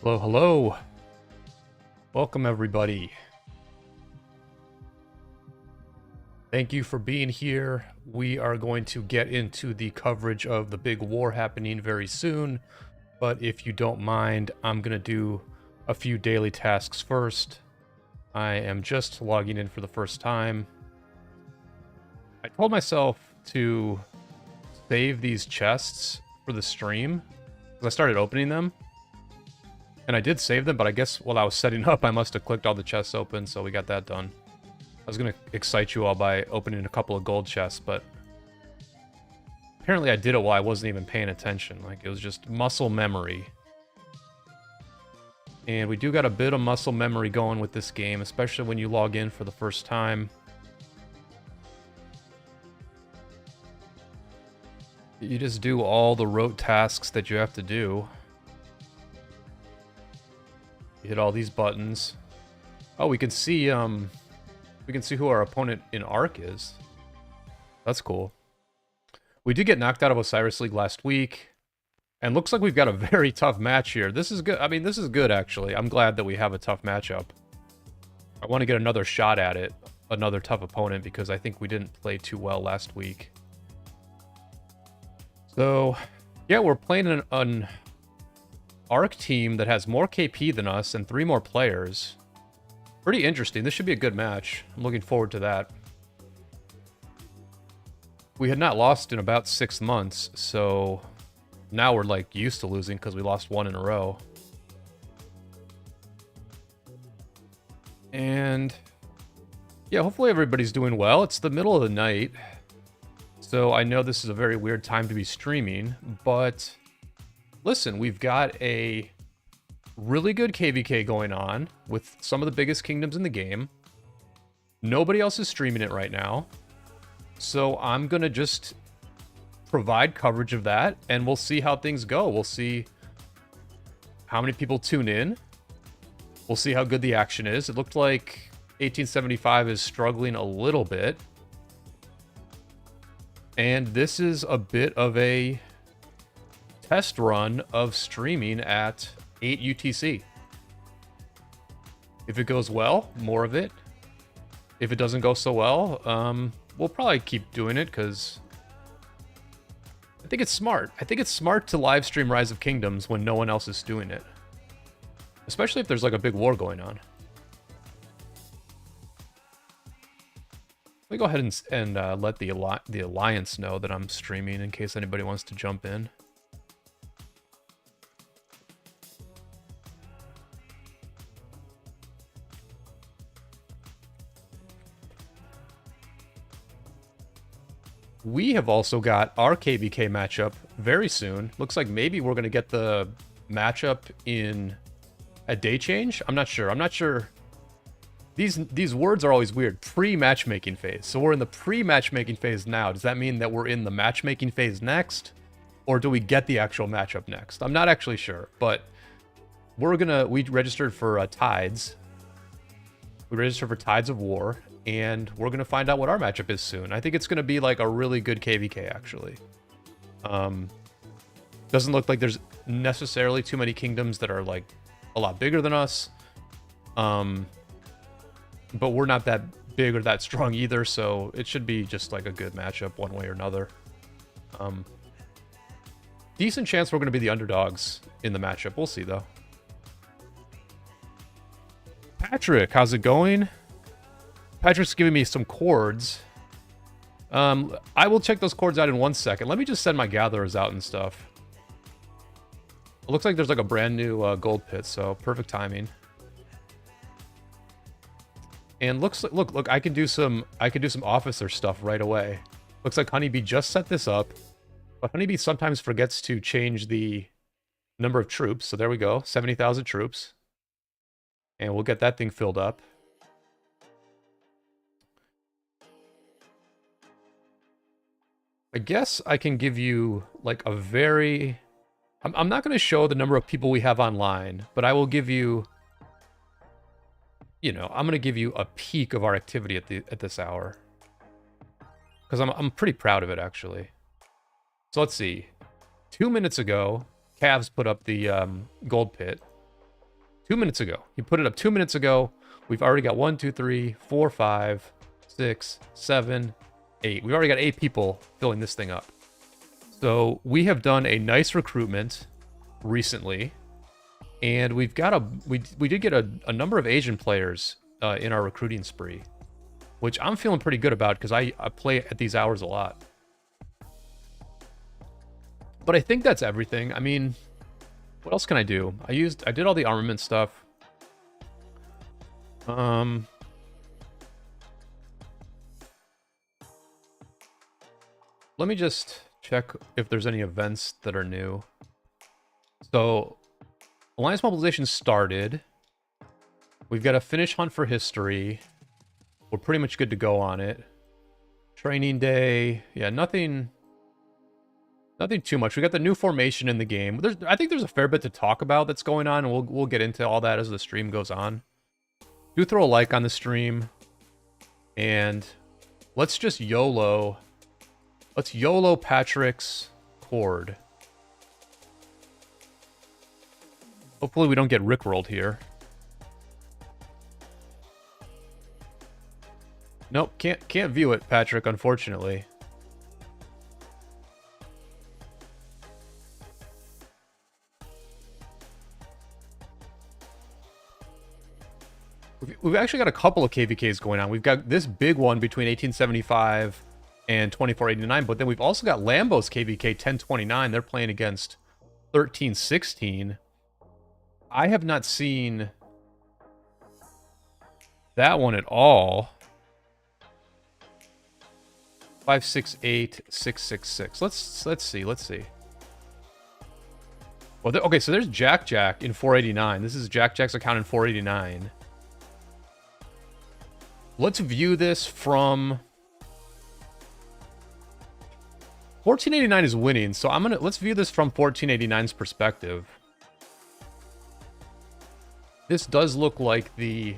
Hello, hello. Welcome, everybody. Thank you for being here. We are going to get into the coverage of the big war happening very soon. But if you don't mind, I'm going to do a few daily tasks first. I am just logging in for the first time. I told myself to save these chests for the stream because I started opening them. And I did save them, but I guess while I was setting up, I must have clicked all the chests open, so we got that done. I was going to excite you all by opening a couple of gold chests, but apparently I did it while I wasn't even paying attention. Like, it was just muscle memory. And we do got a bit of muscle memory going with this game, especially when you log in for the first time. You just do all the rote tasks that you have to do. You hit all these buttons. Oh, we can see who our opponent in Arc is. That's cool. We did get knocked out of Osiris League last week, and looks like we've got a very tough match here. This is good. I mean, this is good, actually. I'm glad that we have a tough matchup. I want to get another shot at it, another tough opponent, because I think we didn't play too well last week. So, yeah, we're playing an Arc team that has more KP than us and 3 more players. Pretty interesting. This should be a good match. I'm looking forward to that. We had not lost in about 6 months, so now we're like used to losing because we lost 1 in a row. And yeah, hopefully everybody's doing well. It's the middle of the night, so I know this is a very weird time to be streaming, but listen, we've got a really good KvK going on with some of the biggest kingdoms in the game. Nobody else is streaming it right now. So I'm going to just provide coverage of that, and we'll see how things go. We'll see how many people tune in. We'll see how good the action is. It looked like 1875 is struggling a little bit. And this is a bit of a test run of streaming at 8 UTC. If it goes well, more of it. If it doesn't go so well, we'll probably keep doing it because I think it's smart. I think it's smart to live stream Rise of Kingdoms when no one else is doing it. Especially if there's like a big war going on. Let me go ahead and let the Alliance know that I'm streaming in case anybody wants to jump in. We have also got our KvK matchup very soon. Looks like maybe we're going to get the matchup in a day change. I'm not sure. I'm not sure. These words are always weird. Pre-matchmaking phase. So we're in the pre-matchmaking phase now. Does that mean that we're in the matchmaking phase next? Or do we get the actual matchup next? I'm not actually sure. But we registered for Tides. We registered for Tides of War. And we're going to find out what our matchup is soon. I think it's going to be like a really good KvK, actually. Doesn't look like there's necessarily too many kingdoms that are like a lot bigger than us. But we're not that big or that strong either, so it should be just like a good matchup one way or another. Decent chance we're going to be the underdogs in the matchup. We'll see, though. Patrick, how's it going? Patrick's giving me some chords. I will check those chords out in 1 second. Let me just send my gatherers out and stuff. It looks like there's like a brand new gold pit, so perfect timing. And look, I can do some officer stuff right away. Looks like Honeybee just set this up, but Honeybee sometimes forgets to change the number of troops. So there we go, 70,000 troops, and we'll get that thing filled up. I guess I can give you like a very... I'm not going to show the number of people we have online, but I will give you... You know, I'm going to give you a peek of our activity at this hour. Because I'm pretty proud of it, actually. So let's see. 2 minutes ago, Cavs put up the gold pit. 2 minutes ago. He put it up 2 minutes ago. We've already got 1, 2, 3, 4, 5, 6, 7, 8. We've already got 8 people filling this thing up. So we have done a nice recruitment recently, and we've got we did get a number of Asian players in our recruiting spree, which I'm feeling pretty good about because I play at these hours a lot. But I think that's everything. I mean, what else can I do? I did all the armament stuff. Let me just check if there's any events that are new. So, Alliance Mobilization started. We've got a finish hunt for history. We're pretty much good to go on it. Training day. Yeah, nothing too much. We got the new formation in the game. I think there's a fair bit to talk about that's going on, and we'll get into all that as the stream goes on. Do throw a like on the stream. And let's just YOLO. Let's YOLO Patrick's cord. Hopefully we don't get rickrolled here. Nope, can't view it, Patrick, unfortunately. We've actually got a couple of KvKs going on. We've got this big one between 1875 and 2489, but then we've also got Lambo's KvK 1029. They're playing against 1316. I have not seen that one at all. 568 666. Let's see. Well, okay, so there's Jack in 489. This is Jack's account in 489. Let's view this from 1489 is winning, so let's view this from 1489's perspective. This does look like the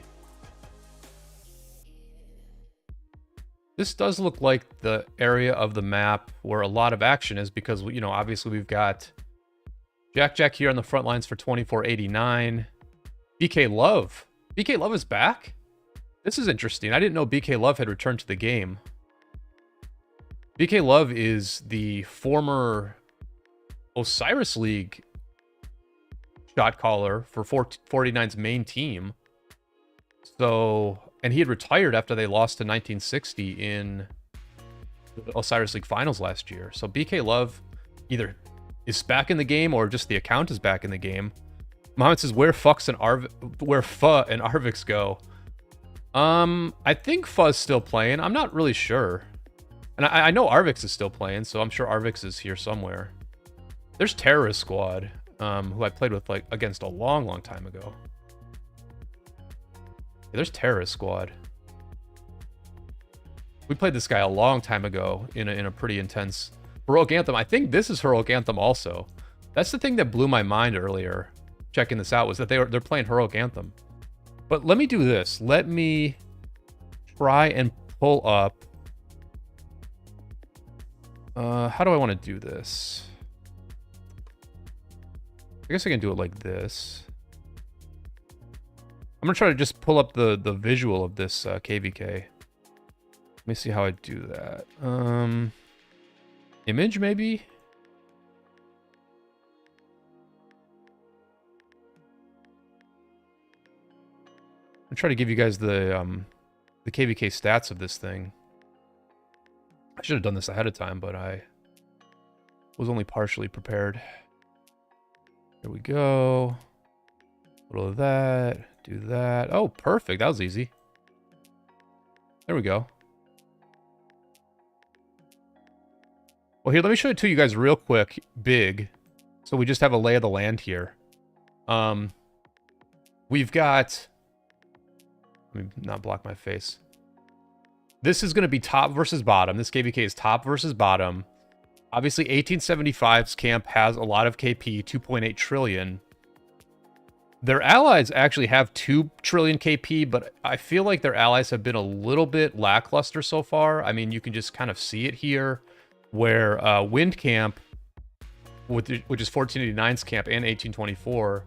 area of the map where a lot of action is because, you know, obviously we've got Jack here on the front lines for 2489. BK Love is back? This is interesting. I didn't know BK Love had returned to the game. BK Love is the former Osiris League shot caller for 49's main team. So, and he had retired after they lost to 1960 in the Osiris League finals last year. So BK Love either is back in the game or just the account is back in the game. Mohammed says, where Fuh and Arvix go? I think Fuh's still playing. I'm not really sure. And I know Arvix is still playing, so I'm sure Arvix is here somewhere. There's Terrorist Squad, who I played with like against a long time ago. Yeah, there's Terrorist Squad. We played this guy a long time ago in a pretty intense Heroic Anthem. I think this is Heroic Anthem also. That's the thing that blew my mind earlier, checking this out, was that they're playing Heroic Anthem. But let me do this. Let me try and pull up. How do I want to do this? I guess I can do it like this. I'm going to try to just pull up the visual of this KvK. Let me see how I do that. Image, maybe? I'm trying to give you guys the KvK stats of this thing. I should have done this ahead of time, but I was only partially prepared. There we go. A little of that. Do that. Oh, perfect. That was easy. There we go. Well, here, let me show it to you guys real quick, big. So we just have a lay of the land here. We've got... Let me not block my face. This is going to be top versus bottom. This KvK is top versus bottom. Obviously, 1875's camp has a lot of KP, 2.8 trillion. Their allies actually have 2 trillion KP, but I feel like their allies have been a little bit lackluster so far. I mean, you can just kind of see it here, where Wind Camp, which is 1489's camp, and 1824,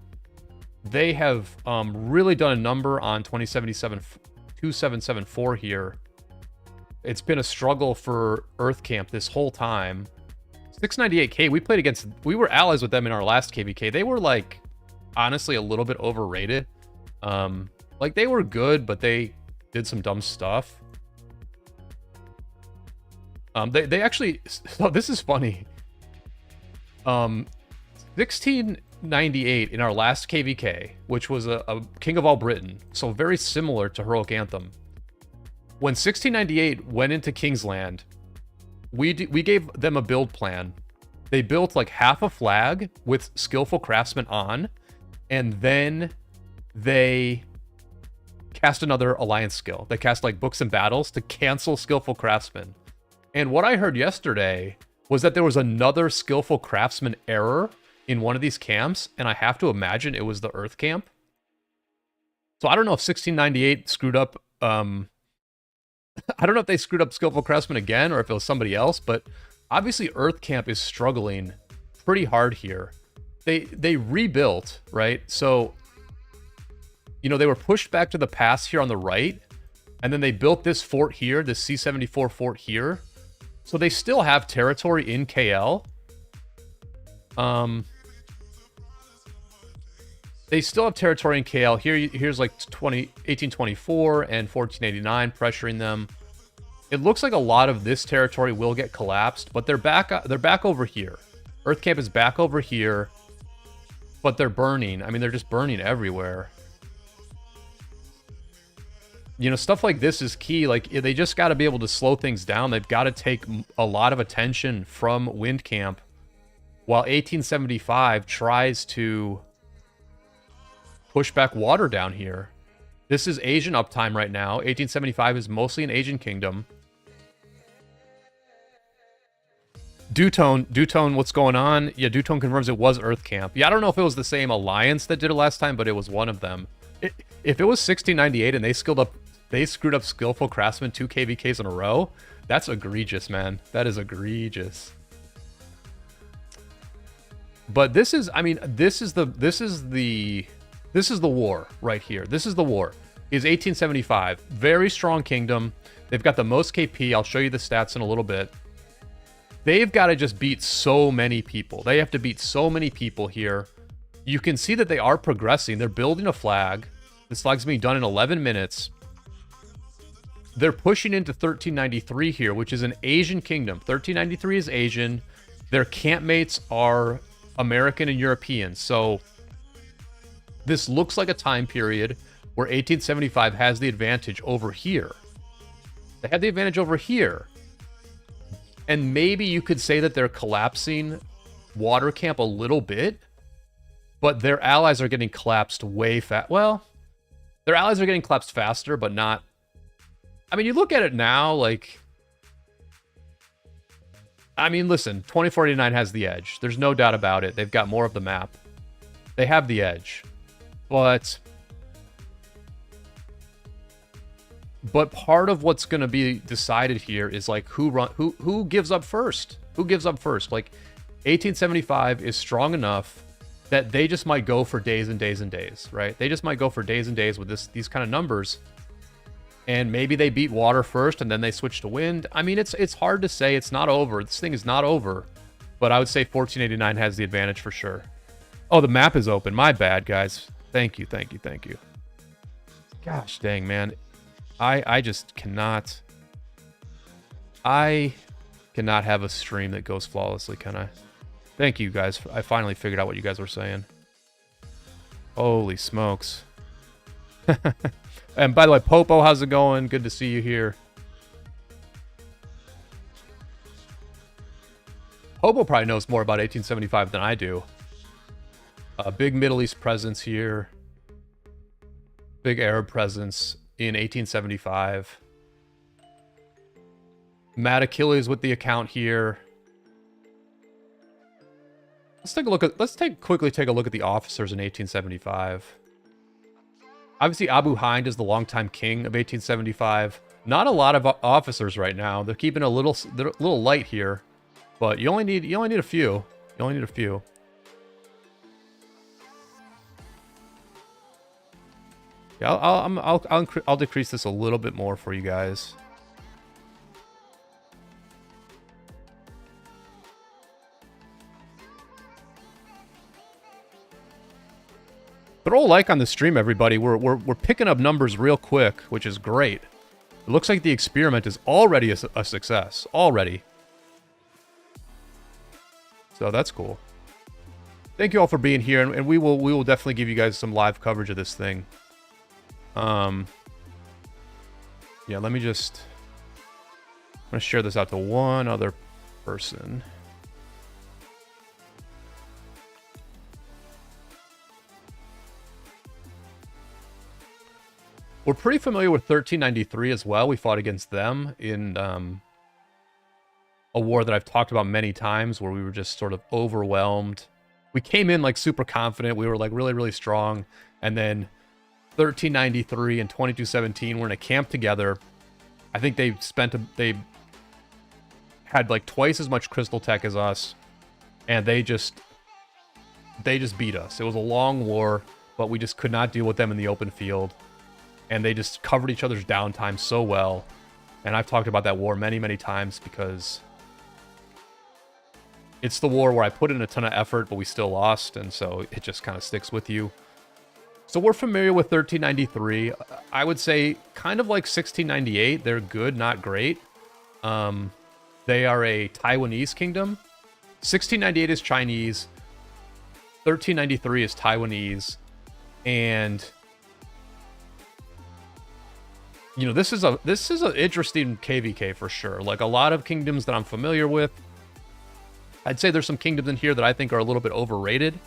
they have really done a number on 2774 here. It's been a struggle for Earth Camp this whole time. 698K, we were allies with them in our last KvK. They were like, honestly, a little bit overrated. Like they were good, but they did some dumb stuff. They actually, oh, this is funny. 1698 in our last KvK, which was a King of All Britain, so very similar to Heroic Anthem. When 1698 went into Kingsland, we gave them a build plan. They built like half a flag with Skillful Craftsman on, and then they cast another alliance skill. They cast like Books and Battles to cancel Skillful Craftsman. And what I heard yesterday was that there was another Skillful Craftsman error in one of these camps, and I have to imagine it was the Earth camp. So I don't know if 1698 screwed up. I don't know if they screwed up Skillful Craftsman again or if it was somebody else, but obviously Earth camp is struggling pretty hard here. They rebuilt, right? So, you know, they were pushed back to the pass here on the right, and then they built this fort here, this C-74 fort here. So they still have territory in KL. They still have territory in KL. Here's like 1824 and 1489 pressuring them. It looks like a lot of this territory will get collapsed, but they're back over here. Earth Camp is back over here, but they're burning. I mean, they're just burning everywhere. You know, stuff like this is key. Like, they just got to be able to slow things down. They've got to take a lot of attention from Wind Camp while 1875 tries to push back water down here. This is Asian uptime right now. 1875 is mostly an Asian kingdom. Dutone, what's going on? Yeah, Dutone confirms it was Earth Camp. Yeah, I don't know if it was the same alliance that did it last time, but it was one of them. If it was 1698 and they screwed up Skillful Craftsman 2 KvKs in a row, that's egregious, man. That is egregious. But this is, I mean, this is the war right here. This is the war. Is 1875. Very strong kingdom. They've got the most KP. I'll show you the stats in a little bit. They've got to just beat so many people. They have to beat so many people here. You can see that they are progressing. They're building a flag. This flag's being done in 11 minutes. They're pushing into 1393 here, which is an Asian kingdom. 1393 is Asian. Their campmates are American and European. So this looks like a time period where 1875 has the advantage over here. They have the advantage over here. And maybe you could say that they're collapsing Water Camp a little bit, but their allies are getting collapsed way fast. Well, their allies are getting collapsed faster, but not... I mean, you look at it now, like... I mean, listen, 2489 has the edge. There's no doubt about it. They've got more of the map. They have the edge. But part of what's going to be decided here is like who gives up first? Who gives up first? Like 1875 is strong enough that they just might go for days and days and days, right? They just might go for days and days with these kind of numbers. And maybe they beat water first and then they switch to wind. I mean, it's hard to say. It's not over. This thing is not over. But I would say 1489 has the advantage for sure. Oh, the map is open. My bad, guys. Thank you. Gosh dang, man. I just cannot... I cannot have a stream that goes flawlessly, can I? Thank you, guys. I finally figured out what you guys were saying. Holy smokes. And by the way, Popo, how's it going? Good to see you here. Popo probably knows more about 1875 than I do. Big Middle East presence here. Big Arab presence in 1875. Matt Achilles with the account here. Let's quickly take a look at the officers in 1875. Obviously, Abu Hind is the longtime king of 1875. Not a lot of officers right now. They're keeping they're a little light here, but you only need a few. You only need a few. Yeah, I'll decrease this a little bit more for you guys. Throw a like on the stream, everybody. We're picking up numbers real quick, which is great. It looks like the experiment is already a success. Already. So that's cool. Thank you all for being here, and we will definitely give you guys some live coverage of this thing. Yeah, let me just... I'm going to share this out to one other person. We're pretty familiar with 1393 as well. We fought against them in a war that I've talked about many times where we were just sort of overwhelmed. We came in like super confident. We were like really, really strong. And then 1393 and 2217 were in a camp together. I think they had like twice as much crystal tech as us. And they just beat us. It was a long war, but we just could not deal with them in the open field. And they just covered each other's downtime so well. And I've talked about that war many, many times because it's the war where I put in a ton of effort, but we still lost. And so it just kind of sticks with you. So we're familiar with 1393. I would say kind of like 1698. They're good, not great. They are a Taiwanese kingdom. 1698 is Chinese. 1393 is Taiwanese. And... you know, this is an interesting KvK for sure. Like a lot of kingdoms that I'm familiar with. I'd say there's some kingdoms in here that I think are a little bit overrated.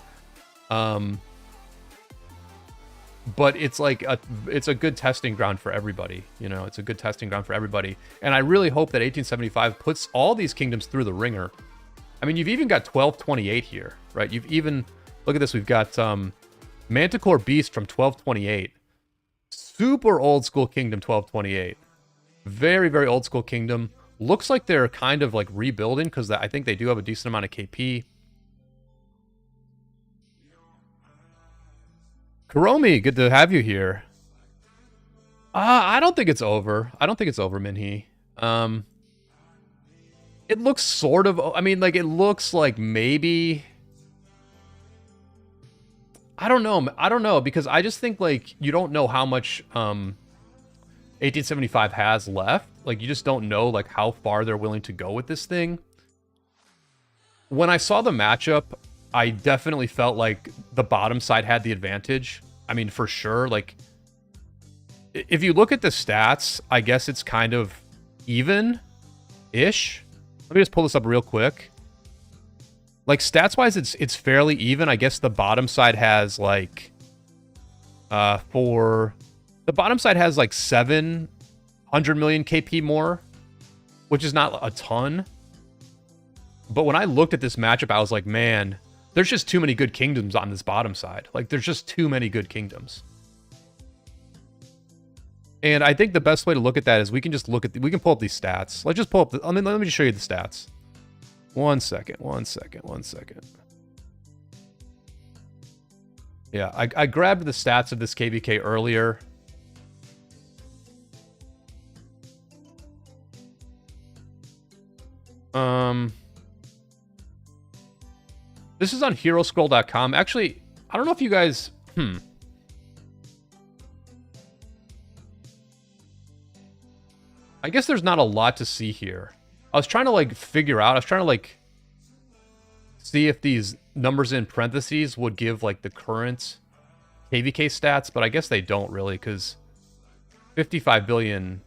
But it's like it's a good testing ground for everybody. You know, it's a good testing ground for everybody. And I really hope that 1875 puts all these kingdoms through the ringer. I mean, you've even got 1228 here, right? You've even, look at this, we've got Manticore Beast from 1228. Super old school kingdom, 1228. Very, very old school kingdom. Looks like they're kind of like rebuilding because I think they do have a decent amount of KP. Kuromi, good to have you here. I don't think it's over. I don't think it's over, Minhee. It looks sort of... I mean, like, it looks like maybe... I don't know. I don't know, because I just think, like, you don't know how much 1875 has left. Like, you just don't know, like, how far they're willing to go with this thing. When I saw the matchup, I definitely felt like the bottom side had the advantage. I mean, for sure. Like, if you look at the stats, I guess it's kind of even-ish. Let me just pull this up real quick. Like, stats-wise, it's fairly even. I guess the bottom side has, like, the bottom side has, like, 700 million KP more, which is not a ton. But when I looked at this matchup, I was like, man, there's just too many good kingdoms on this bottom side. Like, there's just too many good kingdoms. And I think the best way to look at that is we can just look at... we can pull up these stats. Let's just pull up... let me just show you the stats. One second. Yeah, I grabbed the stats of this KvK earlier. This is on HeroScroll.com. Actually, I don't know if you guys... I guess there's not a lot to see here. I was trying to, like, figure out... I was trying to, like, see if these numbers in parentheses would give, like, the current KvK stats, but I guess they don't really, because 55 billion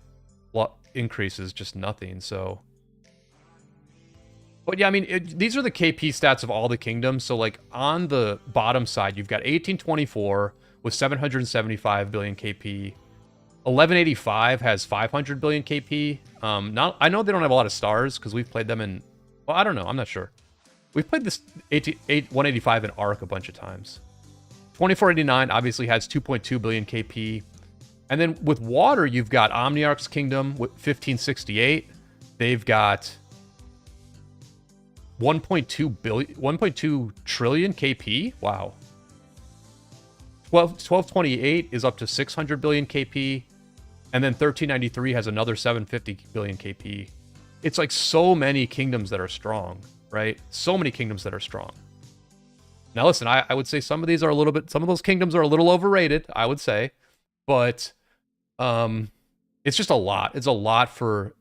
increase is just nothing, so... But yeah, I mean, these are the KP stats of all the kingdoms. So, like, on the bottom side, you've got 1824 with 775 billion KP. 1185 has 500 billion KP. I know they don't have a lot of stars because we've played them in... well, I don't know. I'm not sure. We've played this 185 in Arc a bunch of times. 2489 obviously has 2.2 billion KP. And then with water, you've got Omniarch's Kingdom with 1568. They've got 1.2 trillion KP. Wow. 1228 is up to 600 billion KP, and then 1393 has another 750 billion KP. It's like so many kingdoms that are strong, right? So many kingdoms that are strong. Now, listen, I would say some of these are a little bit, some of those kingdoms are a little overrated, I would say, but it's just a lot. It's a lot for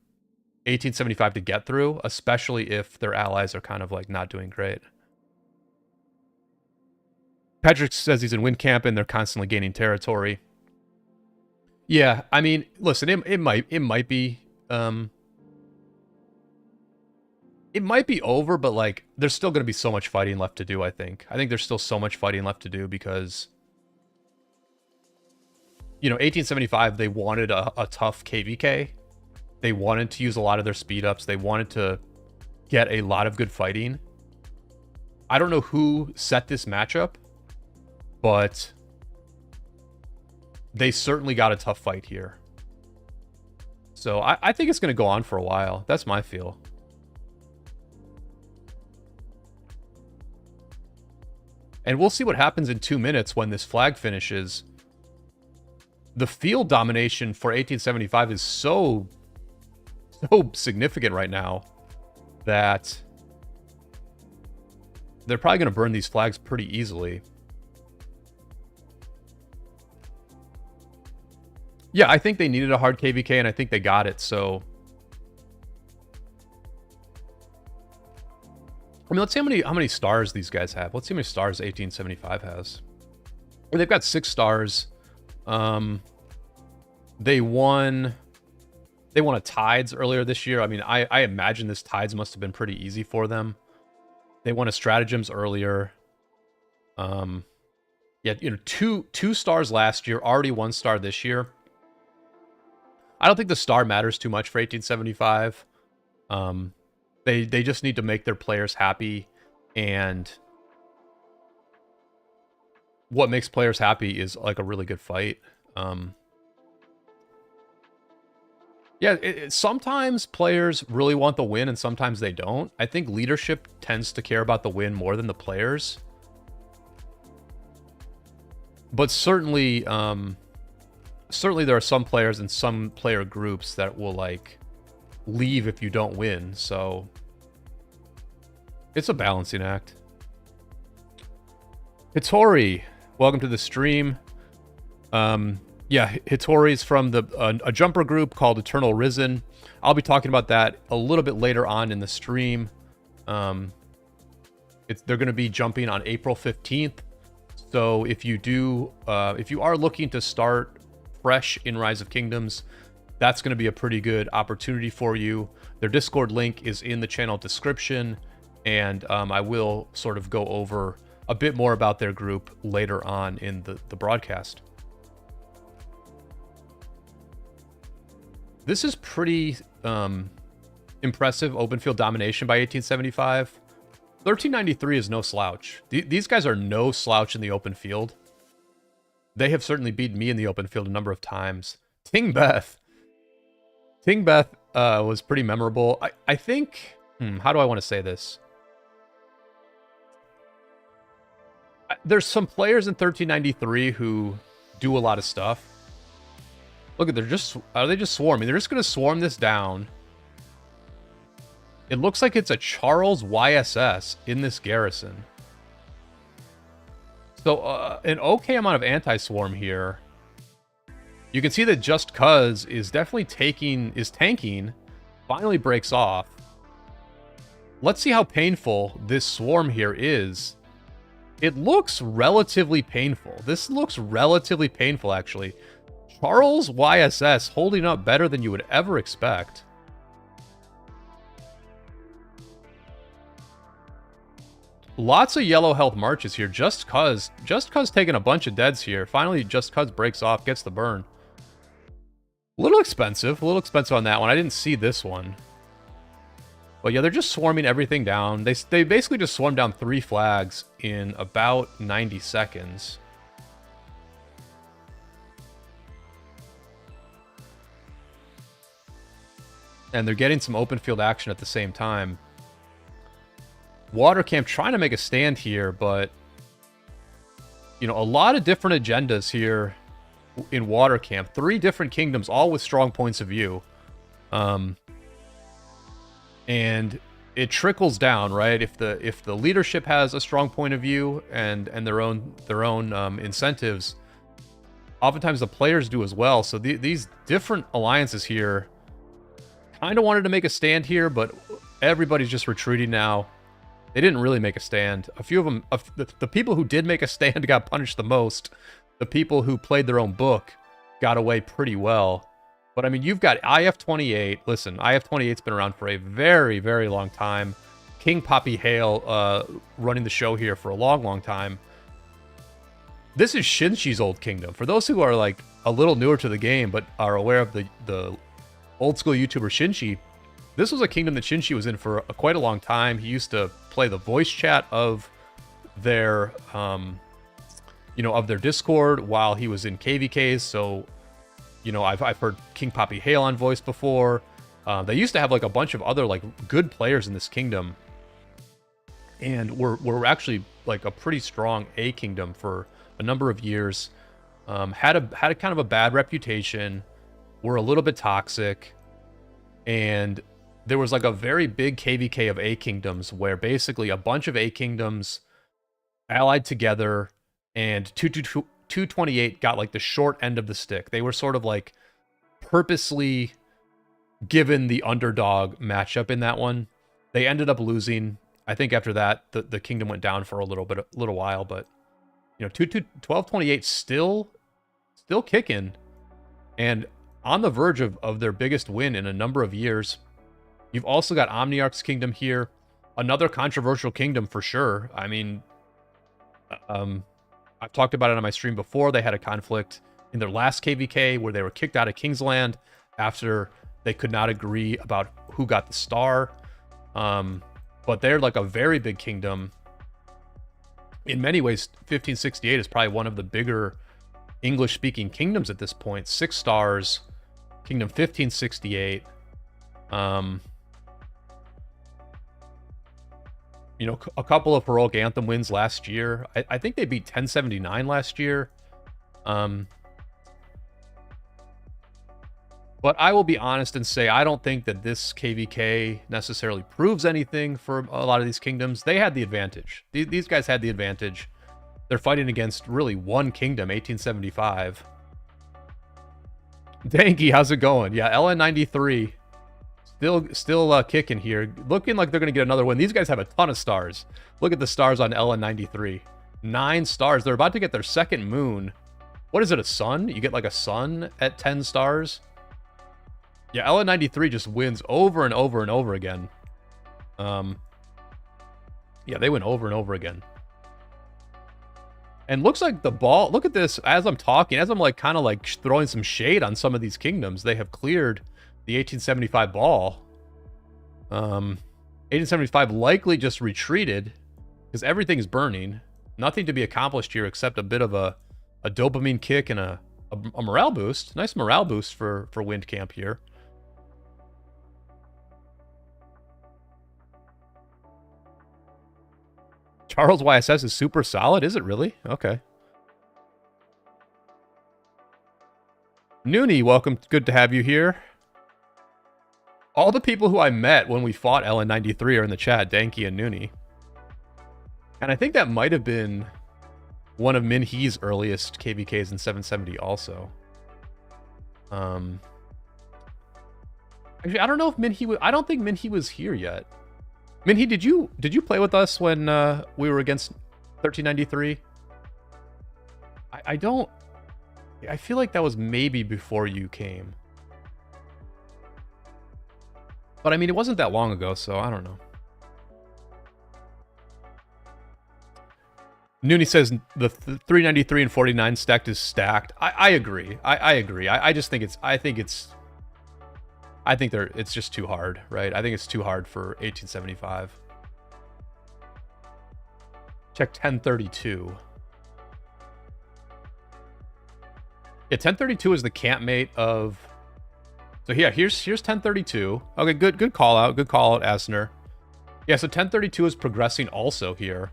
1875 to get through, especially if their allies are kind of like not doing great. Patrick says he's in win camp and they're constantly gaining territory. Yeah, I mean, listen, it might be it might be over, but like there's still going to be so much fighting left to do, I think. I think there's still so much fighting left to do because, you know, 1875, they wanted a tough KvK. They wanted to use a lot of their speed ups. They wanted to get a lot of good fighting. I don't know who set this matchup, but they certainly got a tough fight here. So I think it's going to go on for a while. That's my feel. And we'll see what happens in 2 minutes when this flag finishes. The field domination for 1875 is so significant right now that they're probably going to burn these flags pretty easily. Yeah, I think they needed a hard KvK, and I think they got it, so... I mean, let's see how many stars these guys have. Let's see how many stars 1875 has. Well, they've got 6 stars. They won a Tides earlier this year. I mean, I imagine this Tides must have been pretty easy for them. They won a Stratagems earlier. Yeah, you know, two stars last year, already 1 star this year. I don't think the star matters too much for 1875. They just need to make their players happy, and what makes players happy is like a really good fight. Yeah, sometimes players really want the win and sometimes they don't. I think leadership tends to care about the win more than the players. But certainly, certainly there are some players and some player groups that will like leave if you don't win, so it's a balancing act. Hitori, welcome to the stream. Yeah, Hitori's from a jumper group called Eternal Risen. I'll be talking about that a little bit later on in the stream. They're going to be jumping on April 15th. So if you are looking to start fresh in Rise of Kingdoms, that's going to be a pretty good opportunity for you. Their Discord link is in the channel description, and I will sort of go over a bit more about their group later on in the broadcast. This is pretty impressive open field domination by 1875. 1393 is no slouch. These guys are no slouch in the open field. They have certainly beaten me in the open field a number of times. Tingbeth was pretty memorable. I think... how do I want to say this? There's some players in 1393 who do a lot of stuff. Look at, are they just swarming? They're just going to swarm this down. It looks like it's a Charles YSS in this garrison. So an okay amount of anti-swarm here. You can see that Just Cuz is definitely tanking. Finally breaks off. Let's see how painful this swarm here is. It looks relatively painful. This looks relatively painful, actually. Charles YSS holding up better than you would ever expect. Lots of yellow health marches here. Just Cuz taking a bunch of deads here. Finally, Just Cuz breaks off, gets the burn. A little expensive on that one. I didn't see this one. But yeah, they're just swarming everything down. They basically just swarmed down 3 flags in about 90 seconds. And they're getting some open field action at the same time. Water Camp trying to make a stand here, but you know, a lot of different agendas here in Water Camp. 3 different kingdoms, all with strong points of view. And it trickles down, right? If the leadership has a strong point of view and their own incentives, oftentimes the players do as well. So these different alliances here kind of wanted to make a stand here, but everybody's just retreating now. They didn't really make a stand. A few of them, the people who did make a stand got punished the most. The people who played their own book got away pretty well. But I mean, you've got IF-28. Listen, IF-28's been around for a very, very long time. King Poppy Hale running the show here for a long, long time. This is Shinshi's old kingdom. For those who are like a little newer to the game but are aware of the old school YouTuber Shinshi, this was a kingdom that Shinshi was in for quite a long time. He used to play the voice chat of their, you know, of their Discord while he was in KvKs. So, you know, I've heard King Poppy Hale on voice before. They used to have like a bunch of other like good players in this kingdom, and we're actually like a pretty strong A kingdom for a number of years. Had a kind of a bad reputation. Were a little bit toxic, and there was like a very big KvK of A kingdoms where basically a bunch of A kingdoms allied together, and 228 got like the short end of the stick. They were sort of like purposely given the underdog matchup in that one. They ended up losing. I think after that, the kingdom went down for a little while, but you know, 1228 still kicking and on the verge of their biggest win in a number of years. You've also got Omniarch's kingdom here, another controversial kingdom for sure. I mean, I've talked about it on my stream before. They had a conflict in their last KvK where they were kicked out of Kingsland after they could not agree about who got the star. But they're like a very big kingdom. In many ways, 1568 is probably one of the bigger English-speaking kingdoms at this point. 6 stars, Kingdom 1568. You know, a couple of Heroic Anthem wins last year. I think they beat 1079 last year. But I will be honest and say I don't think that this KvK necessarily proves anything for a lot of these kingdoms. They had the advantage. These guys had the advantage. They're fighting against really one kingdom, 1875. Danky, how's it going? Yeah, LN93. Still kicking here. Looking like they're going to get another win. These guys have a ton of stars. Look at the stars on LN93. 9 stars. They're about to get their second moon. What is it, a sun? You get like a sun at 10 stars? Yeah, LN93 just wins over and over and over again. Yeah, they win over and over again. And looks like the ball... Look at this. As I'm talking, as I'm like kind of like throwing some shade on some of these kingdoms, they have cleared the 1875 ball. 1875 likely just retreated because everything's burning. Nothing to be accomplished here except a bit of a dopamine kick and a morale boost. Nice morale boost for Wind Camp here. Charles YSS is super solid. Is it really? Okay. Noonie, welcome. Good to have you here. All the people who I met when we fought LN93 are in the chat, Danky and Noonie. And I think that might have been one of Minhee's earliest KvKs in 770 also. Actually, I don't know if Minhee was... I don't think Minhee was here yet. Minhee, did you play with us when we were against 1393? I don't... I feel like that was maybe before you came. But I mean, it wasn't that long ago, so I don't know. Noonie says the 393 and 49 stacked is stacked. I agree. I agree. I just think it's... I think it's just too hard, right? I think it's too hard for 1875. Check 1032. Yeah, 1032 is the campmate of... So yeah, here's 1032. Okay, good call out. Good call out, Asner. Yeah, so 1032 is progressing also here.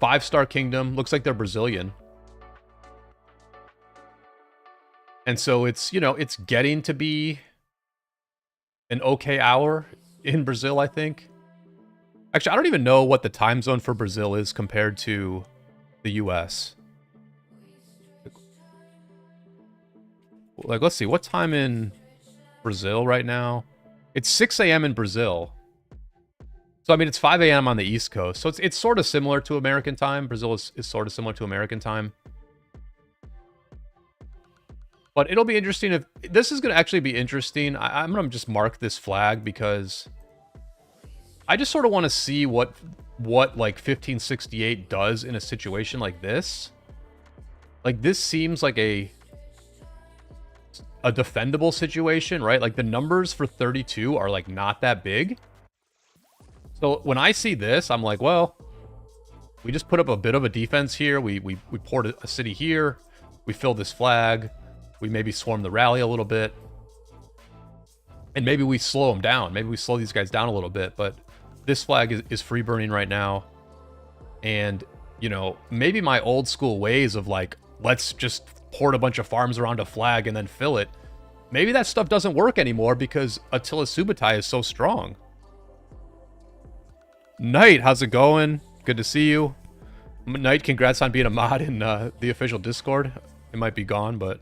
5-star kingdom. Looks like they're Brazilian. And so it's, you know, it's getting to be an okay hour in Brazil, I think. Actually, I don't even know what the time zone for Brazil is compared to the US. Like, let's see, what time in Brazil right now? It's 6 a.m. in Brazil. So, I mean, it's 5 a.m. on the East Coast. So, it's sort of similar to American time. Brazil is sort of similar to American time. But it'll be interesting if... This is going to actually be interesting. I'm going to just mark this flag because I just sort of want to see what like 1568 does in a situation like this. Like, this seems like a defendable situation, right? Like, the numbers for 32 are, like, not that big. So, when I see this, I'm like, well, we just put up a bit of a defense here. We poured a city here. We filled this flag. We maybe swarm the rally a little bit. And maybe we slow them down. Maybe we slow these guys down a little bit. But this flag is free burning right now. And, you know, maybe my old school ways of, like, let's just port a bunch of farms around a flag and then fill it. Maybe that stuff doesn't work anymore because Attila Subutai is so strong. Knight, how's it going? Good to see you. Knight, congrats on being a mod in the official Discord. It might be gone, but...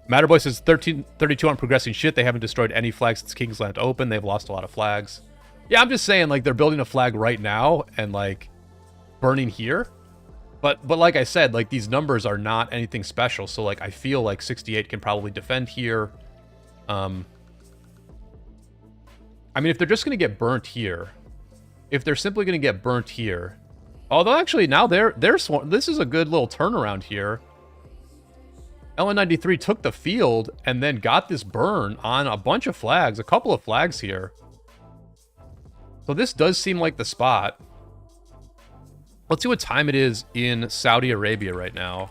Matterboy says 1332 on progressing shit. They haven't destroyed any flags since Kingsland opened. They've lost a lot of flags. Yeah, I'm just saying, like, they're building a flag right now and, like, burning here. But like I said, like, these numbers are not anything special. So, like, I feel like 68 can probably defend here. I mean, if they're just going to get burnt here, if they're simply going to get burnt here, although actually now this is a good little turnaround here. LN93 took the field and then got this burn on a bunch of flags, a couple of flags here. So this does seem like the spot. Let's see what time it is in Saudi Arabia right now.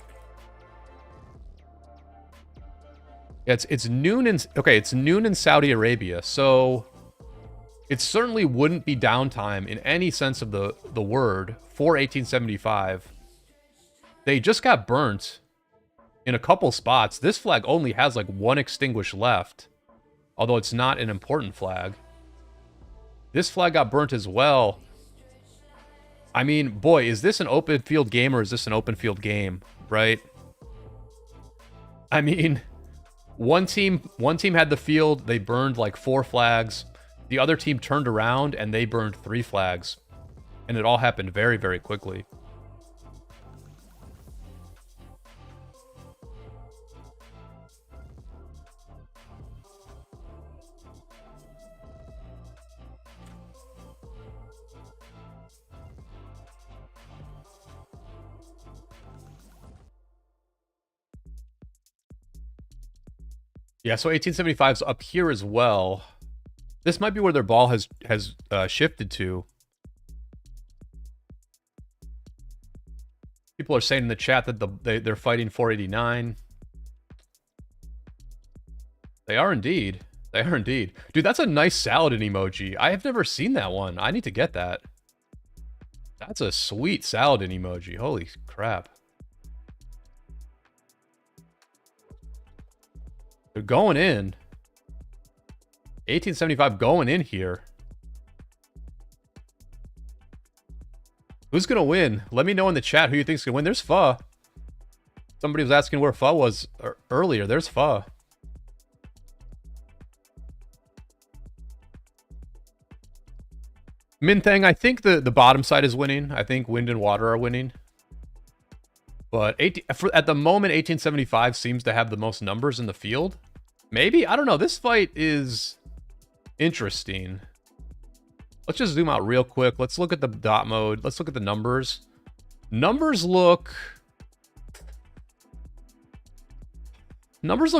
Yeah, it's noon in... Okay, it's noon in Saudi Arabia, so... It certainly wouldn't be downtime in any sense of the word for 1875. They just got burnt in a couple spots. This flag only has like one extinguished left, although it's not an important flag. This flag got burnt as well. I mean, boy, is this an open field game or is this an open field game, right? I mean, one team had the field, they burned like 4 flags. The other team turned around and they burned 3 flags. And it all happened very, very quickly. Yeah, so 1875's up here as well. This might be where their ball has shifted to. People are saying in the chat that they're fighting 489. They are indeed. They are indeed. Dude, that's a nice Saladin emoji. I have never seen that one. I need to get that. That's a sweet Saladin emoji. Holy crap. They're going in. 1875 going in here. Who's going to win? Let me know in the chat who you think's going to win. There's Pho. Somebody was asking where Pho was earlier. There's Pho. Minthang, I think the bottom side is winning. I think Wind and Water are winning. But at the moment, 1875 seems to have the most numbers in the field. Maybe? I don't know. This fight is interesting. Let's just zoom out real quick. Let's look at the dot mode. Let's look at the numbers. Numbers look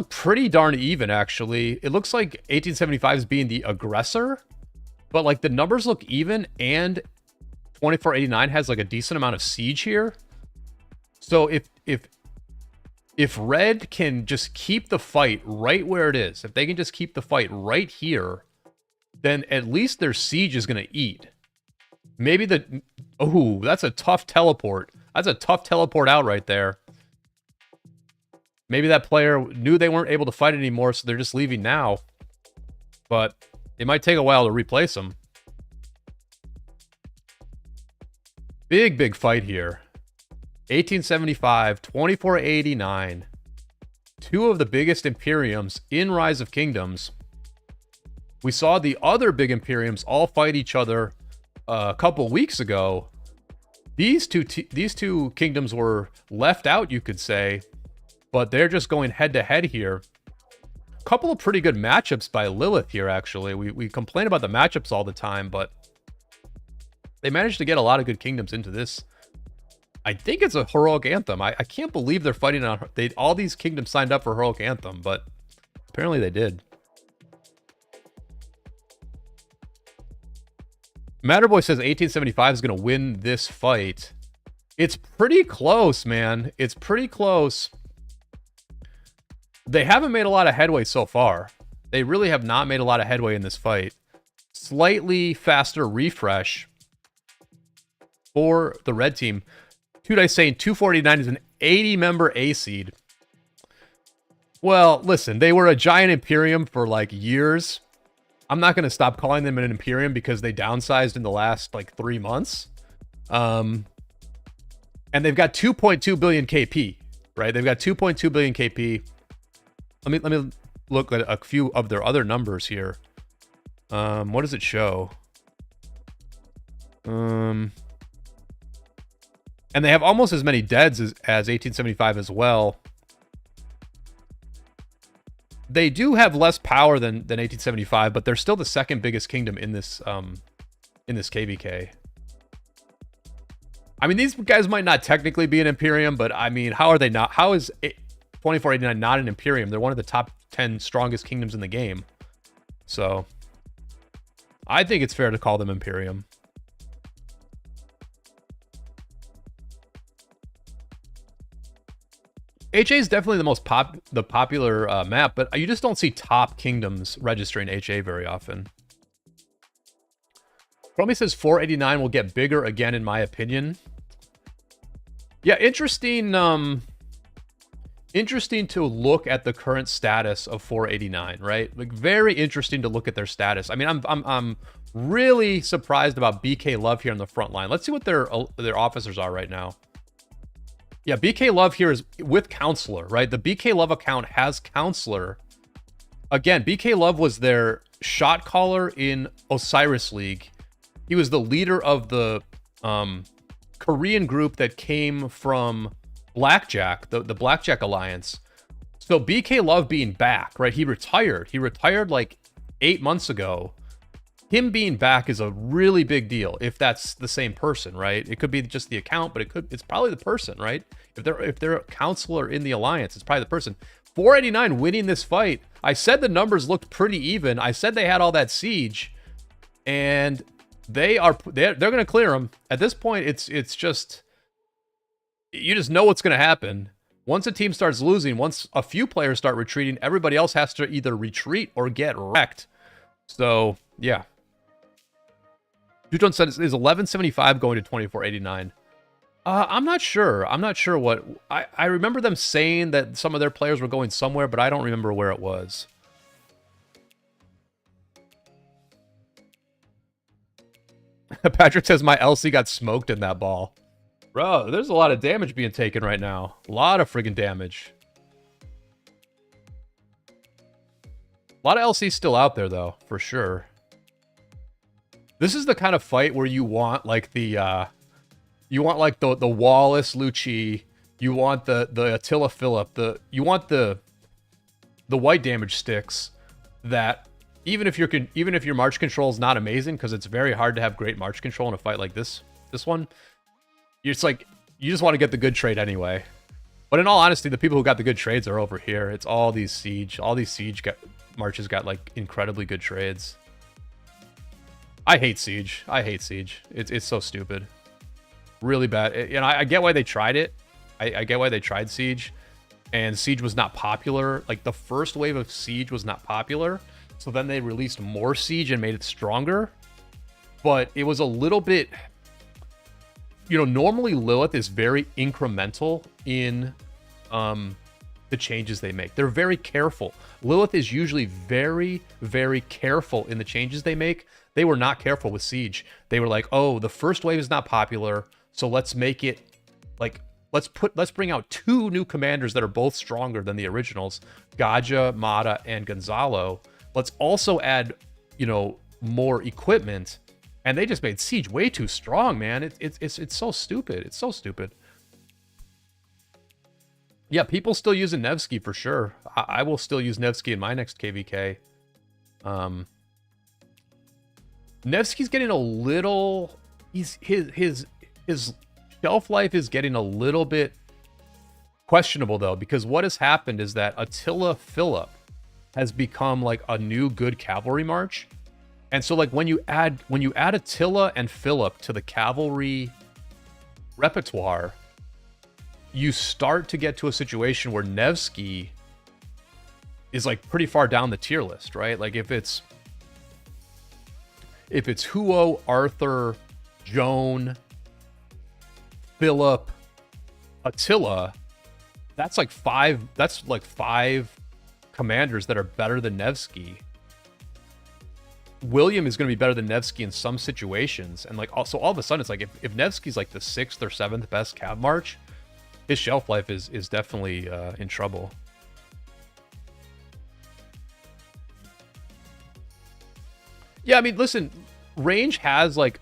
pretty darn even, actually. It looks like 1875 is being the aggressor. But, like, the numbers look even, and 2489 has, like, a decent amount of siege here. So if Red can just keep the fight right where it is, if they can just keep the fight right here, then at least their siege is going to eat. Maybe Oh, that's a tough teleport. That's a tough teleport out right there. Maybe that player knew they weren't able to fight anymore, so they're just leaving now. But it might take a while to replace them. Big, big fight here. 1875, 2489. Two of the biggest Imperiums in Rise of Kingdoms. We saw the other big Imperiums all fight each other a couple weeks ago. These two kingdoms were left out, you could say, but they're just going head-to-head here. A couple of pretty good matchups by Lilith here, actually. We complain about the matchups all the time, but they managed to get a lot of good kingdoms into this. I think it's a Heroic Anthem. I can't believe they're fighting on... all these kingdoms signed up for Heroic Anthem, but apparently they did. Matterboy says 1875 is going to win this fight. It's pretty close, man. It's pretty close. They haven't made a lot of headway so far. They really have not made a lot of headway in this fight. Slightly faster refresh for the red team. Two Dice saying 249 is an 80-member A seed. Well, listen, they were a giant Imperium for like years. I'm not going to stop calling them an Imperium because they downsized in the last like 3 months. And they've got 2.2 billion KP, right? They've got 2.2 billion KP. Let me look at a few of their other numbers here. What does it show? And they have almost as many deads as 1875 as well. They do have less power than 1875, but they're still the second biggest kingdom in this KvK. I mean, these guys might not technically be an Imperium, but I mean, how are they not? How is 2489 not an Imperium? They're one of the top 10 strongest kingdoms in the game. So I think it's fair to call them Imperium. HA is definitely the most popular map, but you just don't see top kingdoms registering HA very often. Chromie says 489 will get bigger again, in my opinion. Yeah, interesting. Interesting to look at the current status of 489, right? Like, very interesting to look at their status. I mean, I'm really surprised about BK Love here on the front line. Let's see what their officers are right now. Yeah, BK Love here is with Counselor, right? The BK Love account has Counselor. Again, BK Love was their shot caller in Osiris League. He was the leader of the Korean group that came from Blackjack, the Blackjack Alliance. So BK Love being back, right? He retired. He retired like 8 months ago. Him being back is a really big deal if that's the same person, right? It could be just the account, but it's probably the person, right? If they're a counselor in the alliance, it's probably the person. 489 winning this fight. I said the numbers looked pretty even. I said they had all that siege, and they're going to clear them. At this point, it's just, you just know what's going to happen. Once a team starts losing, once a few players start retreating, everybody else has to either retreat or get wrecked. So, yeah. Jutron said, is 1175 going to 2489? I'm not sure. I'm not sure what... I remember them saying that some of their players were going somewhere, but I don't remember where it was. Patrick says, my LC got smoked in that ball. Bro, there's a lot of damage being taken right now. A lot of friggin' damage. A lot of LC still out there, though, for sure. This is the kind of fight where you want, like, the Wallace Lucci, you want the Attila Philip, you want the white damage sticks that even if your march control is not amazing, because it's very hard to have great march control in a fight like this one, it's like you just want to get the good trade anyway. But in all honesty, the people who got the good trades are over here. It's all these siege marches got like incredibly good trades. I hate siege. I hate siege. It's so stupid. Really bad. I get why they tried it. I get why they tried siege, and siege was not popular. Like, the first wave of siege was not popular, so then they released more siege and made it stronger. But it was a little bit you know, normally Lilith is very incremental in the changes they make. They're very careful. Lilith is usually very, very careful in the changes they make. They were not careful with Siege. They were like, oh, the first wave is not popular, so let's make it like, let's bring out 2 new commanders that are both stronger than the originals, Gaja, Mata, and Gonzalo. Let's also add, you know, more equipment. And they just made Siege way too strong, man. It's so stupid. It's so stupid. Yeah, people still using Nevsky for sure. I will still use Nevsky in my next KvK. Nevsky's getting a little... His shelf life is getting a little bit questionable, though, because what has happened is that Attila Philip has become like a new good cavalry march. And so like when you add Attila and Philip to the cavalry repertoire, you start to get to a situation where Nevsky is like pretty far down the tier list, right? Like if it's Huo, Arthur, Joan, Philip, Attila, that's like five commanders that are better than Nevsky. William is going to be better than Nevsky in some situations, and like also all of a sudden it's like if Nevsky's like the 6th or 7th best cav march, his shelf life is definitely in trouble. Yeah, I mean, listen, range has like,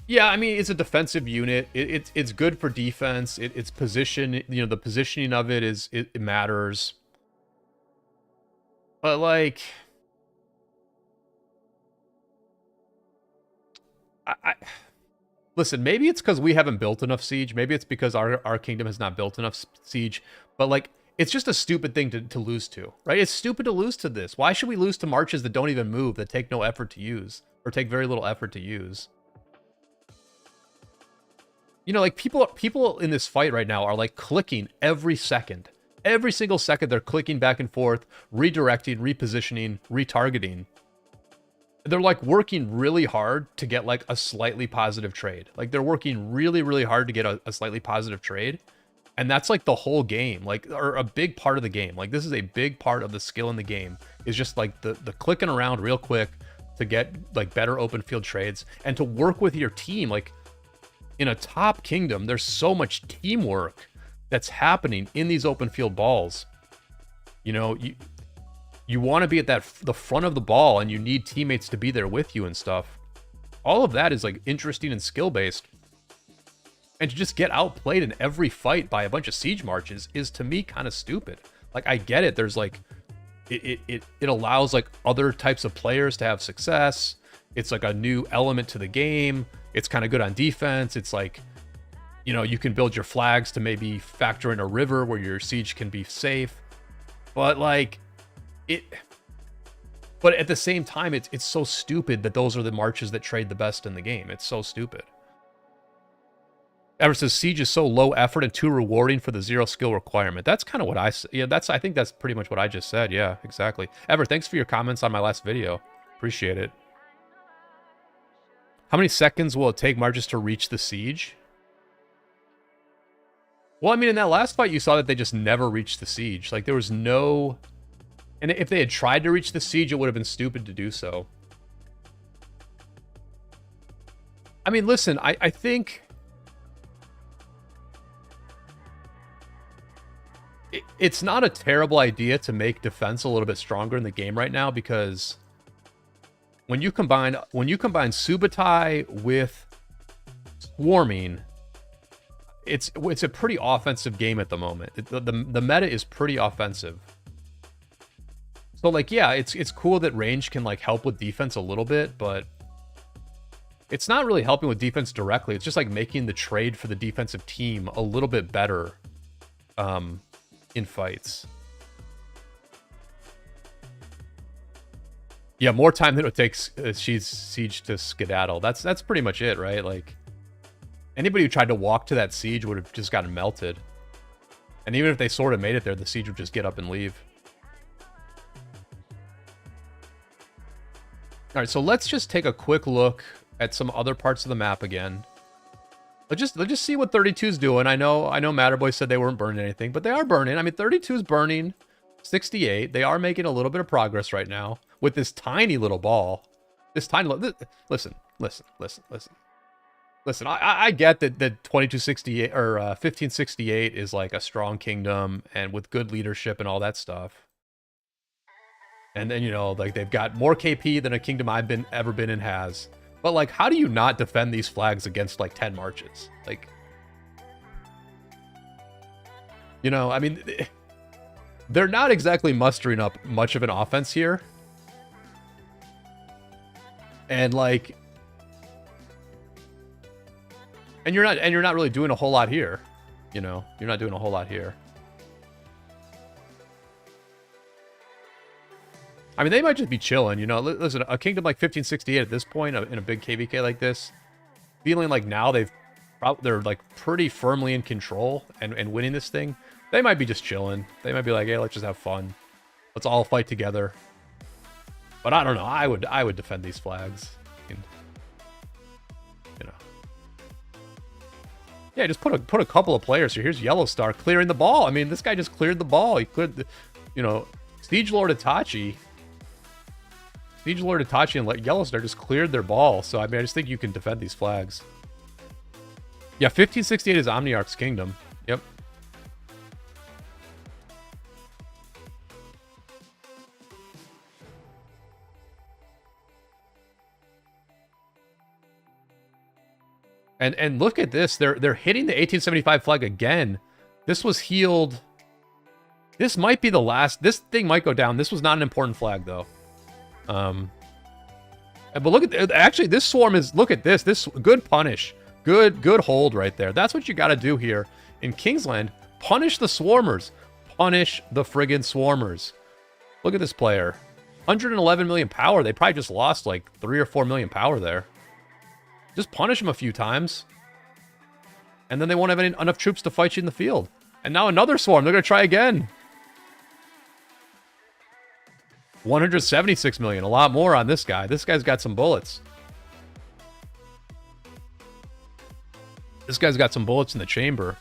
yeah, I mean, it's a defensive unit. It's good for defense. It's position, you know, the positioning of it it matters. But like, listen, maybe it's because we haven't built enough Siege. Maybe it's because our kingdom has not built enough Siege. But like, it's just a stupid thing to lose to, right? It's stupid to lose to this. Why should we lose to marches that don't even move, that take no effort to use, or take very little effort to use? You know, like people in this fight right now are like clicking every second. Every single second they're clicking back and forth, redirecting, repositioning, retargeting. They're like working really hard to get like a slightly positive trade. Like they're working really, really hard to get a slightly positive trade. And that's like the whole game, like, or a big part of the game. Like this is a big part of the skill in the game, is just like the clicking around real quick to get like better open field trades and to work with your team. Like in a top kingdom, there's so much teamwork that's happening in these open field balls. You know, you want to be at the front of the ball, and you need teammates to be there with you and stuff. All of that is like interesting and skill based. And to just get outplayed in every fight by a bunch of siege marches is, to me, kind of stupid. Like, I get it. There's like, it allows like other types of players to have success. It's like a new element to the game. It's kind of good on defense. It's like, you know, you can build your flags to maybe factor in a river where your siege can be safe. But like, but at the same time, it's so stupid that those are the marches that trade the best in the game. It's so stupid. Ever says siege is so low effort and too rewarding for the 0 skill requirement. That's kind of what I think that's pretty much what I just said. Yeah, exactly. Ever, thanks for your comments on my last video. Appreciate it. How many seconds will it take marches to reach the siege? Well, I mean, in that last fight, you saw that they just never reached the siege. Like, there was no... And if they had tried to reach the siege, it would have been stupid to do so. I mean, listen, I think... It's not a terrible idea to make defense a little bit stronger in the game right now, because when you combine Subutai with swarming, it's a pretty offensive game at the moment. The meta is pretty offensive. So like, yeah, it's cool that range can like help with defense a little bit, but it's not really helping with defense directly. It's just like making the trade for the defensive team a little bit better in fights. Yeah, more time than it takes siege to skedaddle. That's pretty much it, right? Like, anybody who tried to walk to that siege would have just gotten melted. And even if they sort of made it there, the siege would just get up and leave. All right, so let's just take a quick look at some other parts of the map again. Let's just see what 32's doing. I know Matterboy said they weren't burning anything, but they are burning. I mean, 32's burning 68. They are making a little bit of progress right now with this tiny little ball. Listen. Listen, I get that 2268 or 1568 is like a strong kingdom and with good leadership and all that stuff. And then, you know, like they've got more KP than a kingdom I've ever been in has. But like, how do you not defend these flags against like 10 marches? Like, you know, I mean, they're not exactly mustering up much of an offense here. And like, and you're not really doing a whole lot here. You know, you're not doing a whole lot here. I mean, they might just be chilling, you know. Listen, a kingdom like 1568 at this point in a big KvK like this, feeling like now they're like pretty firmly in control and winning this thing. They might be just chilling. They might be like, hey, let's just have fun. Let's all fight together. But I don't know. I would defend these flags. And, you know. Yeah, just put a couple of players here. Here's Yellow Star clearing the ball. I mean, this guy just cleared the ball. He cleared the, you know, Siege Lord Itachi and Yellowstar just cleared their ball. So, I mean, I just think you can defend these flags. Yeah, 1568 is Omniarch's kingdom. Yep. And look at this. They're hitting the 1875 flag again. This was healed. This might be the last. This thing might go down. This was not an important flag, though. But look at, actually, this swarm is, look at this. This, good punish. Good hold right there. That's what you got to do here in Kingsland. Punish the swarmers. Punish the friggin' swarmers. Look at this player. 111 million power. They probably just lost like 3 or 4 million power there. Just punish them a few times. And then they won't have enough troops to fight you in the field. And now another swarm. They're going to try again. 176 million. A lot more on this guy. This guy's got some bullets. This guy's got some bullets in the chamber.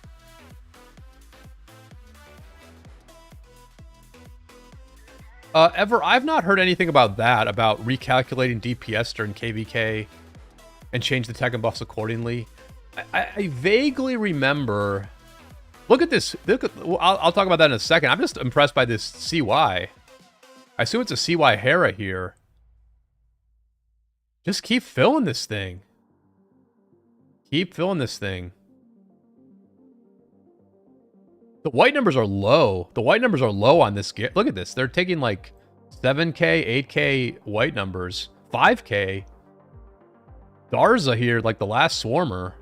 I've not heard anything about that, about recalculating DPS during KvK and change the tech and buffs accordingly. I vaguely remember... Look at this. I'll talk about that in a second. I'm just impressed by this CY. I assume it's a CY Hera here. Just keep filling this thing. Keep filling this thing. The white numbers are low. The white numbers are low on this. Look at this. They're taking like 7K, 8K white numbers. 5K. Darza here, like the last swarmer.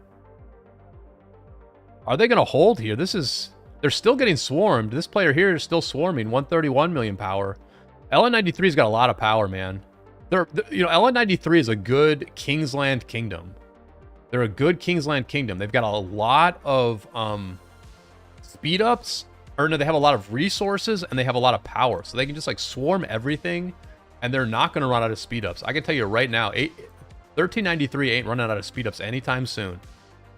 Are they going to hold here? They're still getting swarmed. This player here is still swarming. 131 million power. LN93's got a lot of power, man. You know, LN93 is a good Kingsland kingdom. They're a good Kingsland kingdom. They've got a lot of speed ups, or no, they have a lot of resources and they have a lot of power. So they can just like swarm everything and they're not going to run out of speed ups. I can tell you right now, 1393 ain't running out of speed ups anytime soon.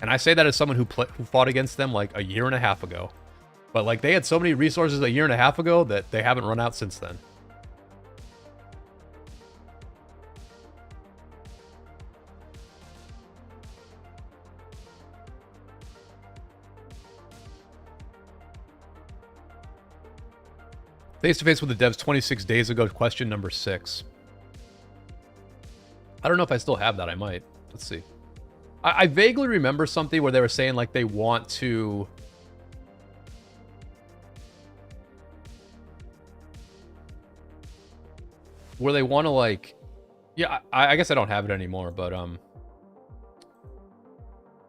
And I say that as someone who fought against them like a year and a half ago. But like they had so many resources a year and a half ago that they haven't run out since then. Face-to-face with the devs 26 days ago, question number 6. I don't know if I still have that. I might. Let's see. I vaguely remember something where they were saying like they want to... Where they want to like... Yeah, I guess I don't have it anymore, but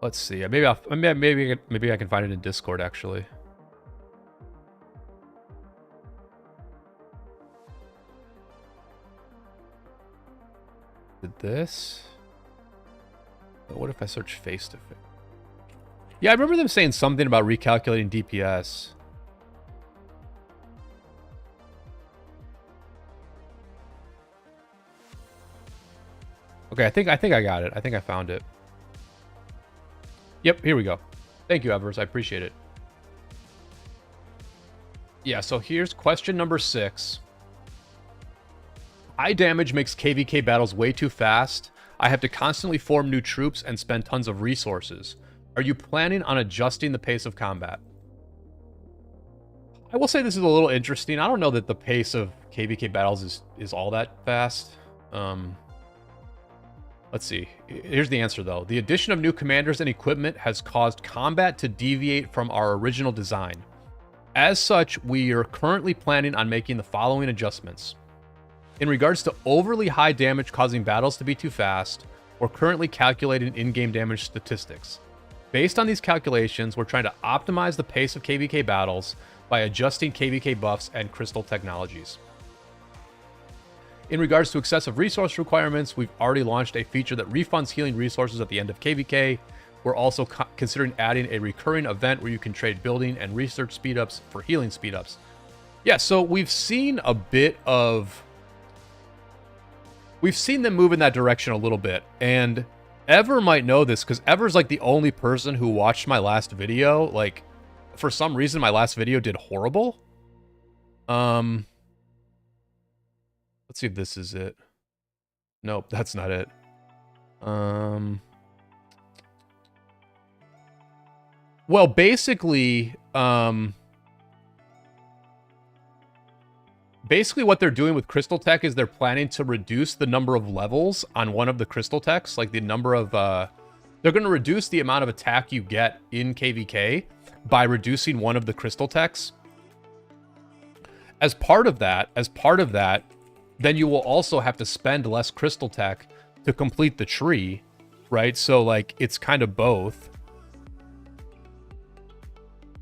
let's see. Maybe I can find it in Discord actually. Did this? But what if I search face-to-face? Yeah, I remember them saying something about recalculating DPS. Okay, I think I got it. I think I found it. Yep, here we go. Thank you, Evers. I appreciate it. Yeah, so here's question number 6. High damage makes KvK battles way too fast. I have to constantly form new troops and spend tons of resources. Are you planning on adjusting the pace of combat? I will say this is a little interesting. I don't know that the pace of KvK battles is all that fast. Let's see. Here's the answer, though. The addition of new commanders and equipment has caused combat to deviate from our original design. As such, we are currently planning on making the following adjustments. In regards to overly high damage causing battles to be too fast, we're currently calculating in-game damage statistics. Based on these calculations, we're trying to optimize the pace of KvK battles by adjusting KvK buffs and crystal technologies. In regards to excessive resource requirements, we've already launched a feature that refunds healing resources at the end of KvK. We're also considering adding a recurring event where you can trade building and research speedups for healing speedups. Yeah, so we've seen a bit of... We've seen them move in that direction a little bit, and Ever might know this, because Ever's like the only person who watched my last video. Like, for some reason, my last video did horrible. Let's see if this is it. Nope, that's not it. Well, basically, basically what they're doing with Crystal Tech is they're planning to reduce the number of levels on one of the Crystal Techs, like the number of, they're going to reduce the amount of attack you get in KvK by reducing one of the Crystal Techs. As part of that, then you will also have to spend less Crystal Tech to complete the tree, right? So, like, it's kind of both.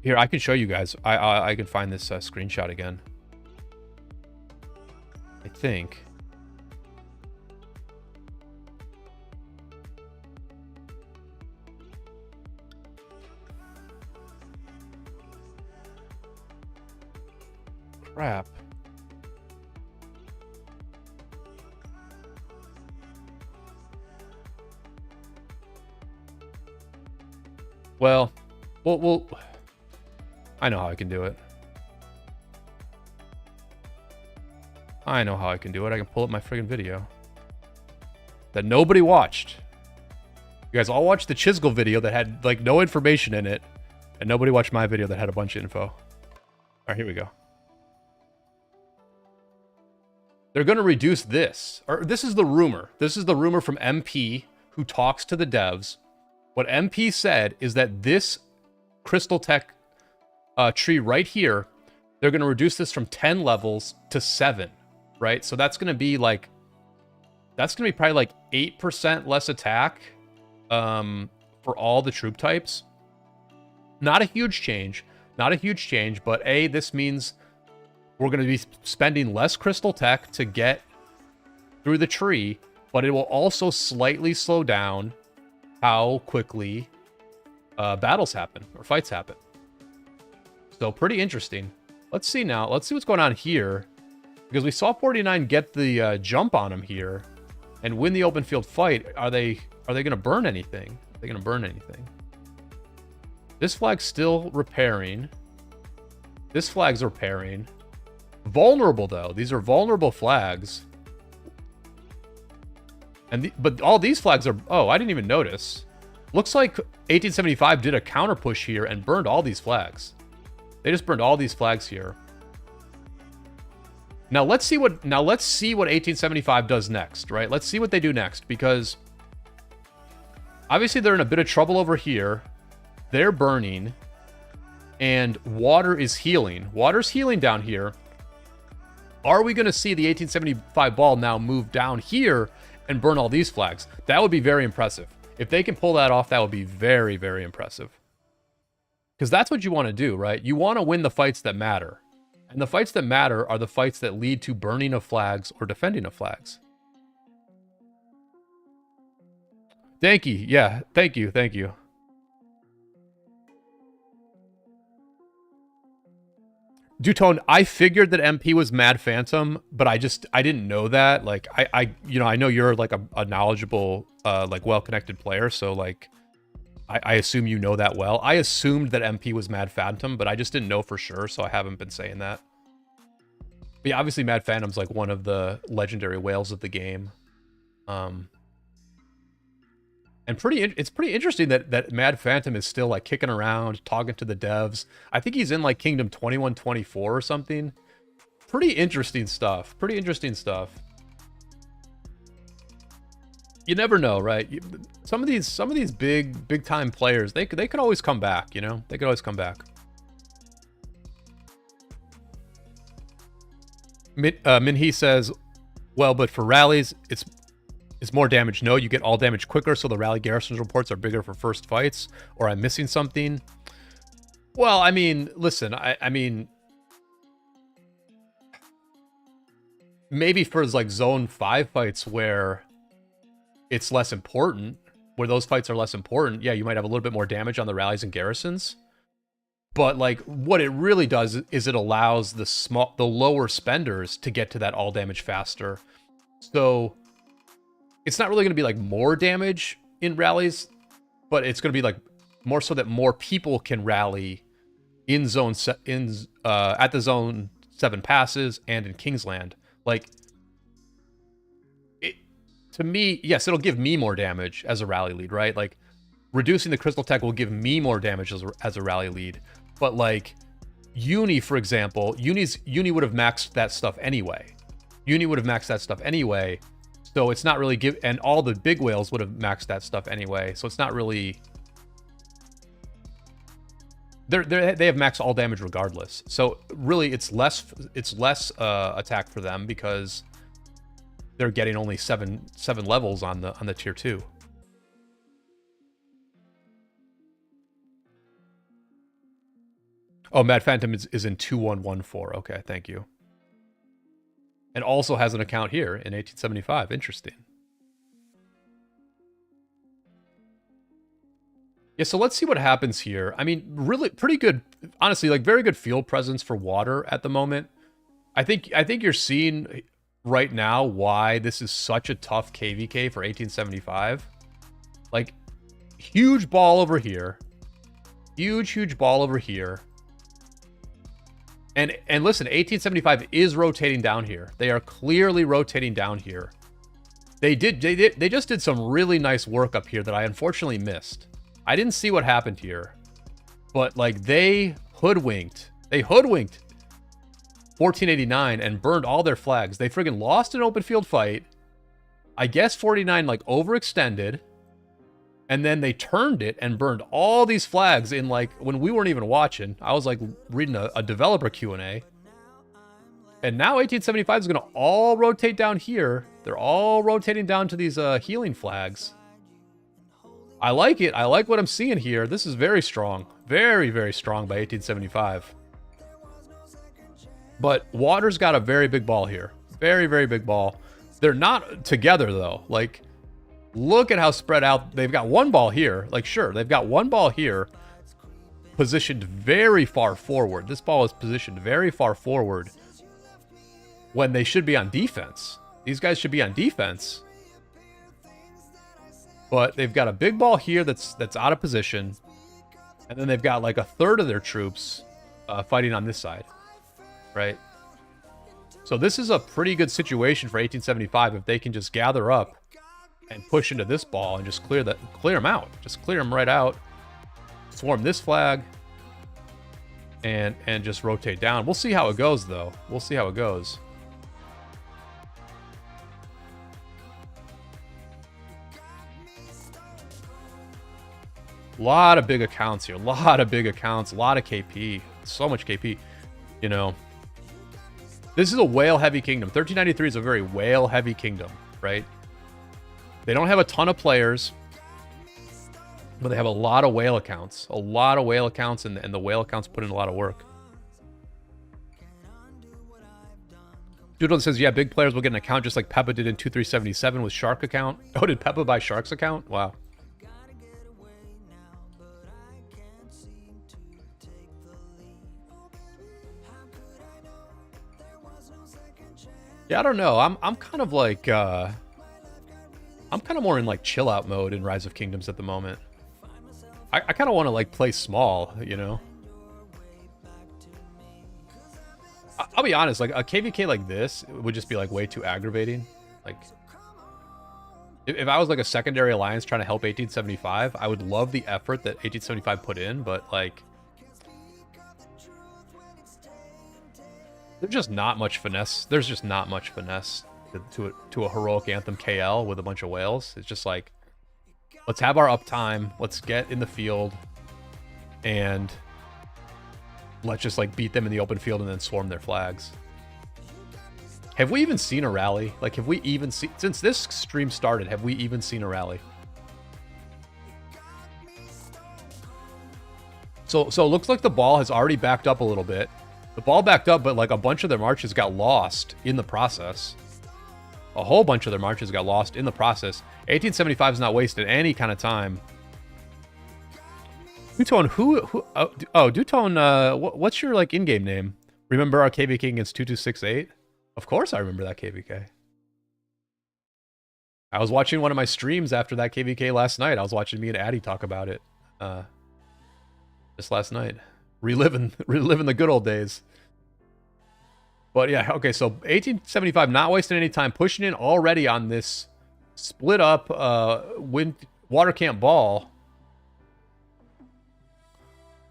Here, I can show you guys. I can find this screenshot again. I think. Crap. Well, I know how I can do it. I know how I can do it. I can pull up my friggin' video that nobody watched. You guys all watched the Chisgel video that had, like, no information in it, and nobody watched my video that had a bunch of info. All right, here we go. They're going to reduce this. Or this is the rumor. This is the rumor from MP, who talks to the devs. What MP said is that this Crystal Tech tree right here, they're going to reduce this from 10 levels to 7. Right? So that's going to be like, that's going to be probably like 8% less attack for all the troop types. Not a huge change. Not a huge change, but A, this means we're going to be spending less Crystal Tech to get through the tree, but it will also slightly slow down how quickly battles happen or fights happen. So pretty interesting. Let's see now. Let's see what's going on here. Because we saw 49 get the jump on him here and win the open field fight. Are they going to burn anything? Are they going to burn anything? This flag's still repairing. This flag's repairing. Vulnerable, though. These are vulnerable flags. And but all these flags are... Oh, I didn't even notice. Looks like 1875 did a counter push here and burned all these flags. They just burned all these flags here. Now let's see what 1875 does next, right? Let's see what they do next, because obviously they're in a bit of trouble over here. They're burning, and water is healing. Water's healing down here. Are we going to see the 1875 ball now move down here and burn all these flags? That would be very impressive. If they can pull that off, that would be very, very impressive. Because that's what you want to do, right? You want to win the fights that matter. And the fights that matter are the fights that lead to burning of flags or defending of flags. Thank you. Yeah, thank you. Thank you. Dutone, I figured that MP was Mad Phantom, but I didn't know that. Like, I know you're like a knowledgeable, like well-connected player. So like, I assume you know that well. I assumed that MP was Mad Phantom, but I just didn't know for sure, so I haven't been saying that. But yeah, obviously Mad Phantom's like one of the legendary whales of the game. And it's pretty interesting that Mad Phantom is still like kicking around, talking to the devs. I think he's in like Kingdom 2124 or something. Pretty interesting stuff. Pretty interesting stuff. You never know, right? Some of these big time players, they could always come back, you know? They could always come back. Minhee says, well, but for rallies, it's more damage. No, you get all damage quicker, so the rally garrisons reports are bigger for first fights, or I'm missing something. Well, I mean, listen, I mean, maybe for like zone 5 fights where it's less important, where those fights are less important, yeah, you might have a little bit more damage on the rallies and garrisons. But like what it really does is it allows the lower spenders to get to that all damage faster. So it's not really going to be like more damage in rallies, but it's going to be like more so that more people can rally in at the zone 7 passes and in Kingsland. Like, to me, yes, it'll give me more damage as a rally lead, right? Like, reducing the crystal tech will give me more damage as a rally lead. But like, Uni, for example, Uni would have maxed that stuff anyway. Uni would have maxed that stuff anyway. So it's not really and all the big whales would have maxed that stuff anyway. So it's not really. They have maxed all damage regardless. So really, it's less attack for them because they're getting only seven levels on the tier 2. Oh, Mad Phantom is in 2114. Okay, thank you. And also has an account here in 1875. Interesting. Yeah, so let's see what happens here. I mean, really pretty good, honestly, like very good field presence for water at the moment. I think you're seeing right now why this is such a tough KvK for 1875. Like, huge ball over here. Huge ball over here. And listen, 1875 is rotating down here. They are clearly rotating down here. They just did some really nice work up here that I unfortunately missed. I didn't see what happened here. But like they hoodwinked 1489 and burned all their flags. They friggin' lost an open field fight. I guess 49 like overextended. And then they turned it and burned all these flags in like when we weren't even watching. I was like reading a developer Q&A. And now 1875 is going to all rotate down here. They're all rotating down to these healing flags. I like it. I like what I'm seeing here. This is very strong. Very, very strong by 1875. But Water's got a very big ball here. Very, very big ball. They're not together though. Like, look at how spread out. They've got one ball here. Like, sure, they've got one ball here positioned very far forward. This ball is positioned very far forward when they should be on defense. These guys should be on defense. But they've got a big ball here that's out of position. And then they've got like a third of their troops fighting on this side. Right? So this is a pretty good situation for 1875 if they can just gather up and push into this ball and just clear them out. Just clear them right out. Swarm this flag. And just rotate down. We'll see how it goes, though. We'll see how it goes. A lot of big accounts here. A lot of big accounts. A lot of KP. So much KP. You know. This is a whale-heavy kingdom. 1393 is a very whale-heavy kingdom, right? They don't have a ton of players, but they have a lot of whale accounts. A lot of whale accounts, and the whale accounts put in a lot of work. Doodle says, yeah, big players will get an account just like Peppa did in 2377 with Shark account. Oh, did Peppa buy Shark's account? Wow. Yeah, I don't know. I'm kind of like I'm kind of more in like chill out mode in Rise of Kingdoms at the moment. I kind of want to, like, play small, you know? I'll be honest, like, a KvK like this would just be, like, way too aggravating. Like, if I was, like, a secondary alliance trying to help 1875, I would love the effort that 1875 put in, but, like, there's just not much finesse. There's just not much finesse to a heroic anthem KL with a bunch of whales. It's just like, let's have our uptime. Let's get in the field, and let's just, like, beat them in the open field and then swarm their flags. Have we even seen a rally? Like, have we even seen, since this stream started, have we even seen a rally? So it looks like the ball has already backed up a little bit. The ball backed up, but, like, a bunch of their marches got lost in the process. A whole bunch of their marches got lost in the process. 1875 is not wasted any kind of time. Dutone, Dutone, what's your, like, in-game name? Remember our KvK against 2268? Of course I remember that KvK. I was watching one of my streams after that KvK last night. I was watching me and Addy talk about it just last night. Reliving the good old days. But yeah, okay, so 1875 not wasting any time, pushing in already on this split up water camp ball.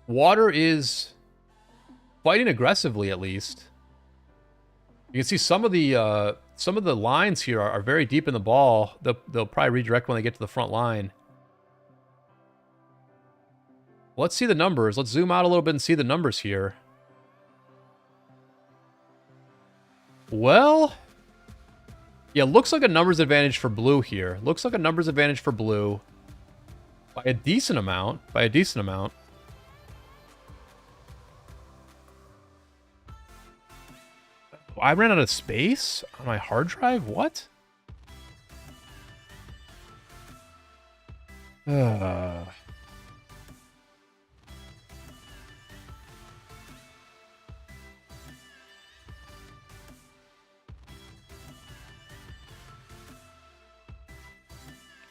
Water is fighting aggressively, at least. You can see some of the lines here are very deep in the ball. They'll probably redirect when they get to the front line. Let's see the numbers. Let's zoom out a little bit and see the numbers here. Well, yeah, looks like a numbers advantage for blue here. Looks like a numbers advantage for blue by a decent amount. By a decent amount. I ran out of space on my hard drive? What?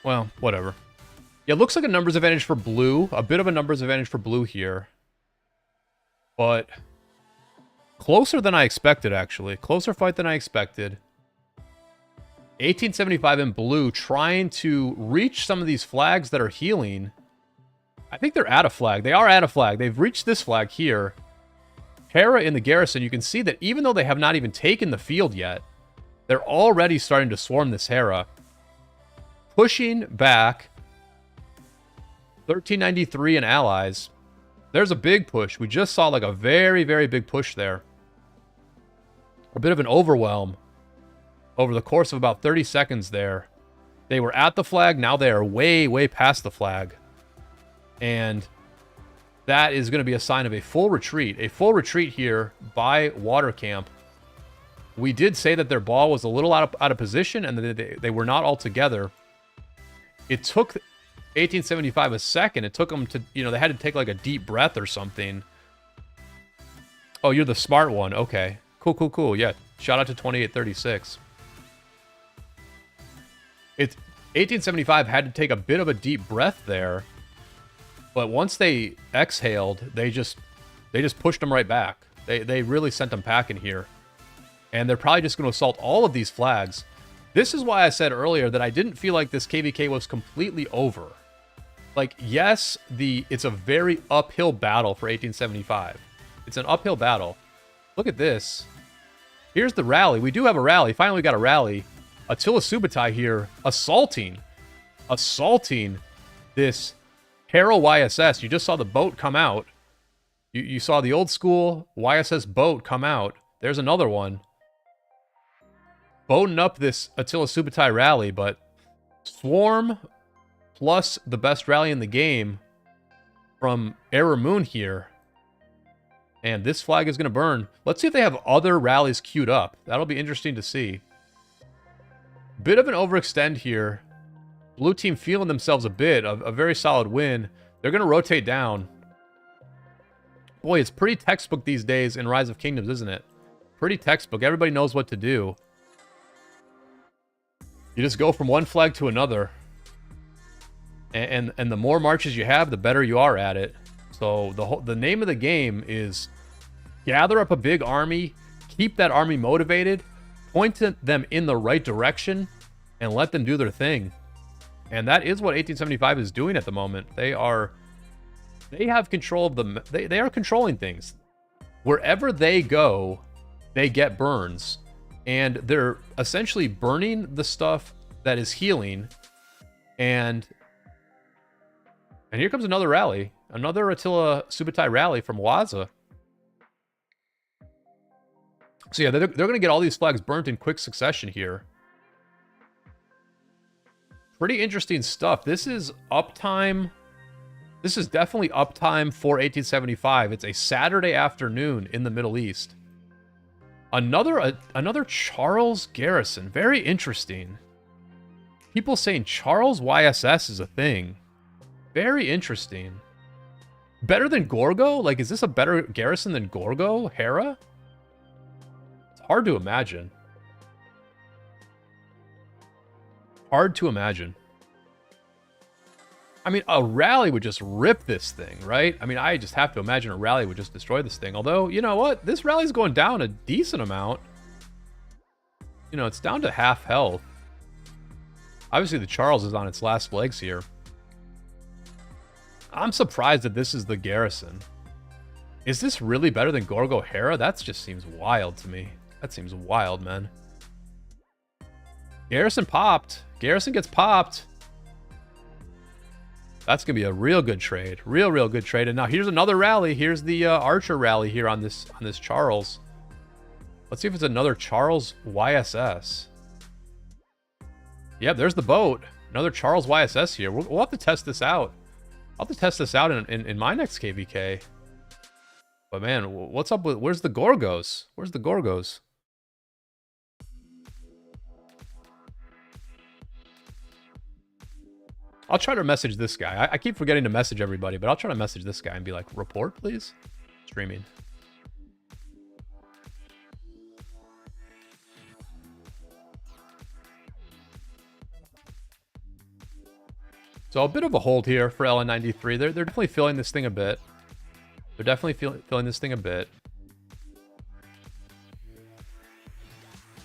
Well, whatever. Yeah, looks like a numbers advantage for blue. A bit of a numbers advantage for blue here. But closer than I expected, actually. Closer fight than I expected. 1875 in blue trying to reach some of these flags that are healing. I think they're at a flag. They are at a flag. They've reached this flag here. Hera in the garrison, you can see that even though they have not even taken the field yet, they're already starting to swarm this Hera. Pushing back 1393 and allies. There's a big push. We just saw, like, a very, very big push there. A bit of an overwhelm over the course of about 30 seconds there. They were at the flag. Now they are way, way past the flag. And that is going to be a sign of a full retreat. A full retreat here by Water Camp. We did say that their ball was a little out of position and that they were not all together. It took 1875 a second. It took them to, you know, they had to take, like, a deep breath or something. Oh, you're the smart one. Okay. Cool, cool, cool. Yeah. Shout out to 2836. It's 1875 had to take a bit of a deep breath there. But once they exhaled, they just pushed them right back. They really sent them packing here. And they're probably just going to assault all of these flags. This is why I said earlier that I didn't feel like this KvK was completely over. Like, yes, it's a very uphill battle for 1875. It's an uphill battle. Look at this. Here's the rally. We do have a rally. Finally, we got a rally. Attila Subutai here assaulting this Hera YSS. You just saw the boat come out. You saw the old school YSS boat come out. There's another one. Boating up this Attila Subutai rally, but Swarm plus the best rally in the game from Error Moon here. And this flag is going to burn. Let's see if they have other rallies queued up. That'll be interesting to see. Bit of an overextend here. Blue team feeling themselves a bit. A very solid win. They're going to rotate down. Boy, it's pretty textbook these days in Rise of Kingdoms, isn't it? Pretty textbook. Everybody knows what to do. You just go from one flag to another. And the more marches you have, the better you are at it. So the name of the game is gather up a big army, keep that army motivated, point them in the right direction, and let them do their thing. And that is what 1875 is doing at the moment. They have control of they are controlling things. Wherever they go, they get burns. And they're essentially burning the stuff that is healing. And here comes another rally. Another Attila Subutai rally from Waza. So yeah, they're going to get all these flags burnt in quick succession here. Pretty interesting stuff. This is uptime. This is definitely uptime for 1875. It's a Saturday afternoon in the Middle East. Another Charles Garrison. Very interesting. People saying Charles YSS is a thing. Very interesting. Better than Gorgo? Like, is this a better garrison than Gorgo? Hera? It's hard to imagine. Hard to imagine. I mean, a rally would just rip this thing, right? I mean, I just have to imagine a rally would just destroy this thing. Although, you know what? This rally's going down a decent amount. You know, it's down to half health. Obviously, the Charles is on its last legs here. I'm surprised that this is the garrison. Is this really better than Gorgo Hera? That just seems wild to me. That seems wild, man. Garrison popped. Garrison gets popped. That's going to be a real good trade. Real good trade. And now here's another rally. Here's the Archer rally here on this Charles. Let's see if it's another Charles YSS. Yep, there's the boat. Another Charles YSS here. We'll have to test this out. I'll have to test this out in my next KvK. But man, what's up with... Where's the Gorgos? Where's the Gorgos? I'll try to message this guy. I keep forgetting to message everybody, but I'll try to message this guy and be like, report, please? Streaming. So a bit of a hold here for LN93. They're definitely feeling this thing a bit. They're definitely feeling this thing a bit.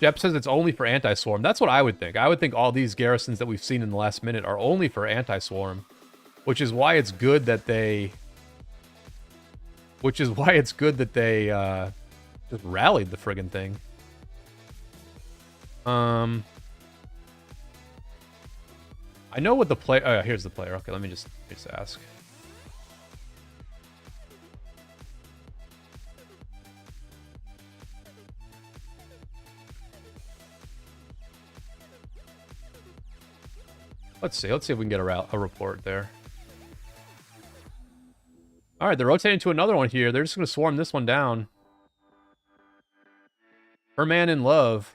Jep says it's only for anti-swarm. That's what I would think. I would think all these garrisons that we've seen in the last minute are only for anti-swarm. Which is why it's good that they... just rallied the friggin' thing. I know what the player... Oh, here's the player. Okay, let me just ask. Let's see if we can get a report there. All right, they're rotating to another one here. They're just going to swarm this one down. Her man in love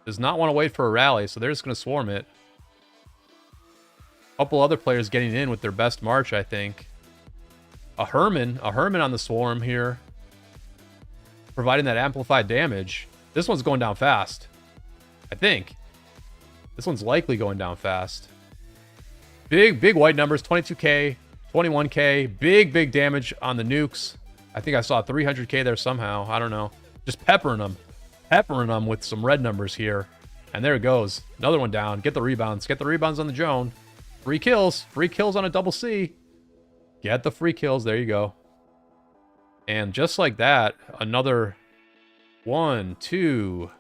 does not want to wait for a rally, so they're just going to swarm it. A couple other players getting in with their best march, I think. A Herman on the swarm here, providing that amplified damage. This one's going down fast, I think. This one's likely going down fast. Big white numbers, 22k, 21k. Big damage on the nukes. I think I saw 300k there somehow. I don't know. Just peppering them. Peppering them with some red numbers here. And there it goes. Another one down. Get the rebounds. Get the rebounds on the Joan. Free kills. Free kills on a double C. Get the free kills. There you go. And just like that, another 1, 2...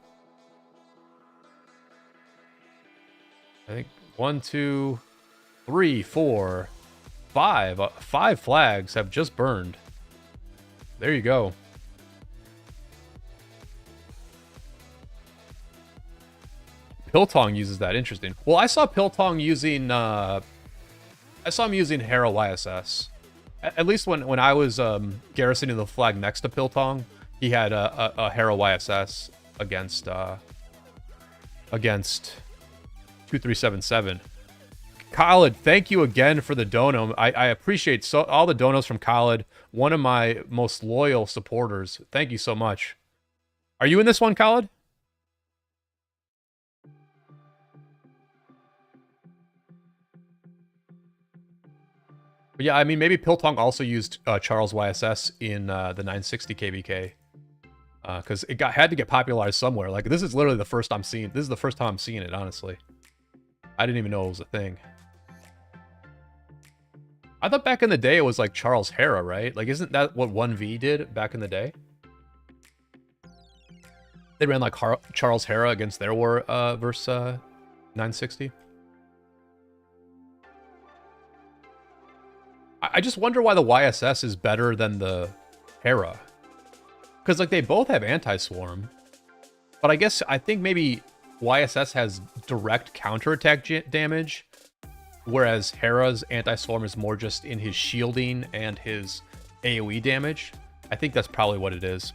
I think 1, 2, 3, 4, 5. 5 flags have just burned. There you go. Piltong uses that. Interesting. Well, I saw Piltong using... I saw him using Hera YSS. At least when I was garrisoning the flag next to Piltong, he had a Hera YSS against 2377. Khalid, thank you again for the dono. I appreciate all the donos from Khalid, one of my most loyal supporters. Thank you so much. Are you in this one, Khalid? But yeah, I mean, maybe Piltong also used Charles YSS in the 960 KvK. Because it had to get popularized somewhere. Like, this is literally the first I'm seeing. This is the first time I'm seeing it, honestly. I didn't even know it was a thing. I thought back in the day it was like Charles Hera, right? Like, isn't that what 1V did back in the day? They ran like Charles Hera against their war versus 960. I just wonder why the YSS is better than the Hera. Because, like, they both have anti-swarm. But I think maybe YSS has direct counterattack damage, whereas Hera's anti-swarm is more just in his shielding and his AoE damage. I think that's probably what it is.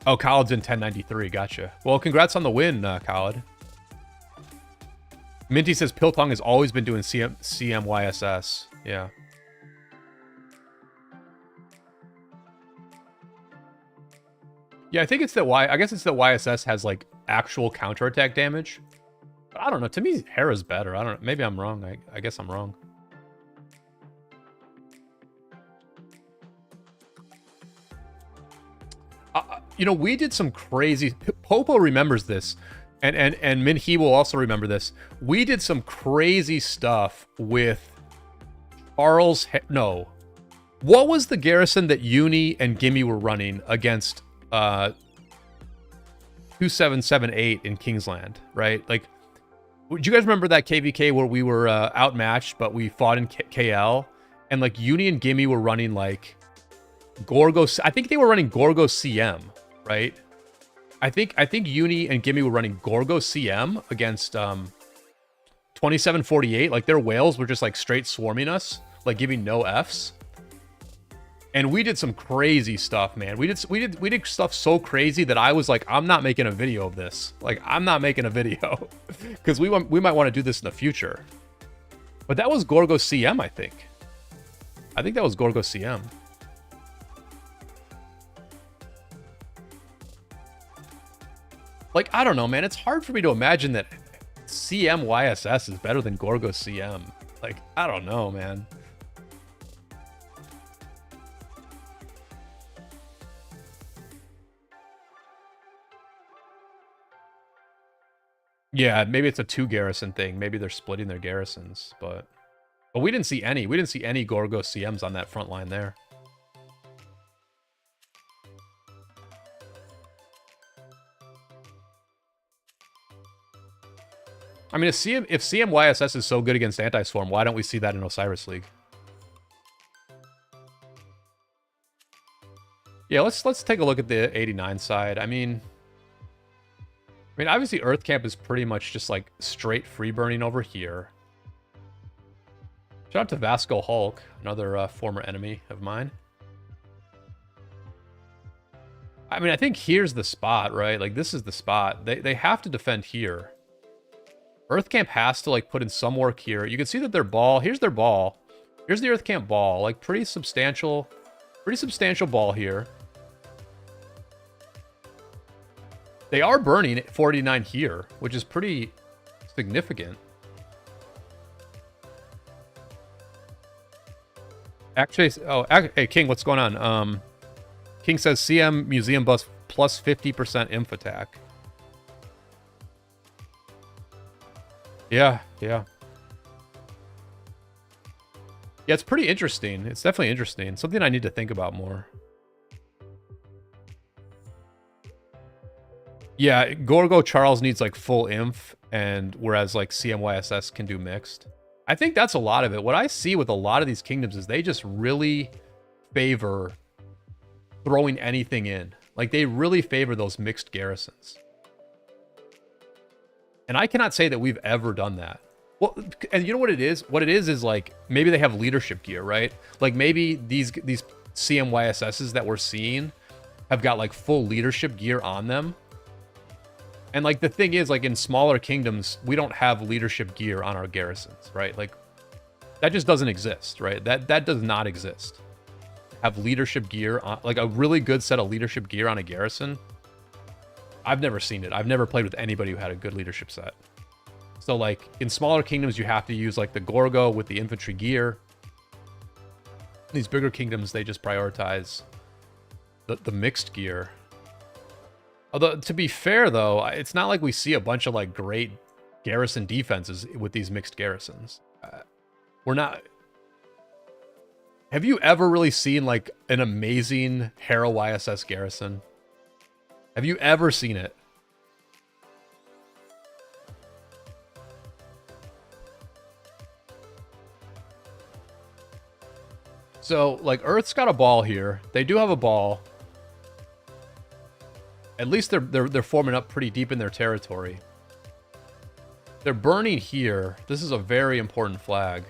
Oh, Khaled's in 1093. Gotcha. Well, congrats on the win, Khaled. Minty says Piltong has always been doing CMYSS. Yeah. Yeah, I think it's that I guess it's that YSS has like actual counterattack damage. But I don't know. To me, Hera's better. I don't know. Maybe I'm wrong. I guess I'm wrong. You know, we did some crazy. Popo remembers this, and Minhee will also remember this. We did some crazy stuff with Charles. No, what was the garrison that Uni and Gimme were running against 2778 in Kingsland, right? Like, do you guys remember that KvK where we were outmatched, but we fought in KL, and like Uni and Gimme were running like Gorgo. I think they were running Gorgo CM, right? I think Uni and Gimme were running Gorgo CM against 2748. Like, their whales were just like straight swarming us, like giving no Fs. And we did some crazy stuff, man. We did stuff so crazy that I was like, I'm not making a video of this. Like, I'm not making a video because we might want to do this in the future. But that was Gorgo CM, I think. I think that was Gorgo CM. Like, I don't know, man. It's hard for me to imagine that CM YSS is better than Gorgo CM. Like, I don't know, man. Yeah, maybe it's a 2-garrison thing. Maybe they're splitting their garrisons, but we didn't see any. We didn't see any Gorgo CMs on that front line there. I mean, if CMYSS is so good against Anti-Swarm, why don't we see that in Osiris League? Yeah, let's take a look at the 89 side. I mean, obviously Earth Camp is pretty much just like straight free burning over here. Shout out to Vasco Hulk, another former enemy of mine. I mean, I think here's the spot, right? Like, this is the spot. They have to defend here. Earth Camp has to like put in some work here. You can see that their ball, here's their ball. Here's the Earth Camp ball, like pretty substantial ball here. They are burning at 49 here, which is pretty significant. Actually, oh, hey, King, what's going on? King says CM Museum Bus plus 50% inf attack. Yeah. Yeah, it's pretty interesting. It's definitely interesting. Something I need to think about more. Yeah, Gorgo Charles needs like full inf, and whereas like CMYSS can do mixed. I think that's a lot of it. What I see with a lot of these kingdoms is they just really favor throwing anything in. Like, they really favor those mixed garrisons. And I cannot say that we've ever done that. Well, and you know what it is? What it is like, maybe they have leadership gear, right? Like, maybe these CMYSSs that we're seeing have got like full leadership gear on them. And like, the thing is, like, in smaller kingdoms, we don't have leadership gear on our garrisons, right? Like, that just doesn't exist, right? That does not exist. Have leadership gear on, like, a really good set of leadership gear on a garrison. I've never seen it. I've never played with anybody who had a good leadership set. So like in smaller kingdoms, you have to use like the Gorgo with the infantry gear. These bigger kingdoms, they just prioritize the mixed gear. Although, to be fair, though, it's not like we see a bunch of, like, great garrison defenses with these mixed garrisons. We're not... Have you ever really seen, like, an amazing Harrow YSS garrison? Have you ever seen it? So, like, Earth's got a ball here. They do have a ball. At least they're forming up pretty deep in their territory. They're burning here. This is a very important flag.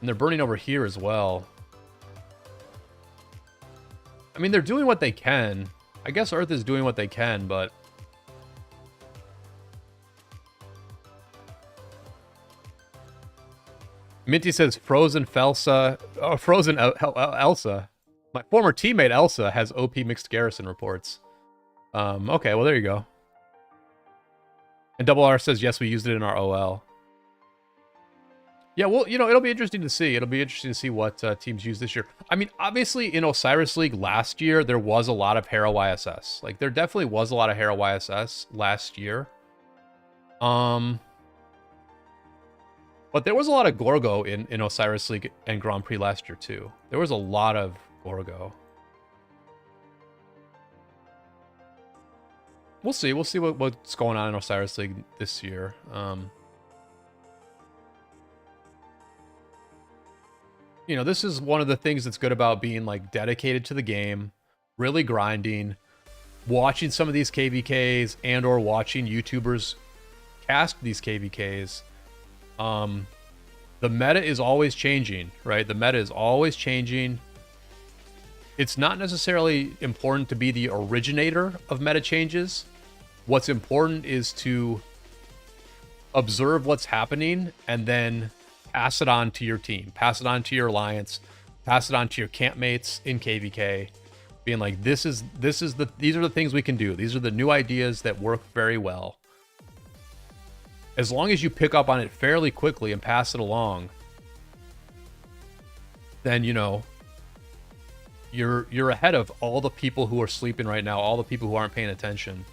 And they're burning over here as well. I mean, they're doing what they can. I guess Earth is doing what they can, but... Minty says Frozen Felsa... Oh, Frozen Elsa. My former teammate Elsa has OP mixed garrison reports. Okay, well, there you go. And Double R says, yes, we used it in our OL. Yeah, well, you know, it'll be interesting to see. It'll be interesting to see what teams use this year. I mean, obviously, in Osiris League last year, there was a lot of Harrow YSS. Like, there definitely was a lot of Harrow YSS last year. But there was a lot of Gorgo in Osiris League and Grand Prix last year, too. There was a lot of Gorgo. We'll see. We'll see what's going on in Osiris League this year. You know, this is one of the things that's good about being, like, dedicated to the game, really grinding, watching some of these KvKs and or watching YouTubers cast these KvKs. The meta is always changing, right? The meta is always changing. It's not necessarily important to be the originator of meta changes. What's important is to observe what's happening and then pass it on to your team, pass it on to your alliance, pass it on to your campmates in KvK, being like, these are the things we can do. These are the new ideas that work very well. As long as you pick up on it fairly quickly and pass it along, then, you know, you're ahead of all the people who are sleeping right now, all the people who aren't paying attention.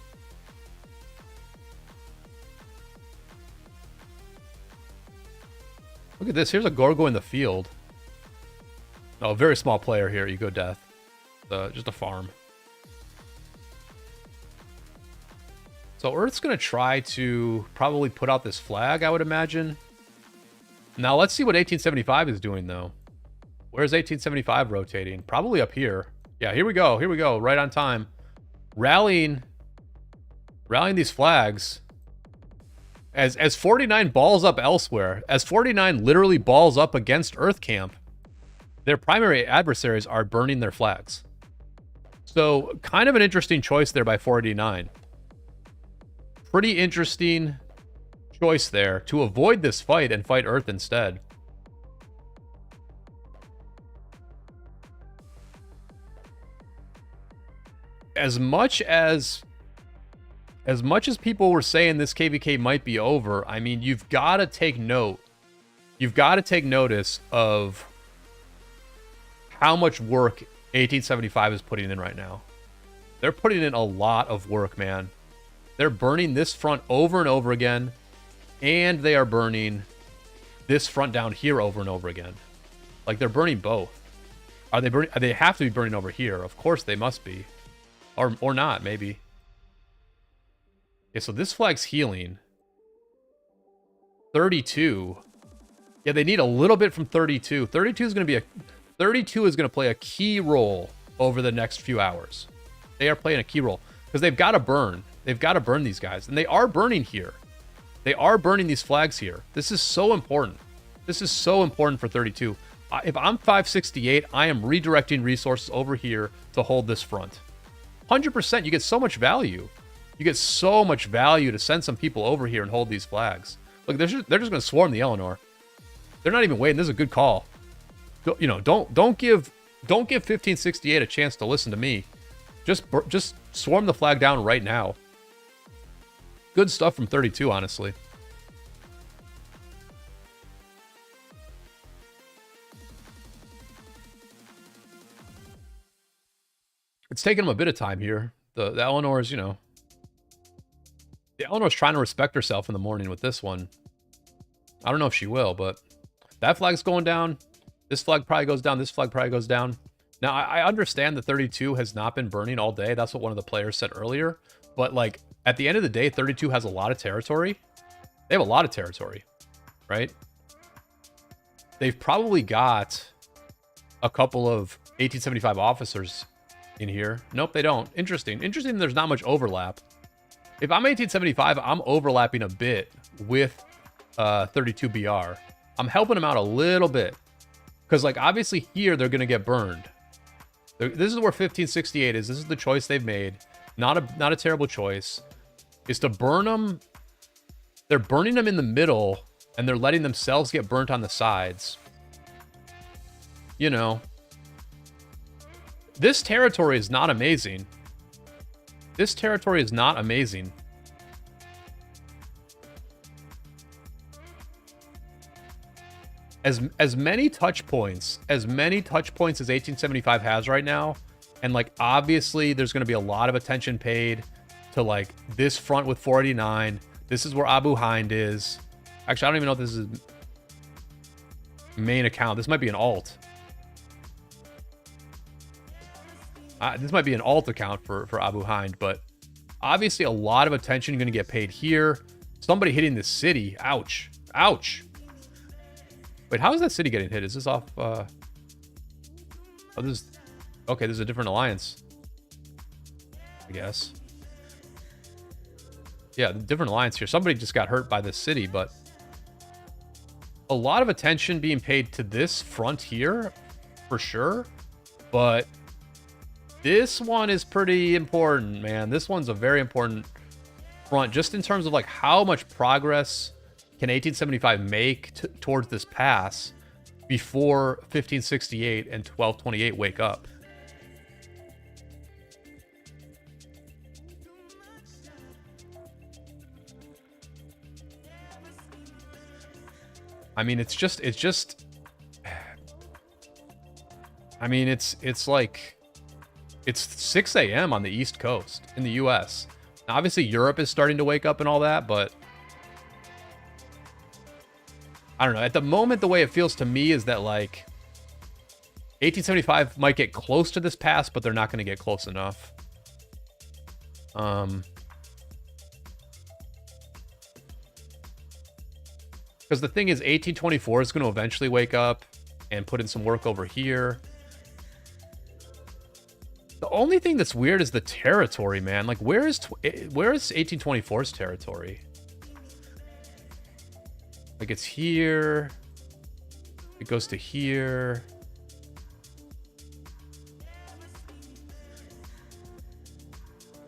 Look at this. Here's a Gorgo in the field. Oh, a very small player here. Ego Death. Just a farm. So Earth's going to try to probably put out this flag, I would imagine. Now, let's see what 1875 is doing, though. Where's 1875 rotating? Probably up here. Yeah, here we go. Here we go. Right on time. Rallying these flags. As 49 balls up elsewhere, as 49 literally balls up against Earth Camp, their primary adversaries are burning their flags. So, kind of an interesting choice there by 489. Pretty interesting choice there to avoid this fight and fight Earth instead. As much as people were saying this KvK might be over, I mean, you've got to take note. You've got to take notice of how much work 1875 is putting in right now. They're putting in a lot of work, man. They're burning this front over and over again, and they are burning this front down here over and over again. Like, they're burning both. Are they burning? They have to be burning over here. Of course they must be. Or not, maybe. Okay, so this flag's healing. 32. Yeah, they need a little bit from 32. 32 is going to play a key role over the next few hours. They are playing a key role because they've got to burn. They've got to burn these guys, and they are burning here. They are burning these flags here. This is so important. This is so important for 32. If I'm 568, I am redirecting resources over here to hold this front. 100%. You get so much value. You get so much value to send some people over here and hold these flags. Look, they're just going to swarm the Eleanor. They're not even waiting. This is a good call. You know, don't give 1568 a chance to listen to me. Just swarm the flag down right now. Good stuff from 32, honestly. It's taken them a bit of time here. The Eleanor's, you know... The Eleanor's trying to respect herself in the morning with this one. I don't know if she will, but... That flag's going down. This flag probably goes down. This flag probably goes down. Now, I understand the 32 has not been burning all day. That's what one of the players said earlier. But, like, at the end of the day, 32 has a lot of territory. They have a lot of territory, right? They've probably got a couple of 1875 officers in here. Nope, they don't. Interesting. Interesting there's not much overlap. If I'm 1875, I'm overlapping a bit with 32BR. I'm helping them out a little bit. Because, like, obviously here they're going to get burned. This is where 1568 is. This is the choice they've made. Not a terrible choice. Is to burn them. They're burning them in the middle, and they're letting themselves get burnt on the sides. You know. This territory is not amazing. This territory is not amazing. As many touch points as 1875 has right now, and like obviously there's going to be a lot of attention paid to like this front with 489. This is where Abu Hind is. Actually, I don't even know if this is main account. This might be an alt. This might be an alt account for Abu Hind, but obviously a lot of attention going to get paid here. Somebody hitting the city. Ouch. Ouch. Wait, how is that city getting hit? Is this off? Oh, this is... Okay, there's a different alliance. I guess. Yeah, the different alliance here. Somebody just got hurt by this city, but... A lot of attention being paid to this front here, for sure. But... This one is pretty important, man. This one's a very important front, just in terms of like how much progress can 1875 make towards this pass before 1568 and 1228 wake up. I mean, it's like, it's 6 a.m. on the East Coast in the U.S. Now, obviously, Europe is starting to wake up and all that, but I don't know. At the moment, the way it feels to me is that, like, 1875 might get close to this pass, but they're not going to get close enough. Because the thing is, 1824 is going to eventually wake up and put in some work over here. The only thing that's weird is the territory, man. Like, where is 1824's territory? Like, it's here. It goes to here.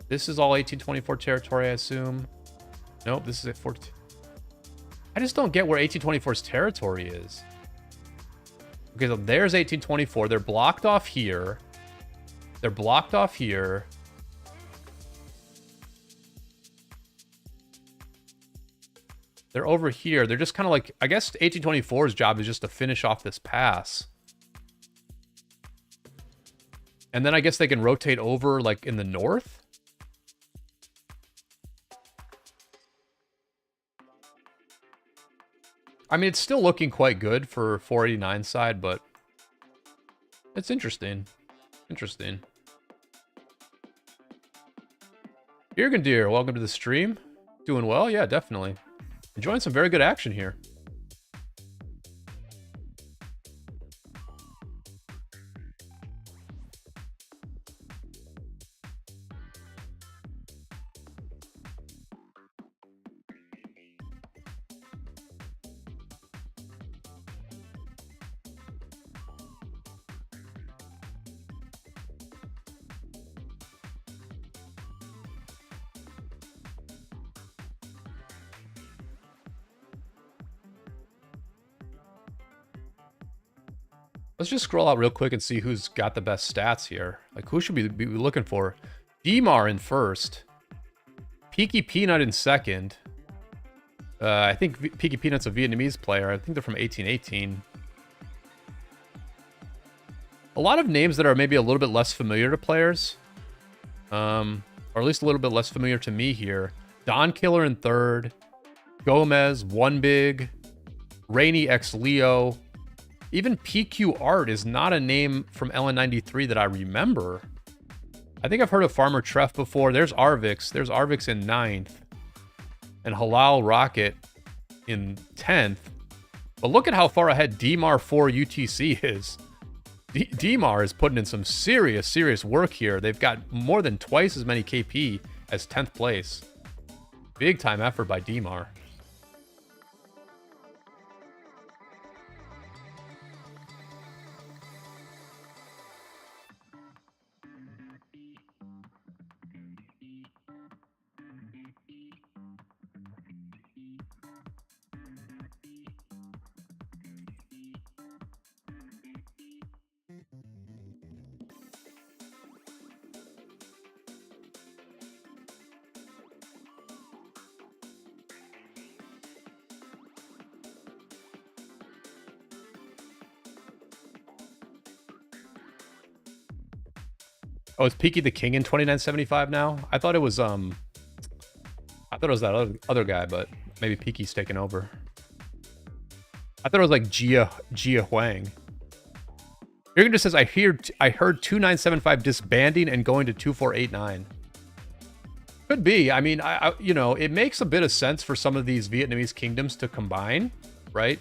This is all 1824 territory, I assume. Nope, this is at 14. I just don't get where 1824's territory is. Okay, so there's 1824. They're blocked off here. They're blocked off here. They're over here. They're just kind of like... I guess 1824's job is just to finish off this pass. And then I guess they can rotate over, like, in the north? I mean, it's still looking quite good for 489 side, but... It's interesting. Interesting. Irgandir, welcome to the stream. Doing well? Yeah, definitely. Enjoying some very good action here. Let's just scroll out real quick and see who's got the best stats here. Like, who should we be looking for? Demar in first. Peaky Peanut in second. I think Peaky Peanut's a Vietnamese player. I think they're from 1818. A lot of names that are maybe a little bit less familiar to players. Or at least a little bit less familiar to me here. Don Killer in third. Gomez, One Big. Rainy X Leo. Even PQ Art is not a name from LN93 that I remember. I think I've heard of Farmer Treff before. There's Arvix. There's Arvix in 9th. And Halal Rocket in 10th. But look at how far ahead DMAR 4 UTC is. DMAR is putting in some serious work here. They've got more than twice as many KP as 10th place. Big time effort by DMAR. Oh, is Peaky the King in 2975 now? I thought it was that other guy, but maybe Peaky's taking over. I thought it was like Jia Huang. Jürgen just says I heard 2975 disbanding and going to 2489. Could be. I mean, I you know, it makes a bit of sense for some of these Vietnamese kingdoms to combine, right?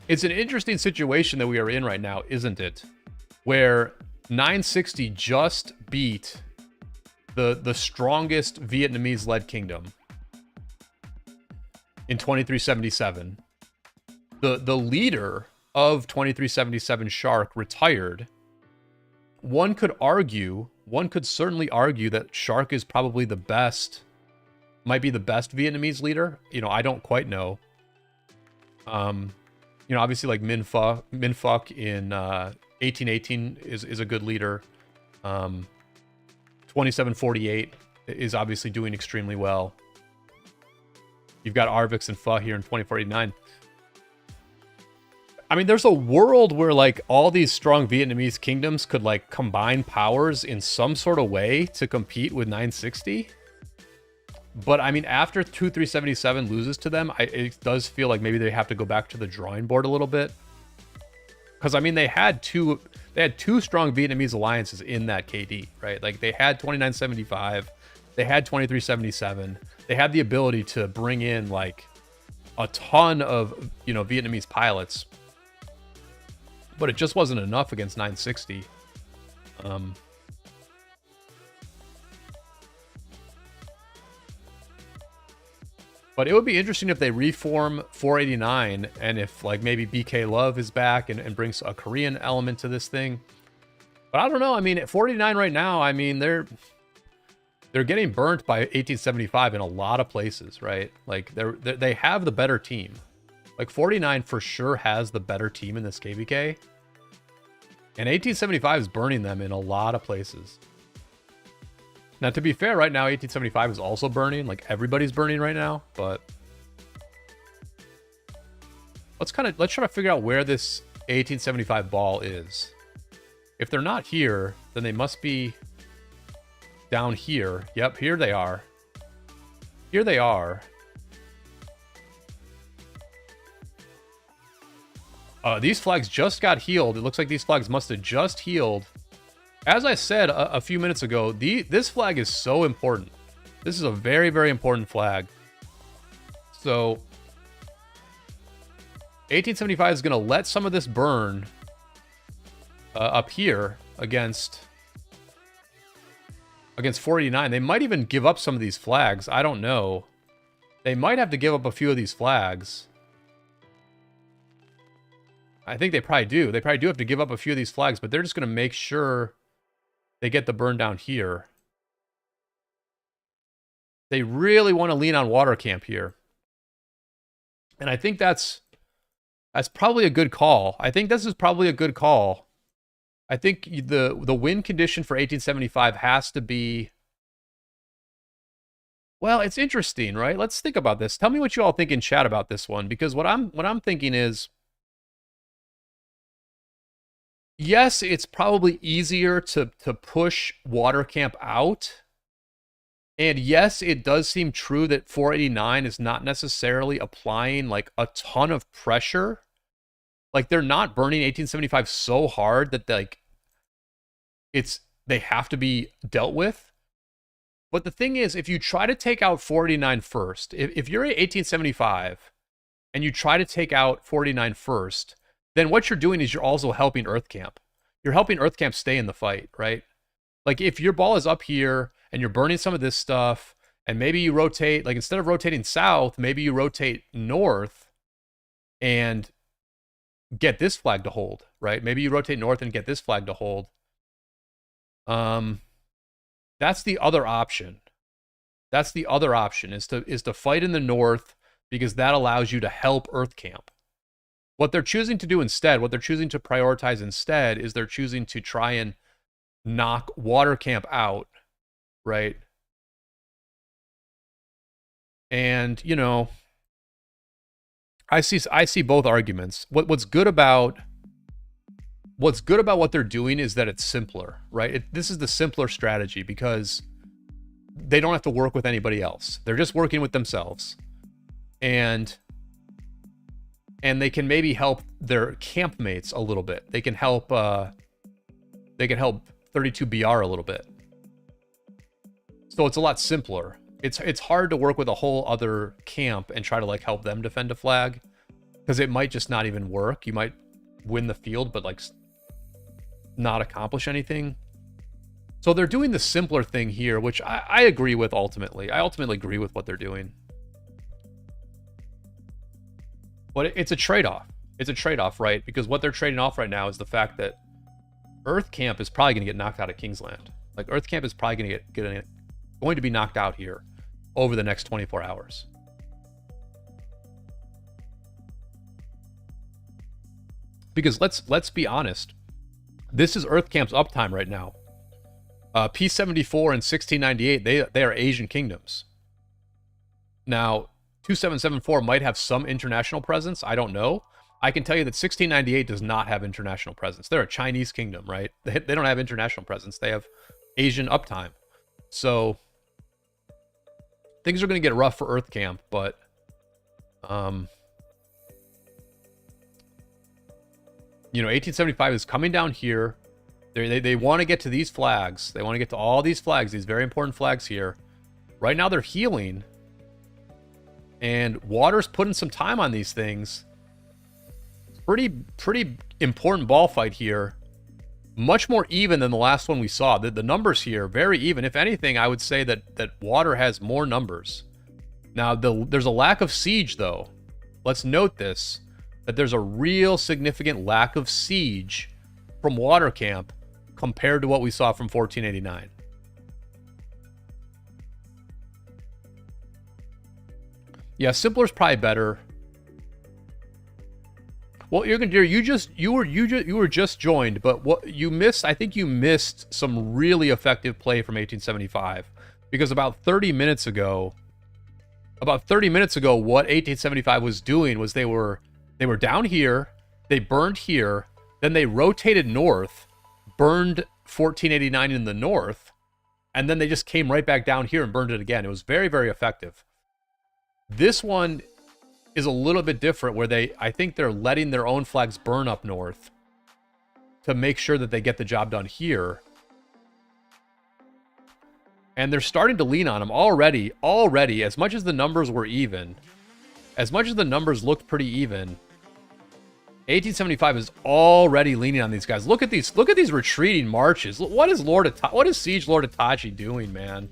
It's an interesting situation that we are in right now, isn't it? Where 960 just beat the strongest Vietnamese-led kingdom in 2377. The leader of 2377 Shark retired. One could certainly argue that Shark is probably the best, might be the best Vietnamese leader. You know, I don't quite know. You know, obviously, like Min Phuc in 1818 is a good leader. 2748 is obviously doing extremely well. You've got Arvix and Pho here in 2489. I mean, there's a world where like all these strong Vietnamese kingdoms could like combine powers in some sort of way to compete with 960. But, I mean, after 2377 loses to them, it does feel like maybe they have to go back to the drawing board a little bit. Because, I mean, they had two strong Vietnamese alliances in that KD, right? Like, they had 2975, they had 2377, they had the ability to bring in, like, a ton of, you know, Vietnamese pilots. But it just wasn't enough against 960. But it would be interesting if they reform 489 and if like maybe BK Love is back and brings a Korean element to this thing. But I don't know. I mean, at 489 right now, I mean, they're getting burnt by 1875 in a lot of places, right? Like they have the better team. Like 49 for sure has the better team in this KvK. And 1875 is burning them in a lot of places. Now, to be fair, right now, 1875 is also burning. Like, everybody's burning right now, but... Let's try to figure out where this 1875 ball is. If they're not here, then they must be down here. Yep, here they are. Here they are. These flags just got healed. It looks like these flags must have just healed. As I said a few minutes ago, this flag is so important. This is a very, very important flag. So, 1875 is going to let some of this burn up here against 489. They might even give up some of these flags. I don't know. They might have to give up a few of these flags. I think they probably do. They probably do have to give up a few of these flags, but they're just going to make sure they get the burn down here. They really want to lean on water camp here. And I think that's probably a good call. I think this is probably a good call. I think the win condition for 1875 has to be... Well, it's interesting, right? Let's think about this. Tell me what you all think in chat about this one, because what I'm thinking is, yes, it's probably easier to push water camp out. And yes, it does seem true that 489 is not necessarily applying like a ton of pressure. Like they're not burning 1875 so hard that like they have to be dealt with. But the thing is, if you try to take out 489 first, if you're at 1875 and you try to take out 489 first, then what you're doing is you're also helping Earth Camp. You're helping Earth Camp stay in the fight, right? Like if your ball is up here and you're burning some of this stuff, and maybe you rotate, like instead of rotating south, maybe you rotate north and get this flag to hold, right? Maybe you rotate north and get this flag to hold. That's the other option. That's the other option, is to fight in the north, because that allows you to help Earth Camp. What they're choosing to do instead, what they're choosing to prioritize instead, is they're choosing to try and knock Water Camp out, right? And, you know, I see both arguments. What's good about what they're doing is that it's simpler, right? This is the simpler strategy because they don't have to work with anybody else. They're just working with themselves. And they can maybe help their campmates a little bit. They can help 32BR a little bit. So it's a lot simpler. It's hard to work with a whole other camp and try to like help them defend a flag, because it might just not even work. You might win the field, but like not accomplish anything. So they're doing the simpler thing here, which I agree with ultimately. I ultimately agree with what they're doing. But it's a trade-off. It's a trade-off, right? Because what they're trading off right now is the fact that Earth Camp is probably going to get knocked out of Kingsland. Like Earth Camp is probably going to be knocked out here over the next 24 hours. Because let's be honest, this is Earth Camp's uptime right now. P74 and 1698, they are Asian kingdoms. Now, 2774 might have some international presence. I don't know. I can tell you that 1698 does not have international presence. They're a Chinese kingdom, right? They don't have international presence. They have Asian uptime. So things are going to get rough for Earth Camp, but you know, 1875 is coming down here. They want to get to these flags. They want to get to all these flags, these very important flags here. Right now they're healing. And Water's putting some time on these things. Pretty important ball fight here. Much more even than the last one we saw. The numbers here, very even. If anything, I would say that Water has more numbers. Now, there's a lack of siege, though. Let's note this, that there's a real significant lack of siege from Water Camp compared to what we saw from 1489. Yeah, simpler's probably better. Well, you were just joined, but what you missed, I think you missed some really effective play from 1875, because about 30 minutes ago, what 1875 was doing was they were down here, they burned here, then they rotated north, burned 1489 in the north, and then they just came right back down here and burned it again. It was very, very effective. This one is a little bit different, where I think they're letting their own flags burn up north to make sure that they get the job done here. And they're starting to lean on them already, as much as the numbers were even, as much as the numbers looked pretty even, 1875 is already leaning on these guys. Look at these retreating marches. What is Siege Lord Itachi doing, man?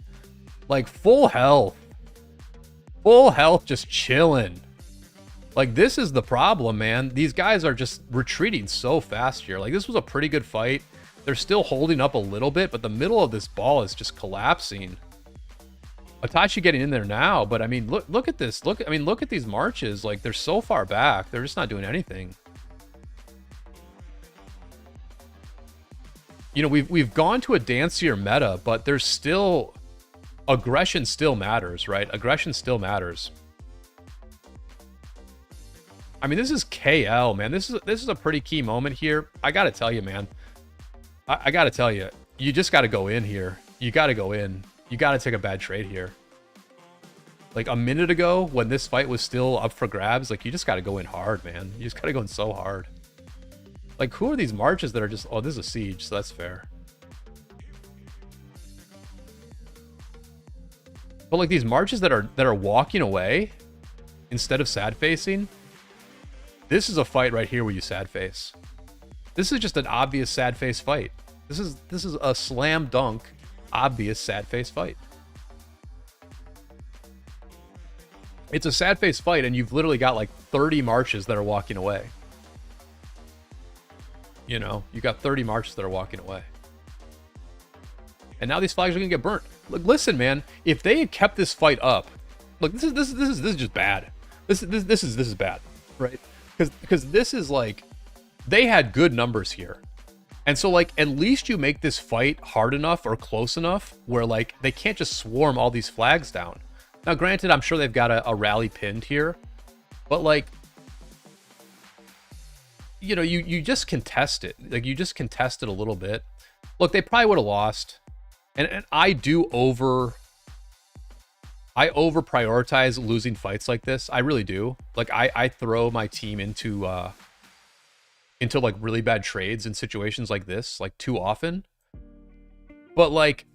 Like full health, just chilling. Like, this is the problem, man. These guys are just retreating so fast here. Like, this was a pretty good fight. They're still holding up a little bit, but the middle of this ball is just collapsing. Itachi getting in there now, but I mean, look at this. Look at these marches. Like, they're so far back. They're just not doing anything. you know, we've gone to a dancier meta, but there's still aggression still matters, right? Aggression still matters. I mean, this is KL, man. This is a pretty key moment here. I gotta tell you, man. I gotta tell you, you just gotta go in here. You gotta go in. You gotta take a bad trade here. Like a minute ago, when this fight was still up for grabs, like you just gotta go in hard, man. You just gotta go in so hard. Like, who are these marches that are just... Oh, this is a siege, so that's fair. But like these marches that are walking away instead of sad facing, this is a fight right here where you sad face. This is just an obvious sad face fight. This is a slam dunk, obvious sad face fight. It's a sad face fight, and you've literally got like 30 marches that are walking away. You know, you got 30 marches that are walking away. And now these flags are gonna get burnt. Look, listen, man. If they had kept this fight up, look, this is just bad. This is bad, right? Because this is like, they had good numbers here, and so like at least you make this fight hard enough or close enough where like they can't just swarm all these flags down. Now, granted, I'm sure they've got a rally pinned here, but like, you know, you just contest it. Like, you just contest it a little bit. Look, they probably would have lost. And I over prioritize losing fights like this. I really do. Like, I throw my team into like really bad trades in situations like this, like too often. But like,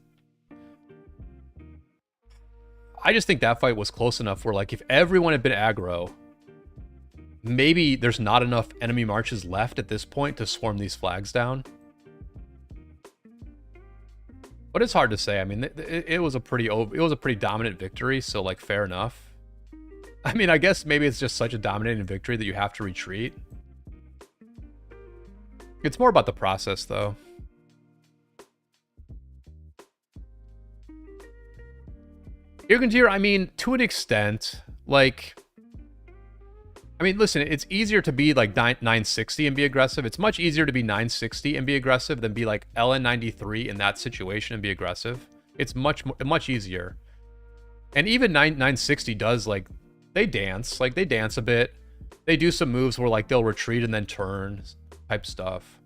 I just think that fight was close enough where like if everyone had been aggro, maybe there's not enough enemy marches left at this point to swarm these flags down. But it's hard to say. I mean, it was a pretty dominant victory, so like fair enough. I mean, I guess maybe it's just such a dominating victory that you have to retreat. It's more about the process, though. Irgandir, I mean, to an extent, like... I mean, listen, it's easier to be like 960 and be aggressive. It's much easier to be 960 and be aggressive than be like LN93 in that situation and be aggressive. It's much easier. And even 960 does, like, they dance a bit. They do some moves where like they'll retreat and then turn type stuff.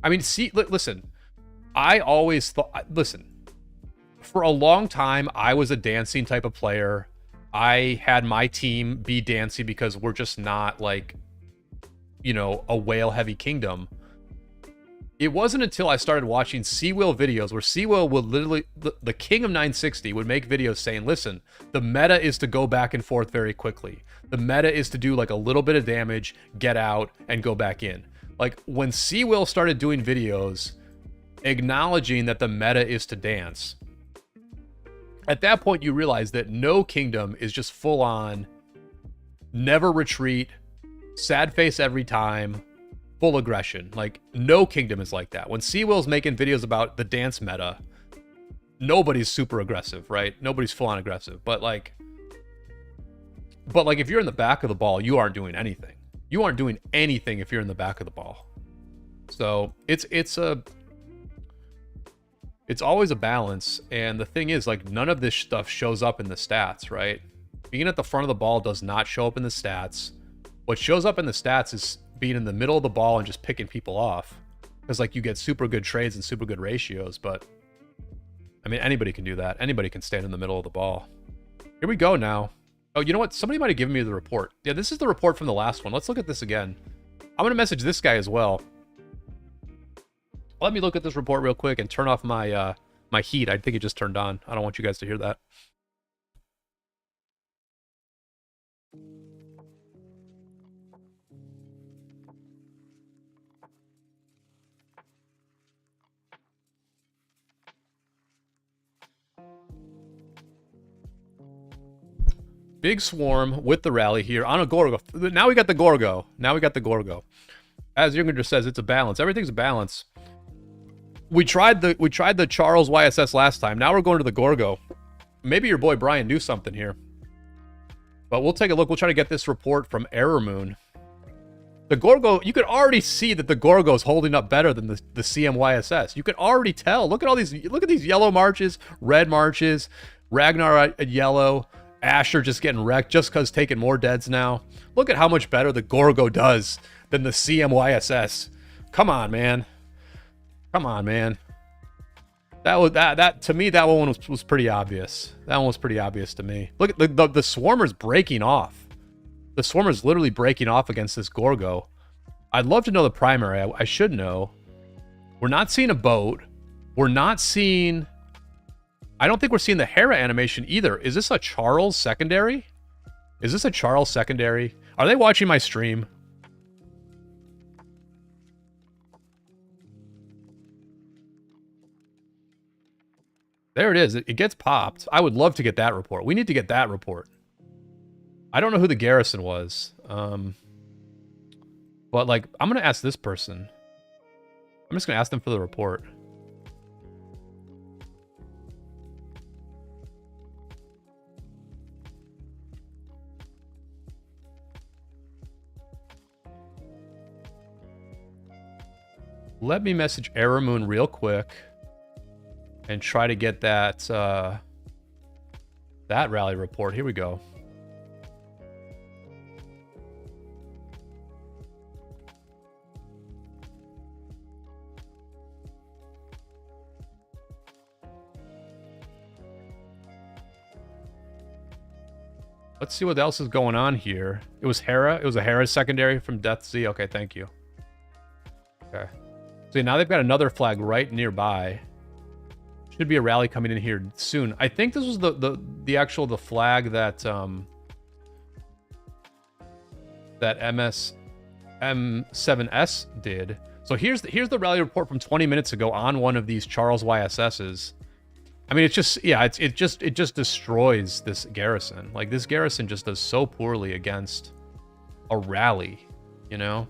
I mean, see, listen, I always thought, listen, for a long time, I was a dancing type of player. I had my team be dancy because we're just not like, you know, a whale heavy kingdom. It wasn't until I started watching Seawill videos where Seawill would literally, the king of 960 would make videos saying, listen, the meta is to go back and forth very quickly. The meta is to do like a little bit of damage, get out, and go back in. Like when Seawill started doing videos acknowledging that the meta is to dance, at that point, you realize that no kingdom is just full on, never retreat, sad face every time, full aggression. Like, no kingdom is like that. When Seawill's making videos about the dance meta, nobody's super aggressive, right? Nobody's full on aggressive. But like, if you're in the back of the ball, you aren't doing anything. You aren't doing anything if you're in the back of the ball. So it's always a balance, and the thing is, like, none of this stuff shows up in the stats, right? Being at the front of the ball does not show up in the stats. What shows up in the stats is being in the middle of the ball and just picking people off. Because, like, you get super good trades and super good ratios, but... I mean, anybody can do that. Anybody can stand in the middle of the ball. Here we go now. Oh, you know what? Somebody might have given me the report. Yeah, this is the report from the last one. Let's look at this again. I'm going to message this guy as well. Let me look at this report real quick and turn off my my heat. I think it just turned on. I don't want you guys to hear that. Big swarm with the rally here on a Gorgo. Now we got the Gorgo. As Jürgen just says, it's a balance. Everything's a balance. We tried the Charles YSS last time. Now we're going to the Gorgo. Maybe your boy Brian knew something here. But we'll take a look. We'll try to get this report from Error Moon. The Gorgo, you could already see that the Gorgo is holding up better than the CMYSS. You could already tell. Look at these yellow marches, red marches, Ragnar at yellow, Asher just getting wrecked just because taking more deads now. Look at how much better the Gorgo does than the CMYSS. Come on, man. Come on, man. That to me, that one was pretty obvious. That one was pretty obvious to me. Look at the Swarmer's breaking off. The Swarmer's literally breaking off against this Gorgo. I'd love to know the primary. I should know. We're not seeing a boat. We're not seeing... I don't think we're seeing the Hera animation either. Is this a Charles secondary? Is this a Charles secondary? Are they watching my stream? There it is. It gets popped. I would love to get that report. We need to get that report. I don't know who the garrison was. But, like, I'm going to ask this person. I'm just going to ask them for the report. Let me message Aramoon real quick and try to get that that rally report. Here we go. Let's see what else is going on here. It was Hera. It was a Hera secondary from Death Z. Okay, thank you. Okay. So now they've got another flag right nearby. Should be a rally coming in here soon. I think this was the actual flag that that M7S did. So here's the rally report from 20 minutes ago on one of these Charles YSSs. I mean, it's just, yeah, it just destroys this garrison. Like, this garrison just does so poorly against a rally, you know?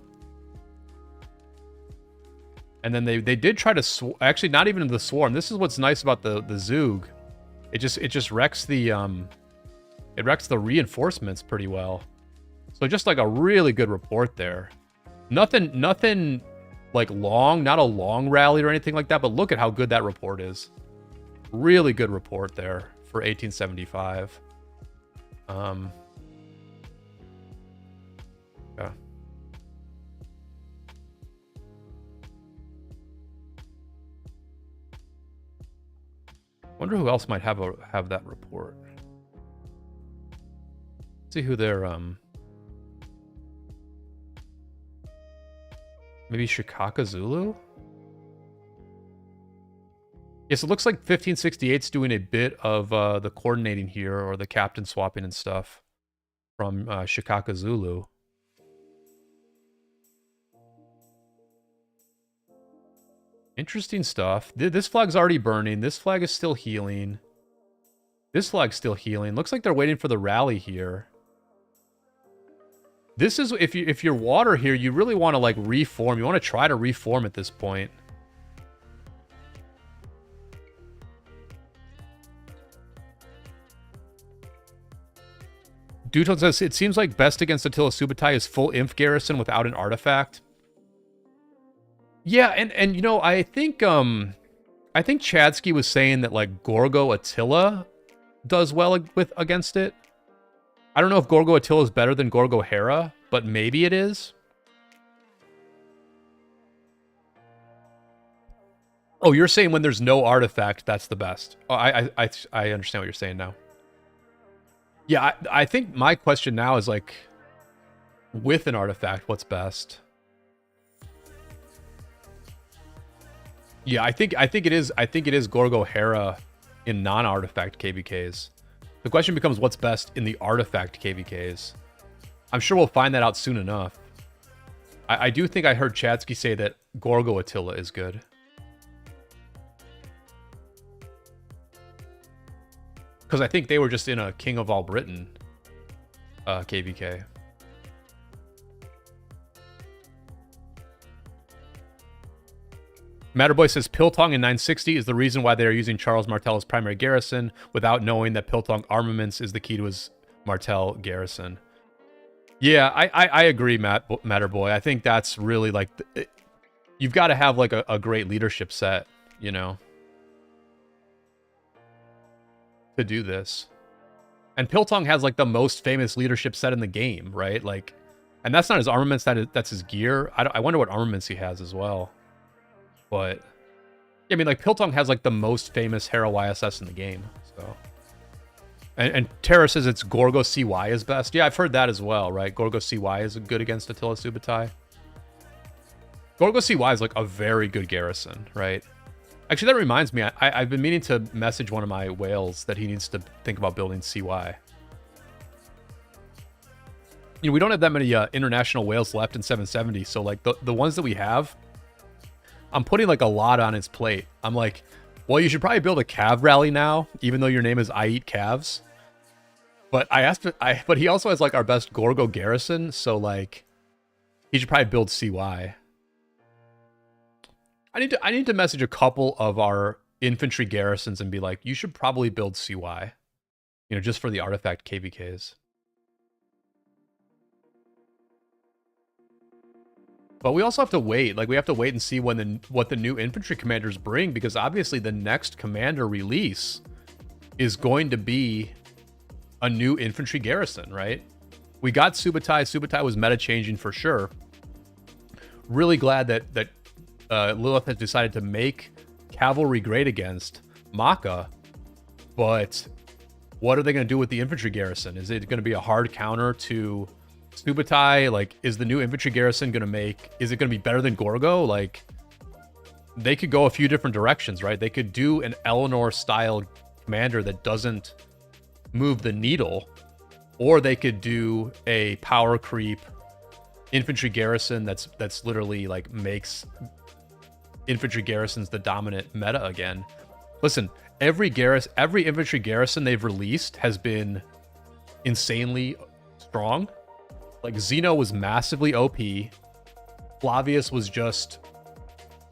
And then they did try to actually not even the swarm. This is what's nice about the Zoog. It just wrecks the reinforcements pretty well. So just like a really good report there. Nothing like long, not a long rally or anything like that, but look at how good that report is. Really good report there for 1875. Yeah. Wonder who else might have that report. See who they're maybe Shikaka Zulu? Yes, it looks like 1568's doing a bit of the coordinating here, or the captain swapping and stuff from Shikaka Zulu. Interesting stuff. This flag's already burning. This flag is still healing. This flag's still healing. Looks like they're waiting for the rally here. This is, if you're water here, you really want to like reform. You want to try to reform at this point. Duton says, it seems like best against Attila Subutai is full inf garrison without an artifact. Yeah, and you know, I think Chadsky was saying that like Gorgo Attila does well against it. I don't know if Gorgo Attila is better than Gorgo Hera, but maybe it is. Oh, you're saying when there's no artifact, that's the best. Oh, I understand what you're saying now. Yeah, I think my question now is like, with an artifact, what's best? Yeah, I think it is Gorgo Hera in non-artifact KvKs. The question becomes what's best in the artifact KvKs. I'm sure we'll find that out soon enough. I do think I heard Chadsky say that Gorgo Attila is good. Because I think they were just in a King of All Britain KvK. Matterboy says Piltong in 960 is the reason why they are using Charles Martel as primary garrison without knowing that Piltong armaments is the key to his Martel garrison. Yeah, I agree, Matterboy. I think that's really like you've got to have like a great leadership set, you know, to do this. And Piltong has like the most famous leadership set in the game, right? Like, and that's not his armaments. That's his gear. I wonder what armaments he has as well. But yeah, I mean, like Piltong has like the most famous Hera YSS in the game. So, and Terra says it's Gorgo CY is best. Yeah, I've heard that as well, right? Gorgo CY is good against Attila Subutai. Gorgo CY is like a very good garrison, right? Actually, that reminds me, I've been meaning to message one of my whales that he needs to think about building CY. You know, we don't have that many international whales left in 770, so like the ones that we have, I'm putting like a lot on his plate. I'm like, well, you should probably build a Cav rally now, even though your name is I Eat Calves. But but he also has like our best Gorgo garrison, so like, he should probably build CY. I need to message a couple of our infantry garrisons and be like, you should probably build CY. You know, just for the artifact KvKs. But we also have to wait. Like, we have to wait and see when what the new infantry commanders bring, because obviously the next commander release is going to be a new infantry garrison, right? We got Subutai. Subutai was meta changing for sure. Really glad that Lilith has decided to make cavalry great against Maka, but what are they going to do with the infantry garrison? Is it going to be a hard counter to Subutai? Like, is the new infantry garrison going to make... Is it going to be better than Gorgo? Like, they could go a few different directions, right? They could do an Eleanor-style commander that doesn't move the needle, or they could do a power creep infantry garrison that's literally, like, makes infantry garrisons the dominant meta again. Listen, every infantry garrison they've released has been insanely strong. Like, Zeno was massively OP. Flavius was just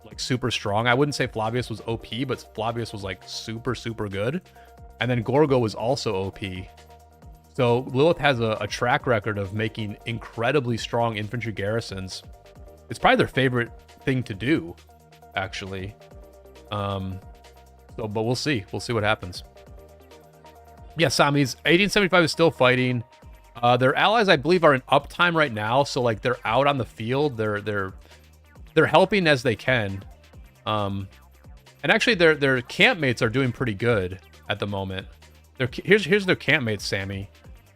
like super strong. I wouldn't say Flavius was OP, but Flavius was like super good. And then Gorgo was also OP. So Lilith has a track record of making incredibly strong infantry garrisons. It's probably their favorite thing to do, actually. But we'll see. We'll see what happens. Yeah, Samis, 1875 is still fighting. Their allies, I believe, are in uptime right now, so like they're out on the field. They're helping as they can. And actually their campmates are doing pretty good at the moment. Here's their campmates, Sammy.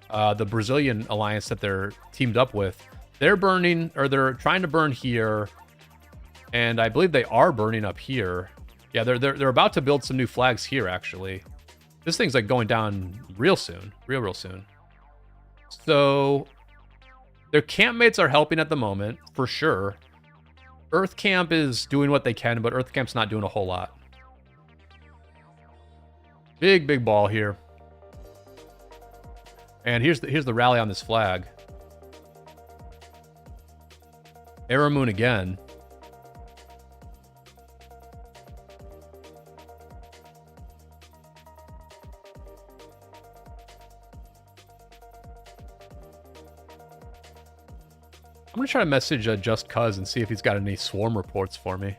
The Brazilian alliance that they're teamed up with. They're burning, or they're trying to burn here. And I believe they are burning up here. Yeah, they're about to build some new flags here, actually. This thing's like going down real soon. Real soon. So their campmates are helping at the moment, for sure. Earth Camp is doing what they can, but Earth Camp's not doing a whole lot. Big ball here. And here's the rally on this flag. Aramoon again. I'm gonna try to message Just Cuz and see if he's got any swarm reports for me.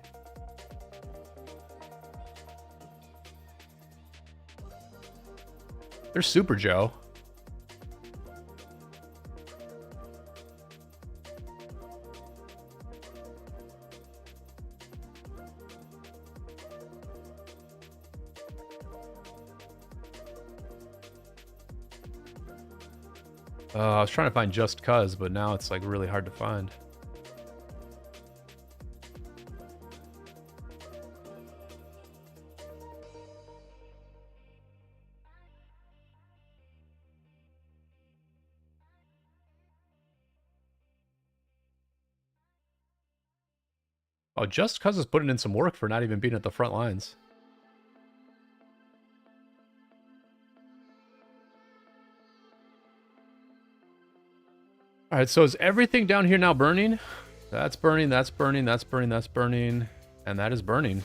There's Super Joe. I was trying to find Just Cuz, but now it's like really hard to find. Oh, Just Cuz is putting in some work for not even being at the front lines. All right, so is everything down here now burning? That's burning, that's burning, that's burning, that's burning, and that is burning.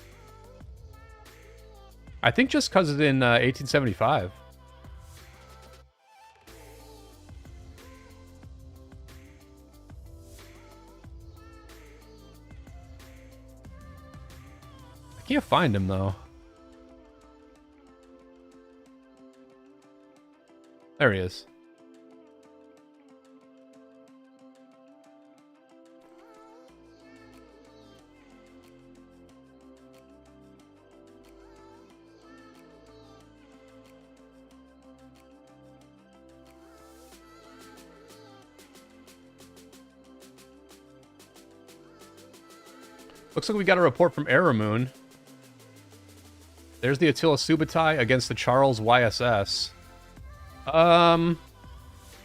I think Just Cuz is in 1875. can't find him, though. There he is. Looks like we got a report from Aramoon. There's the Attila Subutai against the Charles YSS.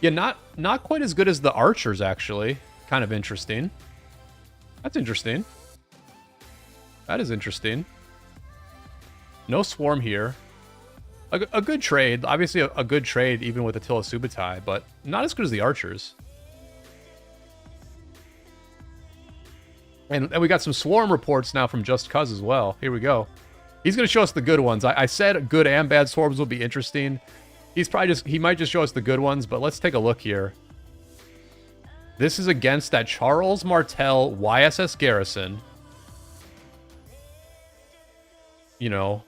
Yeah, not quite as good as the Archers, actually. Kind of interesting. That's interesting. That is interesting. No Swarm here. A good trade. Obviously, a good trade even with Attila Subutai, but not as good as the Archers. And we got some Swarm reports now from Just Cuz as well. Here we go. He's going to show us the good ones. I said good and bad Swarms will be interesting. He might just show us the good ones, but let's take a look here. This is against that Charles Martel YSS Garrison. You know,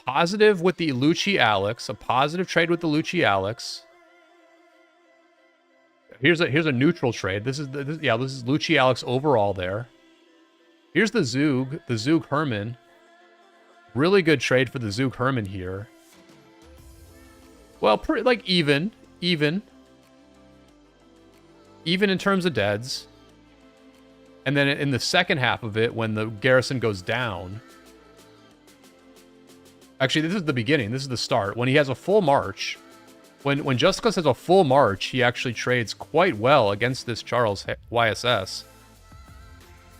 positive with the Lucci Alex, a positive trade with the Lucci Alex. Here's a neutral trade. This is Lucci Alex overall there. Here's the Zug Herman. Really good trade for the Zug Herman here. Well, like even in terms of deads. And then in the second half of it, when the garrison goes down. Actually, this is the beginning. This is the start. When he has a full march. When Just Cuz has a full march, he actually trades quite well against this Charles YSS.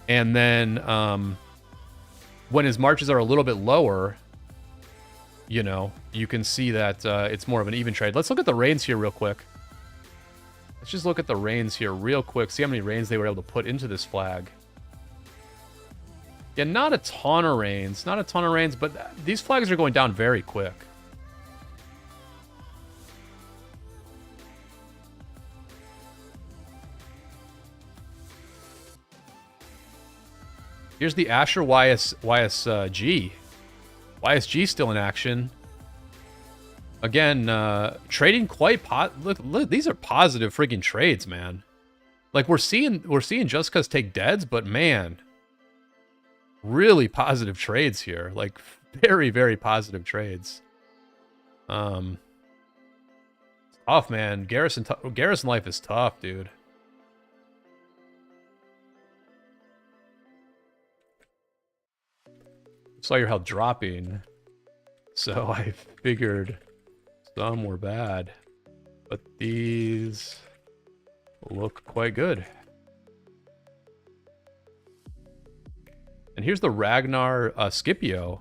And then when his marches are a little bit lower, you know, you can see that it's more of an even trade. Let's look at the reigns here real quick. Let's just look at the reigns here real quick. See how many reigns they were able to put into this flag. Yeah, not a ton of reigns. Not a ton of reigns, but these flags are going down very quick. Here's the Asher YSG. YSG still in action. Again, trading quite look, these are positive freaking trades, man. Like we're seeing Just Cuz take deads, but man, really positive trades here. Like very, very positive trades. Tough, man. Garrison life is tough, dude. Saw your health dropping, so I figured some were bad, but these look quite good. And here's the Ragnar Scipio.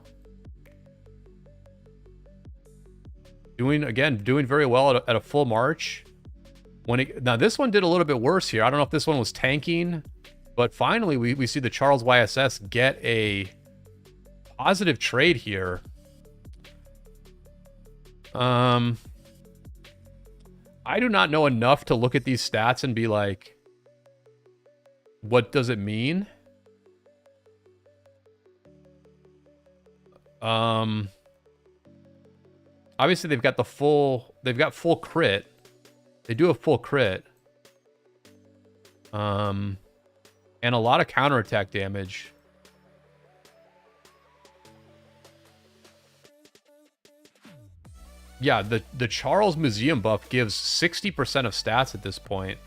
Doing very well at a full march. Now this one did a little bit worse here. I don't know if this one was tanking, but finally we see the Charles YSS get a positive trade here. I do not know enough to look at these stats and be like, what does it mean? Obviously they've got full crit. They do have full crit. And a lot of counterattack damage. Yeah, the Charles Museum buff gives 60% of stats at this point.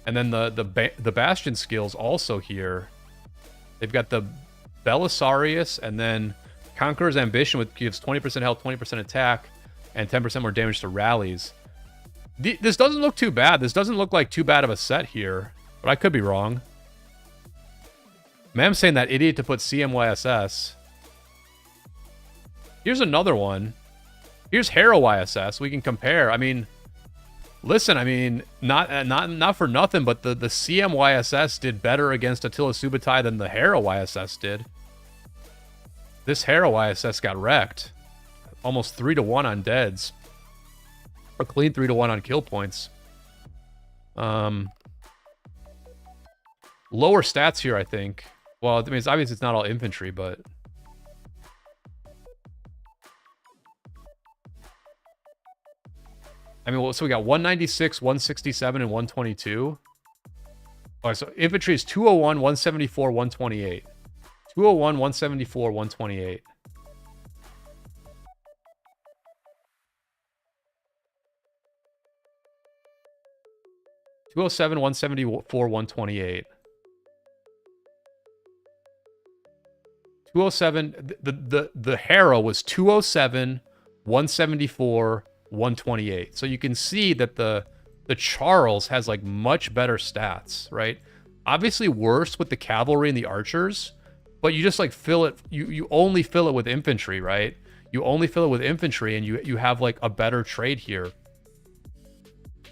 And then the Bastion skills also here. They've got the Belisarius and then Conqueror's Ambition, which gives 20% health, 20% attack, and 10% more damage to rallies. This doesn't look too bad. This doesn't look like too bad of a set here, but I could be wrong. Man, I'm saying that idiot to put CMYSS. Here's another one. Here's Hero YSS. We can compare. I mean, listen, I mean, not for nothing, but the CMYSS did better against Attila Subutai than the Hero YSS did. This Hero YSS got wrecked. Almost 3-1 on deads. A clean 3-1 on kill points. Lower stats here, I think. Well, I mean, it's obvious it's not all infantry, but... I mean, well, so we got 196, 167, and 122. All right, so infantry is 201, 174, 128. 201, 174, 128. Two 174, 128. 207. The Harrow was 207, 174, 128. So you can see that the Charles has like much better stats, right? Obviously worse with the cavalry and the archers, but you just like fill it. You only fill it with infantry, right? You only fill it with infantry, and you have like a better trade here.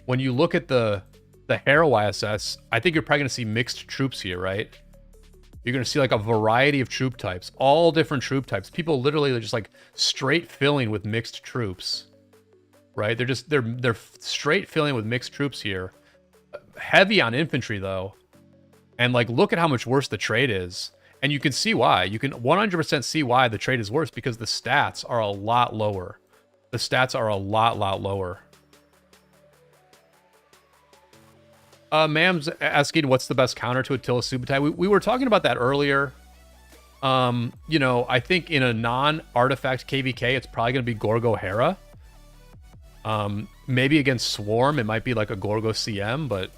When you look at the Harrow ISS, I think you're probably going to see mixed troops here, right? You're going to see like a variety of troop types, all different troop types. People literally are just like straight filling with mixed troops, right? They're straight filling with mixed troops here. Heavy on infantry though. And like, look at how much worse the trade is. And you can see why. You can 100% see why the trade is worse, because the stats are a lot lower. The stats are a lot lower. Mam's asking what's the best counter to Attila Subutai. We were talking about that earlier. You know, I think in a non-artifact KvK, it's probably going to be Gorgo Hera. Maybe against Swarm, it might be like a Gorgo CM, but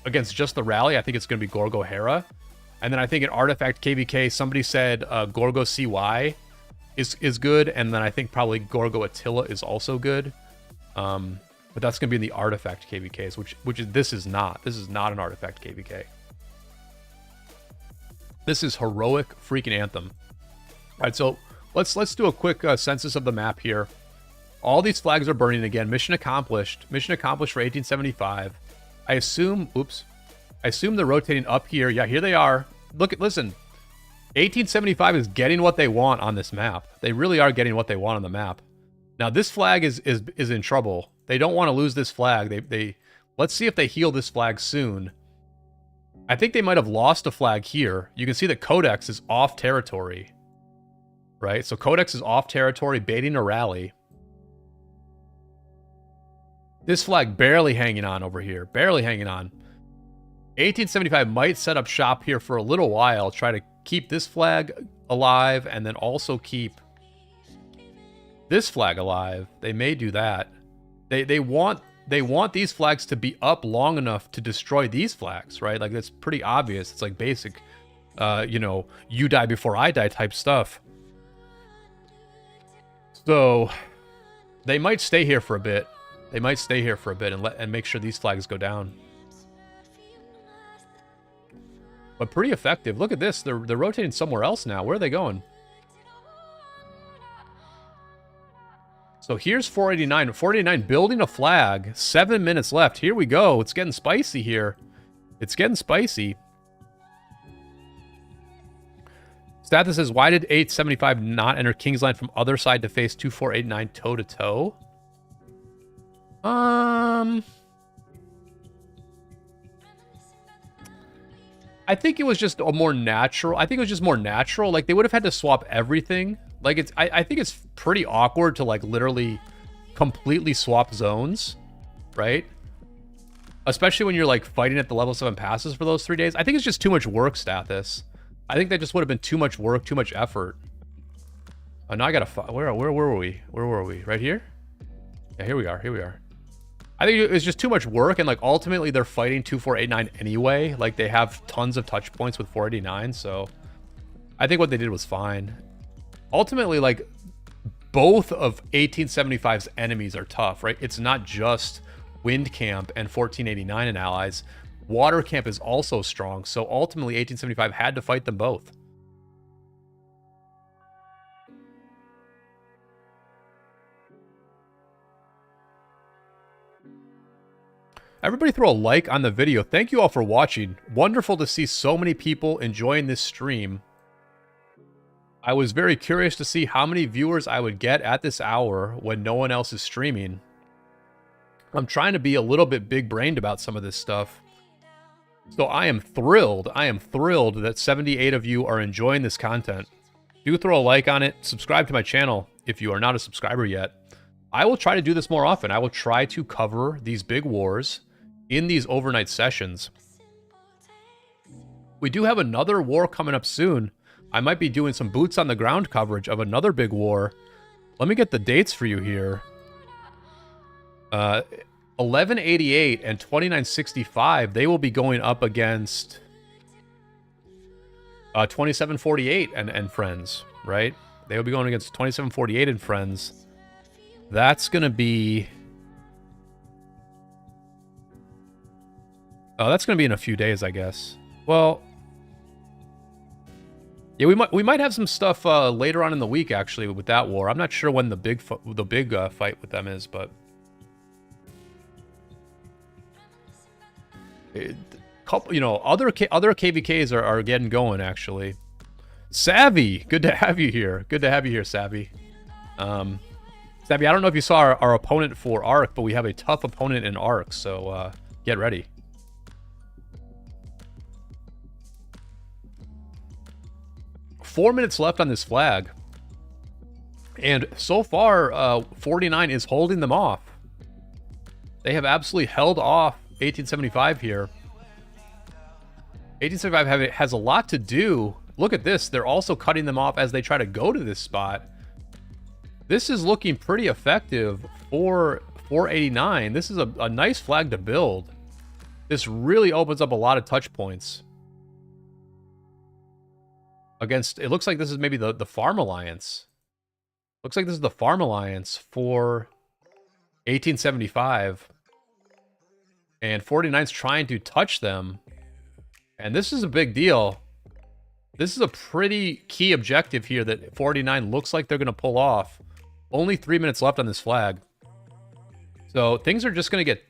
against just the rally, I think it's going to be Gorgo Hera. And then I think in artifact KvK, somebody said Gorgo CY is good, and then I think probably Gorgo Attila is also good. But that's going to be in the artifact KvKs, which is this is not an artifact KvK. This is heroic freaking Anthem. All right, so let's do a quick census of the map here. All these flags are burning again. Mission accomplished. Mission accomplished for 1875. I assume they're rotating up here. Yeah, here they are. Listen. 1875 is getting what they want on this map. They really are getting what they want on the map. Now this flag is in trouble. They don't want to lose this flag. Let's see if they heal this flag soon. I think they might have lost a flag here. You can see that Codex is off territory. Right? So Codex is off territory, baiting a rally. This flag barely hanging on over here. Barely hanging on. 1875 might set up shop here for a little while. Try to keep this flag alive and then also keep this flag alive. They may do that. They want these flags to be up long enough to destroy these flags, right? Like, that's pretty obvious. It's like basic, you know, you die before I die type stuff. So they might stay here for a bit. They might stay here for a bit and make sure these flags go down. But pretty effective. Look at this. They're rotating somewhere else now. Where are they going? So here's 489. 489 building a flag. 7 minutes left. Here we go. It's getting spicy here. It's getting spicy. Statha says, why did 875 not enter King's Line from other side to face 2489 toe-to-toe? I think it was just a more natural. I think it was just more natural. Like, they would have had to swap everything. Like, I think it's pretty awkward to, like, literally completely swap zones, right? Especially when you're, like, fighting at the level 7 passes for those 3 days. I think it's just too much work, Stathis. I think that just would have been too much work, too much effort. Oh, now I gotta... Where were we? Where were we? Right here? Yeah, here we are. Here we are. I think it was just too much work, and, like, ultimately they're fighting 2489 anyway. Like, they have tons of touch points with 489, so... I think what they did was fine. Ultimately, like, both of 1875's enemies are tough, right? It's not just Wind Camp and 1489 and allies. Water Camp is also strong, so ultimately 1875 had to fight them both. Everybody throw a like on the video. Thank you all for watching. Wonderful to see so many people enjoying this stream. I was very curious to see how many viewers I would get at this hour when no one else is streaming. I'm trying to be a little bit big-brained about some of this stuff. So I am thrilled. I am thrilled that 78 of you are enjoying this content. Do throw a like on it. Subscribe to my channel if you are not a subscriber yet. I will try to do this more often. I will try to cover these big wars in these overnight sessions. We do have another war coming up soon. I might be doing some boots on the ground coverage of another big war. Let me get the dates for you here. 1188 and 2965, they will be going up against 2748 and friends, right? They will be going against 2748 and friends. That's going to be... Oh, that's going to be in a few days, I guess. Well... Yeah, we might have some stuff later on in the week, actually, with that war. I'm not sure when the big fight with them is, but... other KvKs are getting going, actually. Savvy, good to have you here. Good to have you here, Savvy. Savvy, I don't know if you saw our opponent for Arc, but we have a tough opponent in Arc, so get ready. Four minutes left on this flag. And so far, 49 is holding them off. They have absolutely held off 1875 here. 1875 has a lot to do. Look at this. They're also cutting them off as they try to go to this spot. This is looking pretty effective for 489. This is a nice flag to build. This really opens up a lot of touch points. Against, it looks like this is maybe the Farm Alliance. Looks like this is the Farm Alliance for 1875. And 49's trying to touch them. And this is a big deal. This is a pretty key objective here that 49 looks like they're going to pull off. Only 3 minutes left on this flag. So things are just going to get...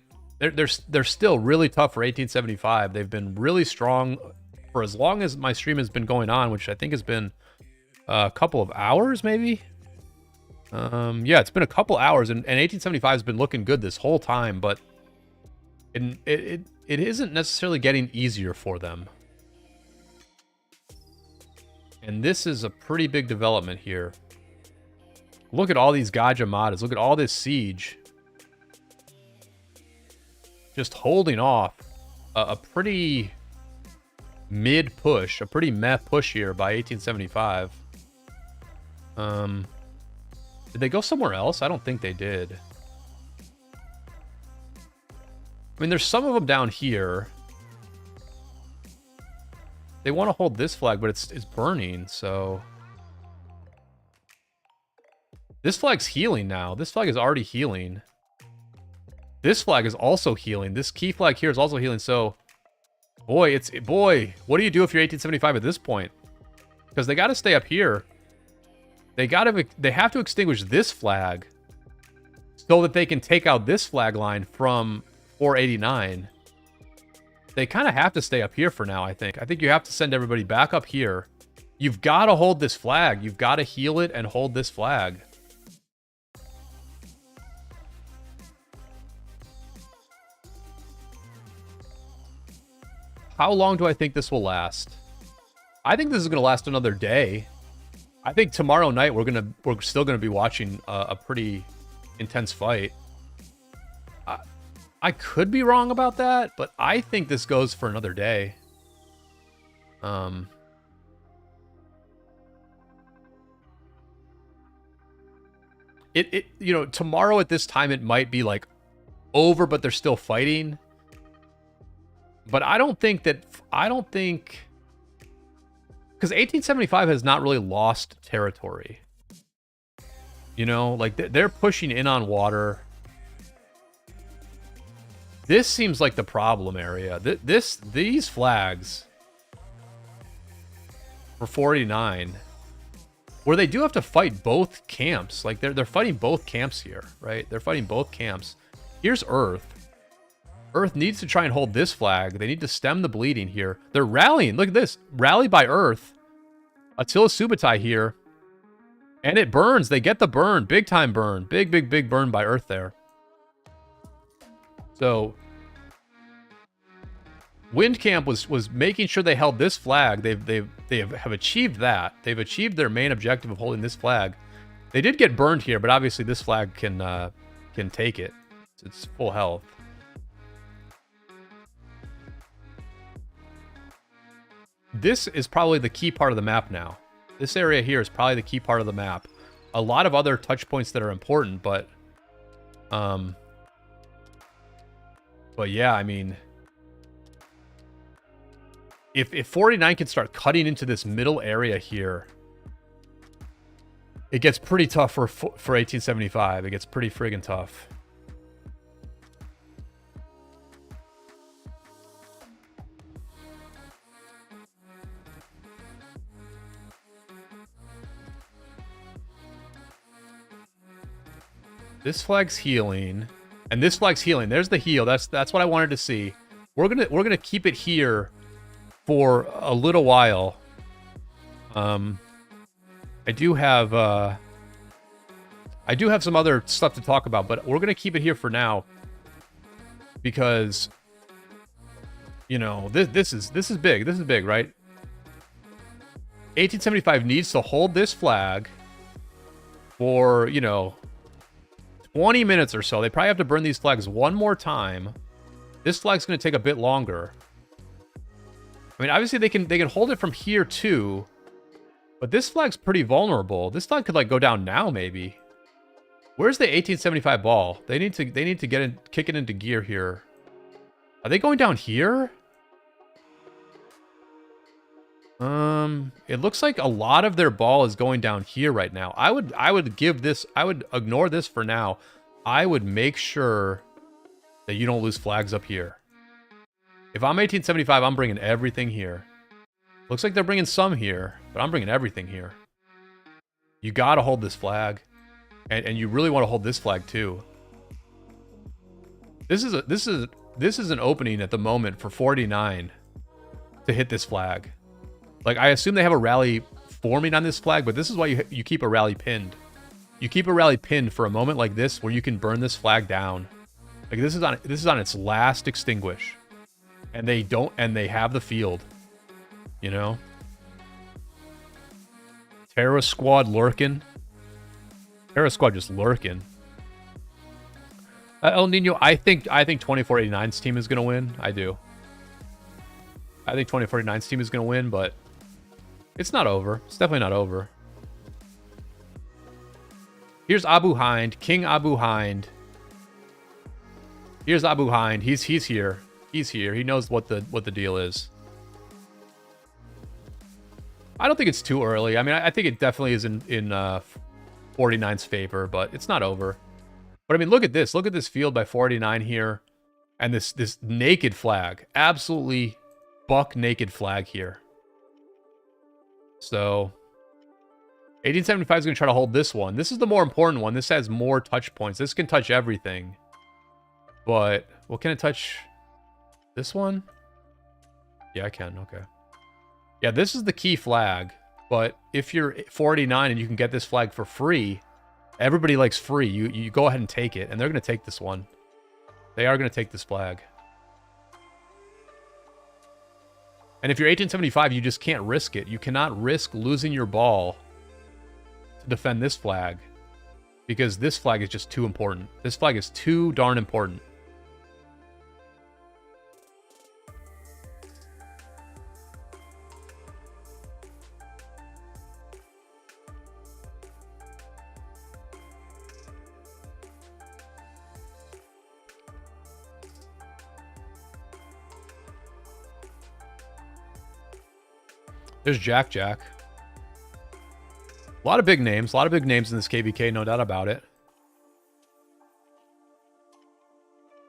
They're still really tough for 1875. They've been really strong for as long as my stream has been going on, which I think has been a couple of hours, maybe? Yeah, it's been a couple hours, and 1875 has been looking good this whole time, but it isn't necessarily getting easier for them. And this is a pretty big development here. Look at all these Gajamadas. Look at all this siege. Just holding off a pretty mid push, a pretty meh push here by 1875. Did they go somewhere else? I don't think they did. I mean, there's some of them down here. They want to hold this flag, but it's burning, so... This flag's healing now. This flag is already healing. This flag is also healing. This key flag here is also healing, so... Boy, what do you do if you're 1875 at this point? Because they got to stay up here. They have to extinguish this flag so that they can take out this flag line from 489. They kind of have to stay up here for now, I think. I think you have to send everybody back up here. You've got to hold this flag. You've got to heal it and hold this flag. How long do I think this will last? I think this is going to last another day. I think tomorrow night we're still gonna be watching a pretty intense fight. I could be wrong about that, but I think this goes for another day. You know, tomorrow at this time it might be like over, but they're still fighting. But I don't think, because 1875 has not really lost territory. You know, like they're pushing in on water. This seems like the problem area. These flags for 49, where they do have to fight both camps. Like they're fighting both camps here, right? They're fighting both camps. Here's Earth. Earth needs to try and hold this flag. They need to stem the bleeding here. They're rallying. Look at this. Rally by Earth. Attila Subutai here. And it burns. They get the burn. Big time burn. Big, big, big burn by Earth there. So, Wind Camp was making sure they held this flag. They have achieved that. They've achieved their main objective of holding this flag. They did get burned here, but obviously this flag can take it. It's full health. This is probably the key part of the map now. This area here is probably the key part of the map. A lot of other touch points that are important, but yeah, I mean, if 49 can start cutting into this middle area here, it gets pretty tough for 1875. It gets pretty friggin' tough. This flag's healing, and this flag's healing. There's the heal. That's what I wanted to see. We're gonna keep it here for a little while. I do have some other stuff to talk about, but we're gonna keep it here for now because, you know, this is big. This is big, right? 1875 needs to hold this flag for, you know, 20 minutes or so. They probably have to burn these flags one more time. This flag's going to take a bit longer. I mean, obviously they can hold it from here too, but this flag's pretty vulnerable. This flag could like go down now maybe. Where's the 1875 ball? They need to get in, kick it into gear here. Are they going down here? It looks like a lot of their ball is going down here right now. I would ignore this for now. I would make sure that you don't lose flags up here. If I'm 1875, I'm bringing everything here. Looks like they're bringing some here, but I'm bringing everything here. You gotta hold this flag, and you really want to hold this flag too. This is an opening at the moment for 49 to hit this flag. Like, I assume they have a rally forming on this flag, but this is why you keep a rally pinned. You keep a rally pinned for a moment like this where you can burn this flag down. Like, this is on its last extinguish. And they have the field. You know? Terror Squad lurking. Terror Squad just lurking. El Nino, I think 2489's team is going to win. I do. I think 2049's team is going to win, but it's not over. It's definitely not over. Here's Abu Hind, King Abu Hind. Here's Abu Hind. He's here. He's here. He knows what the deal is. I don't think it's too early. I mean, I think it definitely is in 49's favor, but it's not over. But I mean, look at this. Look at this field by 49 here, and this naked flag. Absolutely buck naked flag here. So 1875 is going to try to hold this one. This is the more important one. This has more touch points. This can touch everything. But what can it touch? This one? Yeah, I can. Okay. Yeah, this is the key flag. But if you're 49 and you can get this flag for free, everybody likes free. You go ahead and take it. And they're going to take this one. They are going to take this flag. And if you're 1875, you just can't risk it. You cannot risk losing your ball to defend this flag. Because this flag is just too important. This flag is too darn important. There's Jack Jack. A lot of big names. A lot of big names in this KvK, no doubt about it.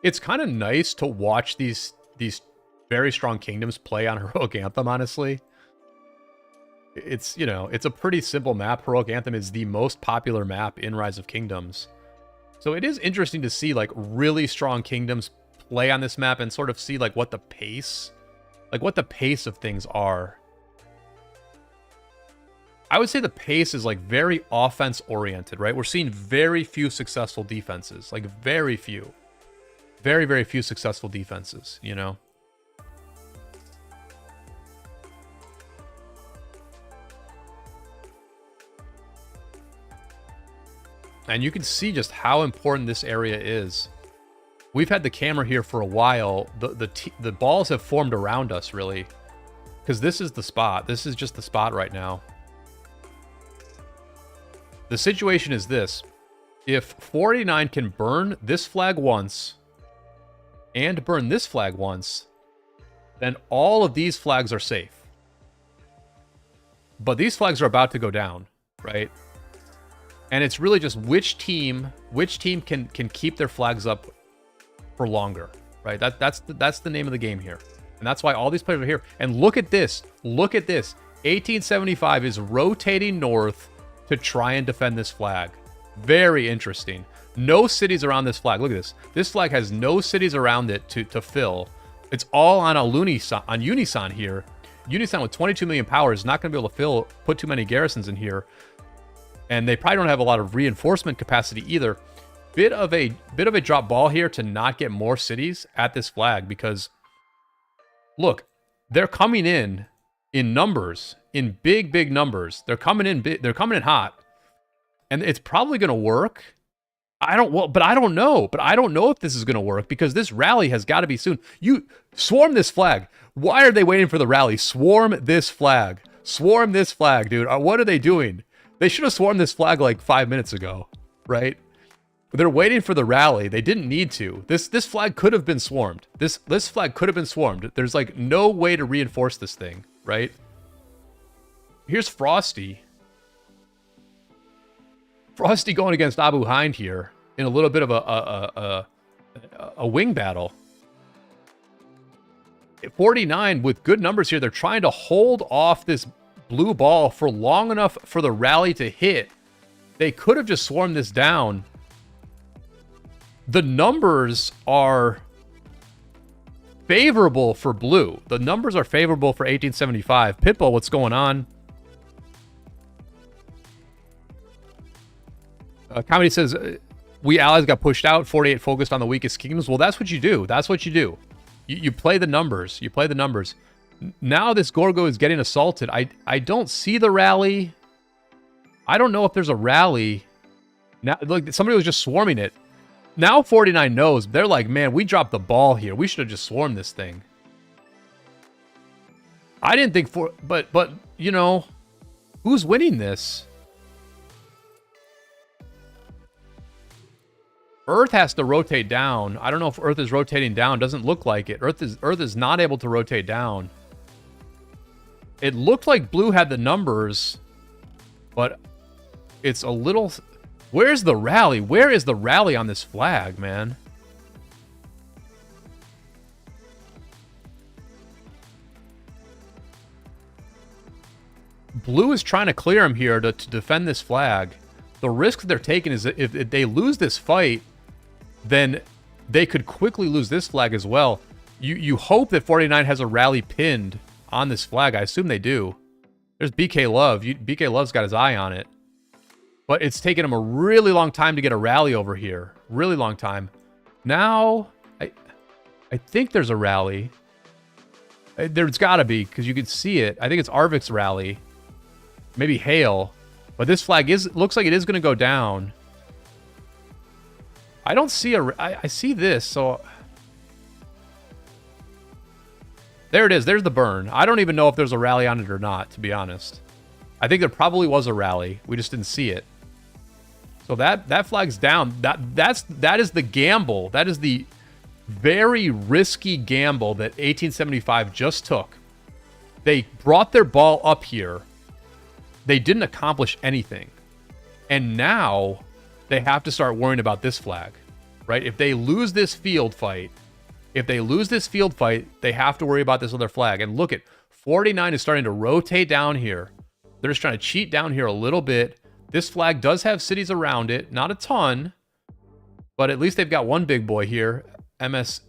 It's kind of nice to watch these very strong kingdoms play on Heroic Anthem, honestly. It's, you know, it's a pretty simple map. Heroic Anthem is the most popular map in Rise of Kingdoms. So it is interesting to see, like, really strong kingdoms play on this map and sort of see, like, what the pace of things are. I would say the pace is like very offense oriented, right? We're seeing very few successful defenses, like very few. Very, very few successful defenses, you know? And you can see just how important this area is. We've had the camera here for a while. The balls have formed around us, really. Because this is the spot. This is just the spot right now. The situation is this. If 49 can burn this flag once and burn this flag once, then all of these flags are safe. But these flags are about to go down, right? And it's really just which team can keep their flags up for longer, right? That's the name of the game here. And that's why all these players are here. And look at this. Look at this. 1875 is rotating north to try and defend this flag. Very interesting. No cities around this flag. Look at this. This flag has no cities around it to fill. It's all on Unison here. Unison with 22 million power is not going to be able to put too many garrisons in here. And they probably don't have a lot of reinforcement capacity either. Bit of a drop ball here to not get more cities at this flag, because look, they're coming in numbers, in big numbers. They're coming in big, they're coming in hot. And it's probably going to work. I don't know. But I don't know if this is going to work, because this rally has got to be soon. You swarm this flag. Why are they waiting for the rally? Swarm this flag. Swarm this flag, dude. What are they doing? They should have swarmed this flag like 5 minutes ago, right? They're waiting for the rally. They didn't need to. This flag could have been swarmed. This flag could have been swarmed. There's like no way to reinforce this thing, right? Here's Frosty. Frosty going against Abu Hind here in a little bit of a wing battle. 49 with good numbers here. They're trying to hold off this blue ball for long enough for the rally to hit. They could have just swarmed this down. The numbers are favorable for blue. The numbers are favorable for 1875. Pitbull, what's going on? Comedy says, we allies got pushed out. 48 focused on the weakest kingdoms. Well, that's what you do. That's what you do. You play the numbers. You play the numbers. Now this Gorgo is getting assaulted. I don't see the rally. I don't know if there's a rally. Now, look, somebody was just swarming it. Now 49 knows. They're like, man, we dropped the ball here. We should have just swarmed this thing. I didn't think but you know, who's winning this? Earth has to rotate down. I don't know if Earth is rotating down. Doesn't look like it. Earth is not able to rotate down. It looked like blue had the numbers, but it's a little... Where's the rally? Where is the rally on this flag, man? Blue is trying to clear him here to defend this flag. The risk they're taking is that if they lose this fight, then they could quickly lose this flag as well. You hope that 49 has a rally pinned on this flag. I assume they do. There's BK Love. BK Love's got his eye on it. But it's taken him a really long time to get a rally over here. Really long time. Now, I think there's a rally. There's got to be, because you can see it. I think it's Arvik's rally. Maybe Hale. But this flag looks like it is going to go down. I don't see I see this, so... There it is. There's the burn. I don't even know if there's a rally on it or not, to be honest. I think there probably was a rally. We just didn't see it. So that flag's down. That is the gamble. That is the very risky gamble that 1875 just took. They brought their ball up here. They didn't accomplish anything. And now they have to start worrying about this flag, right? If they lose this field fight, they have to worry about this other flag. And look at 49 is starting to rotate down here. They're just trying to cheat down here a little bit. This flag does have cities around it. Not a ton, but at least they've got one big boy here, M7S.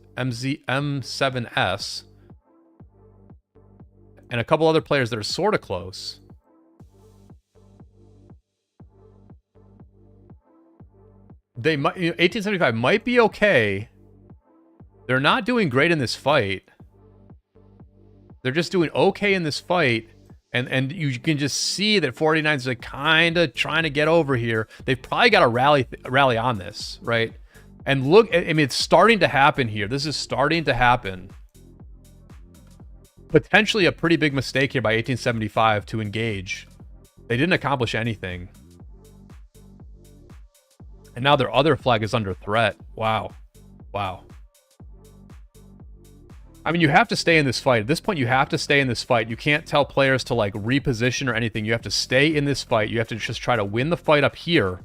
And a couple other players that are sort of close. They might, 1875 might be okay. They're not doing great in this fight. They're just doing okay in this fight. And you can just see that 49 is like kind of trying to get over here. They've probably got a rally on this, right? And look, I mean, it's starting to happen here. This is starting to happen. Potentially a pretty big mistake here by 1875 to engage. They didn't accomplish anything. And now their other flag is under threat. Wow. Wow. I mean, you have to stay in this fight. At this point, you have to stay in this fight. You can't tell players to, like, reposition or anything. You have to stay in this fight. You have to just try to win the fight up here.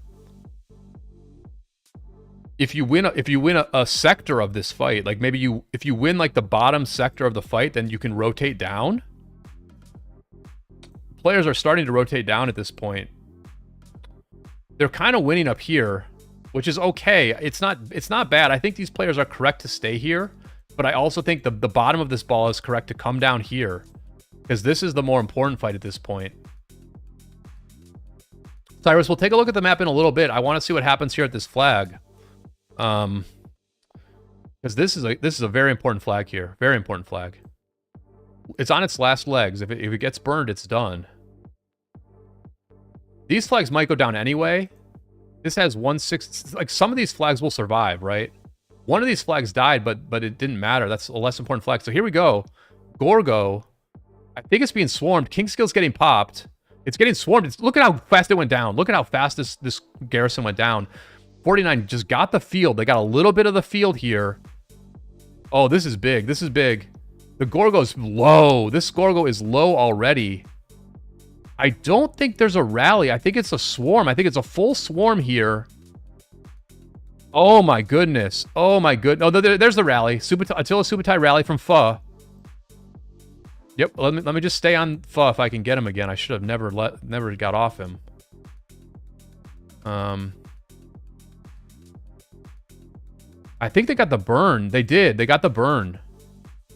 If you win a sector of this fight, like maybe if you win like the bottom sector of the fight, then you can rotate down. Players are starting to rotate down at this point. They're kind of winning up here, which is okay. It's not bad. I think these players are correct to stay here, but I also think the bottom of this ball is correct to come down here, because this is the more important fight at this point. Cyrus, we'll take a look at the map in a little bit. I want to see what happens here at this flag. Because this is a very important flag here. Very important flag. It's on its last legs. If it gets burned, it's done. These flags might go down anyway. This has 1/6. Like, some of these flags will survive, right? One of these flags died, but it didn't matter. That's a less important flag. So here we go. Gorgo. I think it's being swarmed. Kingskill's getting popped. It's getting swarmed. Look at how fast it went down. Look at how fast this garrison went down. 49 just got the field. They got a little bit of the field here. Oh, this is big. This is big. The Gorgo's low. This Gorgo is low already. I don't think there's a rally. I think it's a swarm. I think it's a full swarm here. Oh, my goodness. Oh, my goodness. Oh, there's the rally. Attila Subutai rally from Pho. Yep. Let me just stay on Pho if I can get him again. I should have never got off him. I think they got the burn. They did. They got the burn.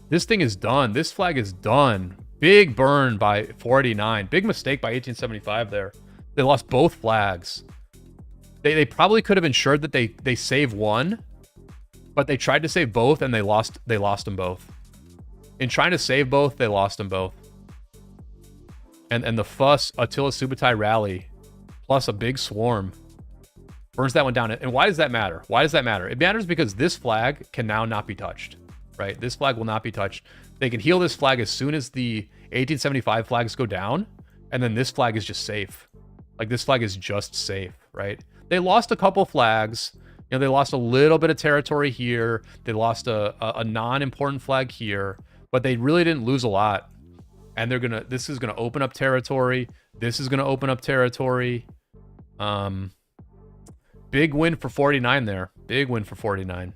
This thing is done. This flag is done. Big burn by 49. Big mistake by 1875 there. They lost both flags. They probably could have ensured that they save one, but they tried to save both and they lost them both. In trying to save both, they lost them both. And the fuss Attila Subutai rally plus a big swarm burns that one down. And why does that matter? Why does that matter? It matters because this flag can now not be touched, right? This flag will not be touched. They can heal this flag as soon as the 1875 flags go down, and then this flag is just safe. Like, this flag is just safe, right? They lost a couple flags. You know, they lost a little bit of territory here. They lost a non-important flag here, but they really didn't lose a lot. And this is gonna open up territory. This is gonna open up territory. Big win for 49 there. Big win for 49.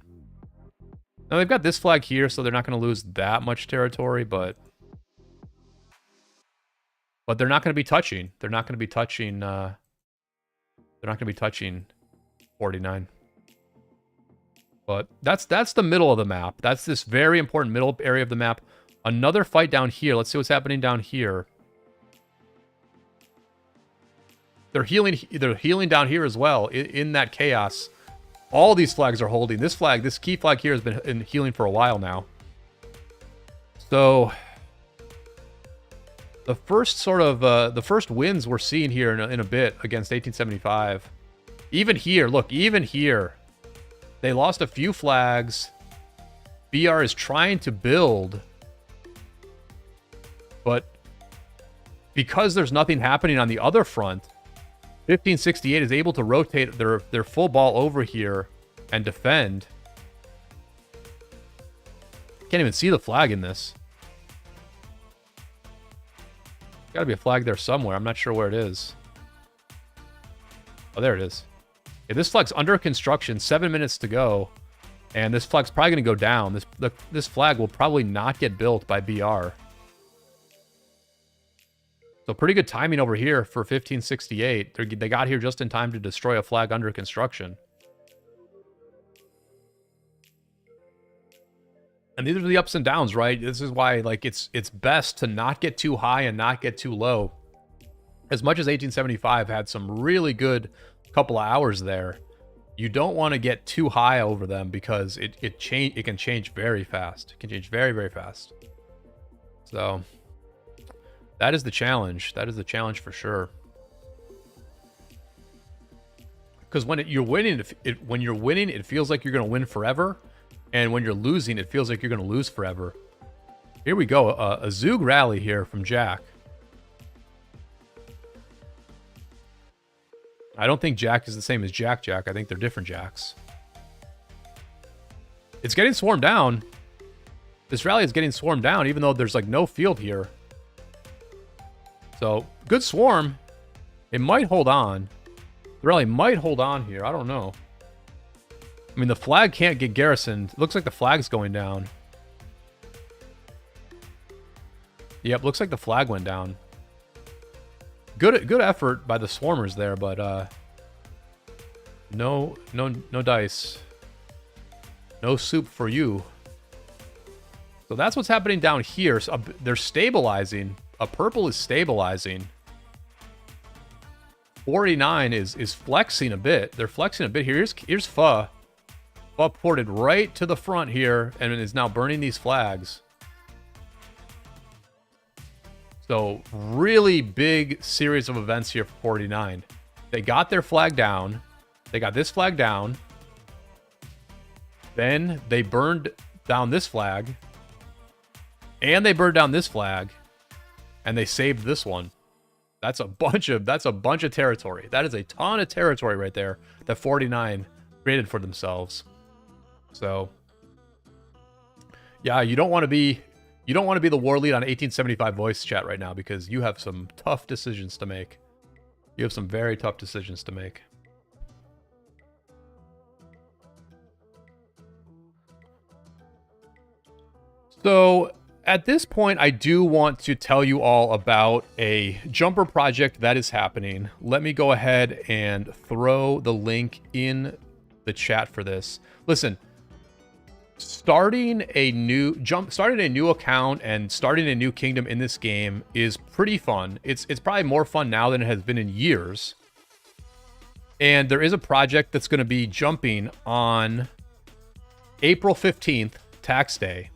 Now they've got this flag here, so they're not going to lose that much territory, but they're not going to be touching. They're not going to be touching. They're not going to be touching 49. But that's the middle of the map. That's this very important middle area of the map. Another fight down here. Let's see what's happening down here. They're healing down here as well in that chaos. All these flags are holding. This flag, this key flag here, has been healing for a while now. So the first wins we're seeing here in a bit against 1875. Even here, look, even here, they lost a few flags. BR is trying to build, but because there's nothing happening on the other front, 1568 is able to rotate their full ball over here and defend. Can't even see the flag in this. Gotta be a flag there somewhere. I'm not sure where it is. Oh, there it is. Okay, this flag's under construction. 7 minutes to go. And this flag's probably going to go down. This flag will probably not get built by BR. So pretty good timing over here for 1568. They got here just in time to destroy a flag under construction. And these are the ups and downs, right? This is why, like, it's best to not get too high and not get too low. As much as 1875 had some really good couple of hours there, you don't want to get too high over them because it can change very fast. It can change very, very fast. So That is the challenge. That is the challenge for sure. Because when you're winning, it feels like you're going to win forever. And when you're losing, it feels like you're going to lose forever. Here we go. A Zoog rally here from Jack. I don't think Jack is the same as Jack. I think they're different Jacks. It's getting swarmed down. This rally is getting swarmed down, even though there's like no field here. So, good swarm. It might hold on. The rally might hold on here. I don't know. I mean, the flag can't get garrisoned. It looks like the flag's going down. Yep, looks like the flag went down. Good effort by the swarmers there, but no dice. No soup for you. So that's what's happening down here. So, they're stabilizing. A purple is stabilizing. 49 is flexing a bit. They're flexing a bit here. Here's Pho. Pho ported right to the front here and is now burning these flags. So really big series of events here for 49. They got their flag down. They got this flag down. Then they burned down this flag. And they burned down this flag. And they saved this one. That's a bunch of territory. That is a ton of territory right there that 49 created for themselves. So yeah, you don't want to be the war lead on 1875 voice chat right now because you have some tough decisions to make. You have some very tough decisions to make. So at this point, I do want to tell you all about a jumper project that is happening. Let me go ahead and throw the link in the chat for this. Listen, starting a new account and starting a new kingdom in this game is pretty fun. It's probably more fun now than it has been in years. And there is a project that's going to be jumping on April 15th, tax day.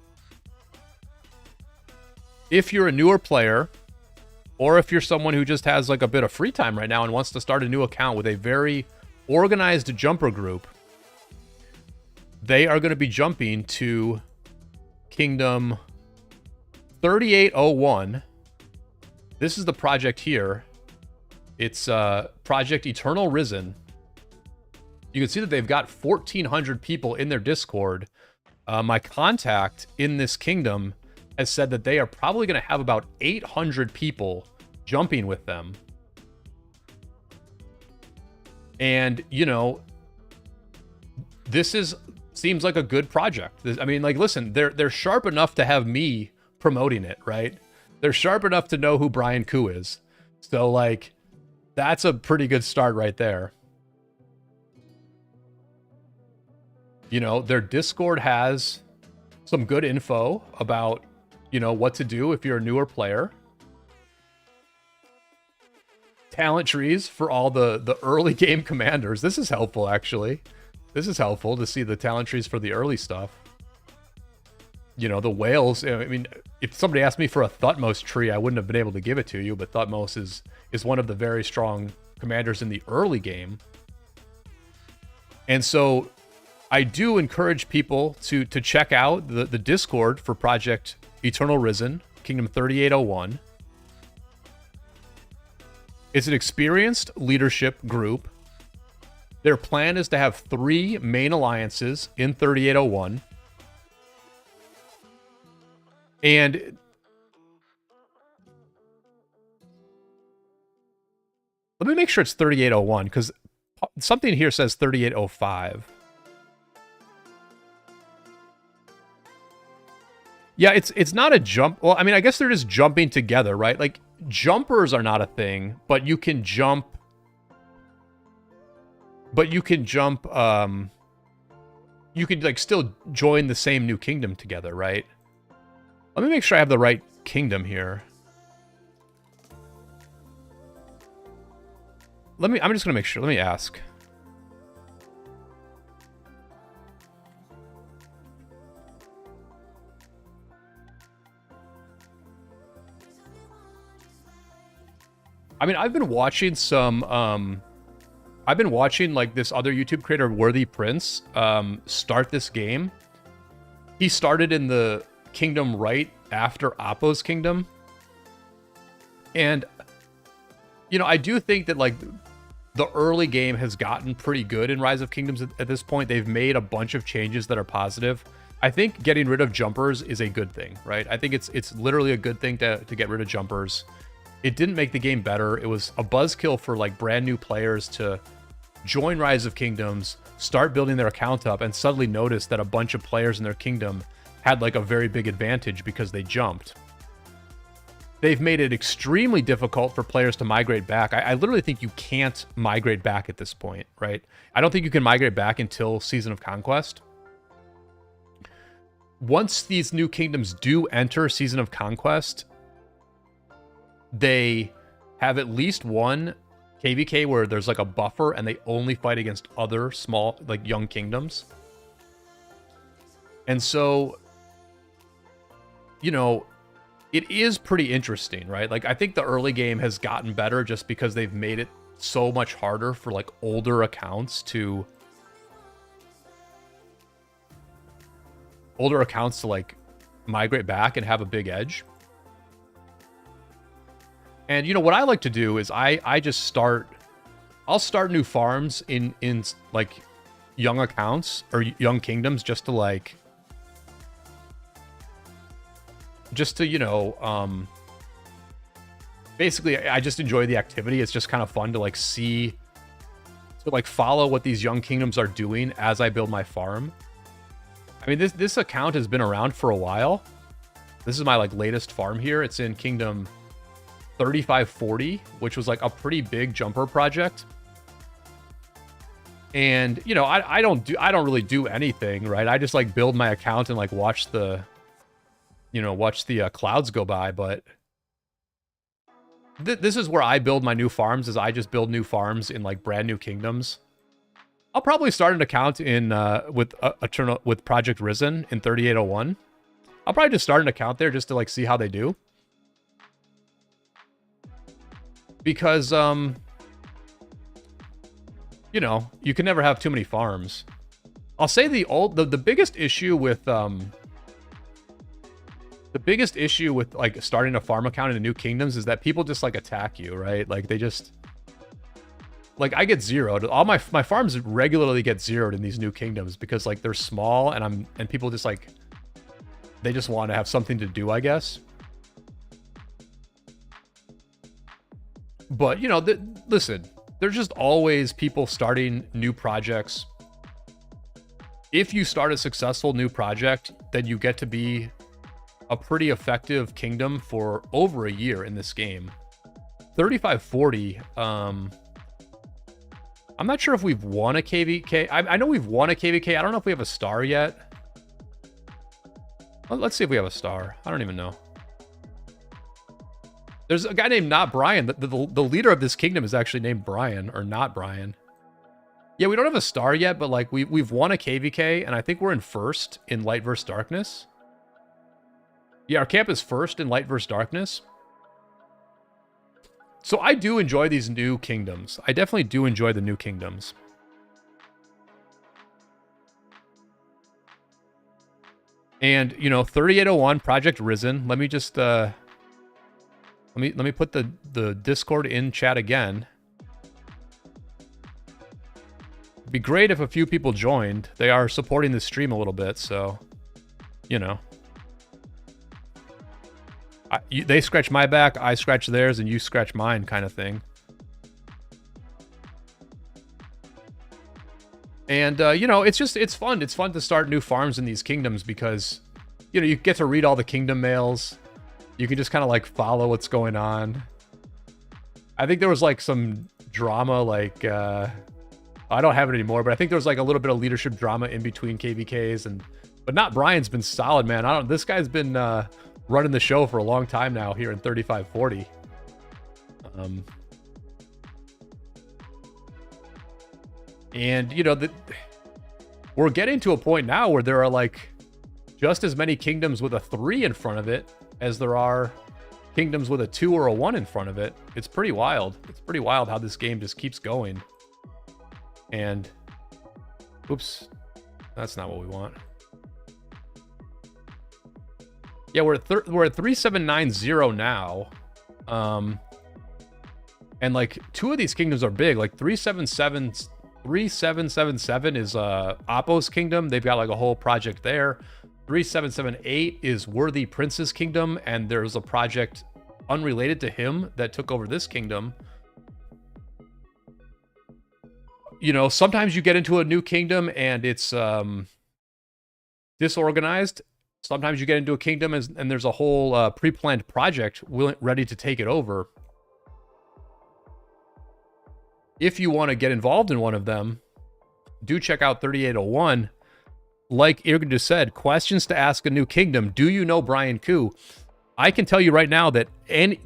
If you're a newer player, or if you're someone who just has like a bit of free time right now and wants to start a new account with a very organized jumper group, they are going to be jumping to Kingdom 3801. This is the project here. It's Project Eternal Risen. You can see that they've got 1,400 people in their Discord. My contact in this kingdom has said that they are probably going to have about 800 people jumping with them. And, you know, this seems like a good project. I mean, like, listen, they're sharp enough to have me promoting it, right? They're sharp enough to know who Brian Kuh is. So, like, that's a pretty good start right there. You know, their Discord has some good info about, you know, what to do if you're a newer player. Talent trees for all the early game commanders. This is helpful, actually. This is helpful to see the talent trees for the early stuff. You know, the whales. I mean, if somebody asked me for a Thutmose tree, I wouldn't have been able to give it to you, but Thutmose is one of the very strong commanders in the early game. And so I do encourage people to check out the Discord for Project Eternal Risen, Kingdom 3801. It's an experienced leadership group. Their plan is to have 3 main alliances in 3801. And let me make sure it's 3801, because something here says 3805. Yeah, it's not a jump. Well, I mean, I guess they're just jumping together, right? Like, jumpers are not a thing, but you can jump. But you can jump. You could, like, still join the same new kingdom together, right? Let me make sure I have the right kingdom here. I'm just gonna make sure. Let me ask. I mean, I've been watching some, I've been watching like this other YouTube creator, Worthy Prince, start this game. He started in the kingdom right after Appo's kingdom. And, you know, I do think that like the early game has gotten pretty good in Rise of Kingdoms at this point. They've made a bunch of changes that are positive. I think getting rid of jumpers is a good thing, right? I think it's literally a good thing to get rid of jumpers. It didn't make the game better. It was a buzzkill for like brand new players to join Rise of Kingdoms, start building their account up, and suddenly notice that a bunch of players in their kingdom had like a very big advantage because they jumped. They've made it extremely difficult for players to migrate back. I literally think you can't migrate back at this point, right? I don't think you can migrate back until Season of Conquest. Once these new kingdoms do enter Season of Conquest, they have at least one KvK where there's like a buffer and they only fight against other small, like young kingdoms. And so, you know, it is pretty interesting, right? Like, I think the early game has gotten better just because they've made it so much harder for like older accounts to like migrate back and have a big edge. And you know what I like to do is I'll start new farms in like young accounts or young kingdoms just to you know, basically I just enjoy the activity. It's just kind of fun to like follow what these young kingdoms are doing as I build my farm. I mean, this account has been around for a while. This is my like latest farm here. It's in Kingdom 3540, which was like a pretty big jumper project. And you know, I don't really do anything, right? I just like build my account and like watch the clouds go by. But this is where I build my new farms. Is I just build new farms in like brand new kingdoms. I'll probably start an account in with Project Risen in 3801. I'll probably just start an account there just to like see how they do. Because you know, you can never have too many farms. I'll say the biggest issue with like starting a farm account in the new kingdoms is that people just like attack you, right? Like they just like I get zeroed. All my farms regularly get zeroed in these new kingdoms because like they're small and people just like they just want to have something to do, I guess. But you know, listen, there's just always people starting new projects. If you start a successful new project, then you get to be a pretty effective kingdom for over a year in this game. 3540, I'm not sure if we've won a KvK. I know we've won a KvK. I don't know if we have a star yet. Well, let's see if we have a star. I don't even know. There's a guy named Not Brian. The leader of this kingdom is actually named Brian, or Not Brian. Yeah, we don't have a star yet, but like we've won a KvK, and I think we're in first in Light vs. Darkness. Yeah, our camp is first in Light vs. Darkness. So I do enjoy these new kingdoms. I definitely do enjoy the new kingdoms. And, you know, 3801, Project Risen. Let me just, let me put the Discord in chat again. It'd be great if a few people joined. They are supporting the stream a little bit, so, you know. They scratch my back, I scratch theirs, and you scratch mine kind of thing. And, you know, it's fun. It's fun to start new farms in these kingdoms because, you know, you get to read all the kingdom mails. You can just kind of, like, follow what's going on. I think there was, like, some drama, like, I don't have it anymore, but I think there was, like, a little bit of leadership drama in between KvKs. But Not Brian's been solid, man. This guy's been, running the show for a long time now here in 3540. And, you know, we're getting to a point now where there are, like, just as many kingdoms with a 3 in front of it as there are kingdoms with a 2 or a 1 in front of it. It's pretty wild. It's pretty wild how this game just keeps going. And, oops, that's not what we want. Yeah, we're at 3790 now. And like 2 of these kingdoms are big. Like 3777 is Appo's kingdom. They've got like a whole project there. 3778 is Worthy Prince's kingdom, and there's a project unrelated to him that took over this kingdom. You know, sometimes you get into a new kingdom and it's disorganized. Sometimes you get into a kingdom and there's a whole pre-planned project ready to take it over. If you want to get involved in one of them, do check out 3801. Like Irgun just said, questions to ask a new kingdom. Do you know Brian Kuh? I can tell you right now that I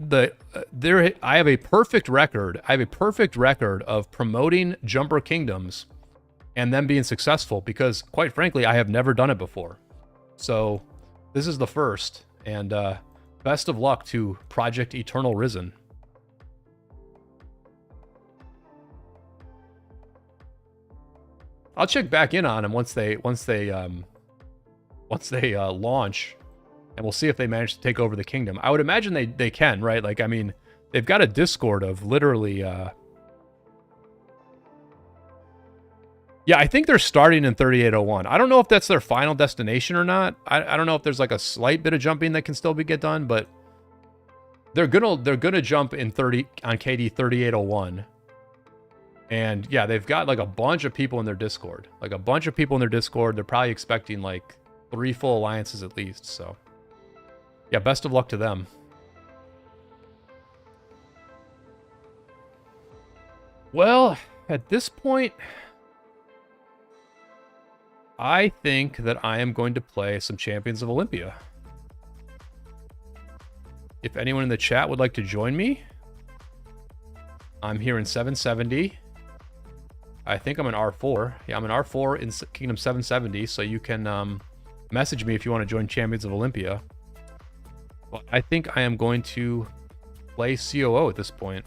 have a perfect record. I have a perfect record of promoting jumper kingdoms and them being successful because, quite frankly, I have never done it before. So this is the first, and best of luck to Project Eternal Risen. I'll check back in on them once they launch, and we'll see if they manage to take over the kingdom. I would imagine they can, right? Like, I mean, they've got a Discord of literally. Yeah, I think they're starting in 3801. I don't know if that's their final destination or not. I don't know if there's like a slight bit of jumping that can still get done, but they're gonna jump in 30 on KD 3801. And yeah, they've got like a bunch of people in their Discord. Like a bunch of people in their Discord. They're probably expecting like 3 full alliances at least. So yeah, best of luck to them. Well, at this point, I think that I am going to play some Champions of Olympia. If anyone in the chat would like to join me, I'm here in 770. I think I'm in R4. Yeah, I'm in R4 in Kingdom 770, so you can message me if you want to join Champions of Olympia. But I think I am going to play COO at this point.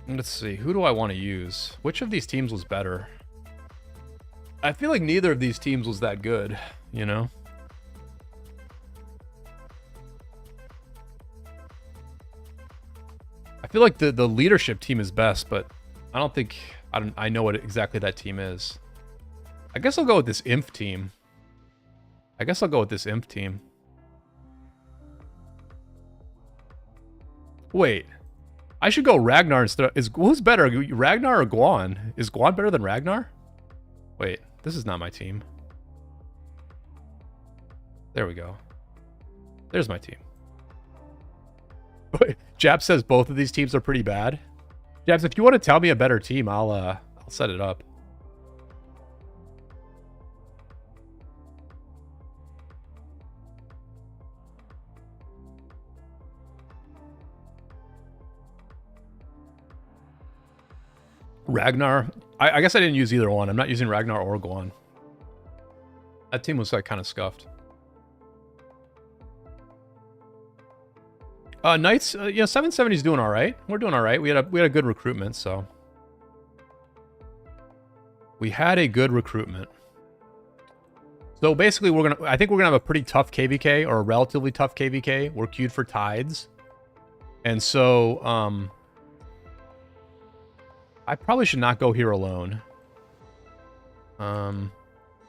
Let's see, who do I want to use? Which of these teams was better? I feel like neither of these teams was that good, you know? I feel like the leadership team is best, but I don't think I know what exactly that team is. I guess I'll go with this Imp team. Wait. I should go Ragnar instead. Who's better, Ragnar or Guan? Is Guan better than Ragnar? Wait, this is not my team. There we go. There's my team. Jap says both of these teams are pretty bad. Japs, if you want to tell me a better team, I'll set it up. Ragnar. I guess I didn't use either one. I'm not using Ragnar or Guan. That team was like kind of scuffed. Knights, yeah, 770 is doing all right. We're doing all right. We had a good recruitment, so we had a good recruitment. So basically, I think we're gonna have a pretty tough KvK, or a relatively tough KvK. We're queued for tides, and so I probably should not go here alone. I'm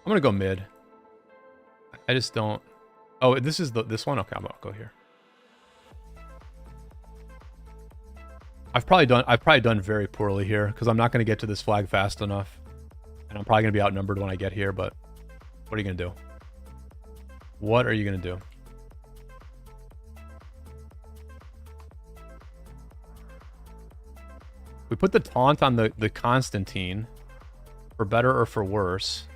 gonna go mid. I just don't. Oh, this is this one. Okay, I'll go here. I've probably done very poorly here because I'm not going to get to this flag fast enough, and I'm probably going to be outnumbered when I get here. But what are you going to do? What are you going to do? We put the taunt on the Constantine, for better or for worse.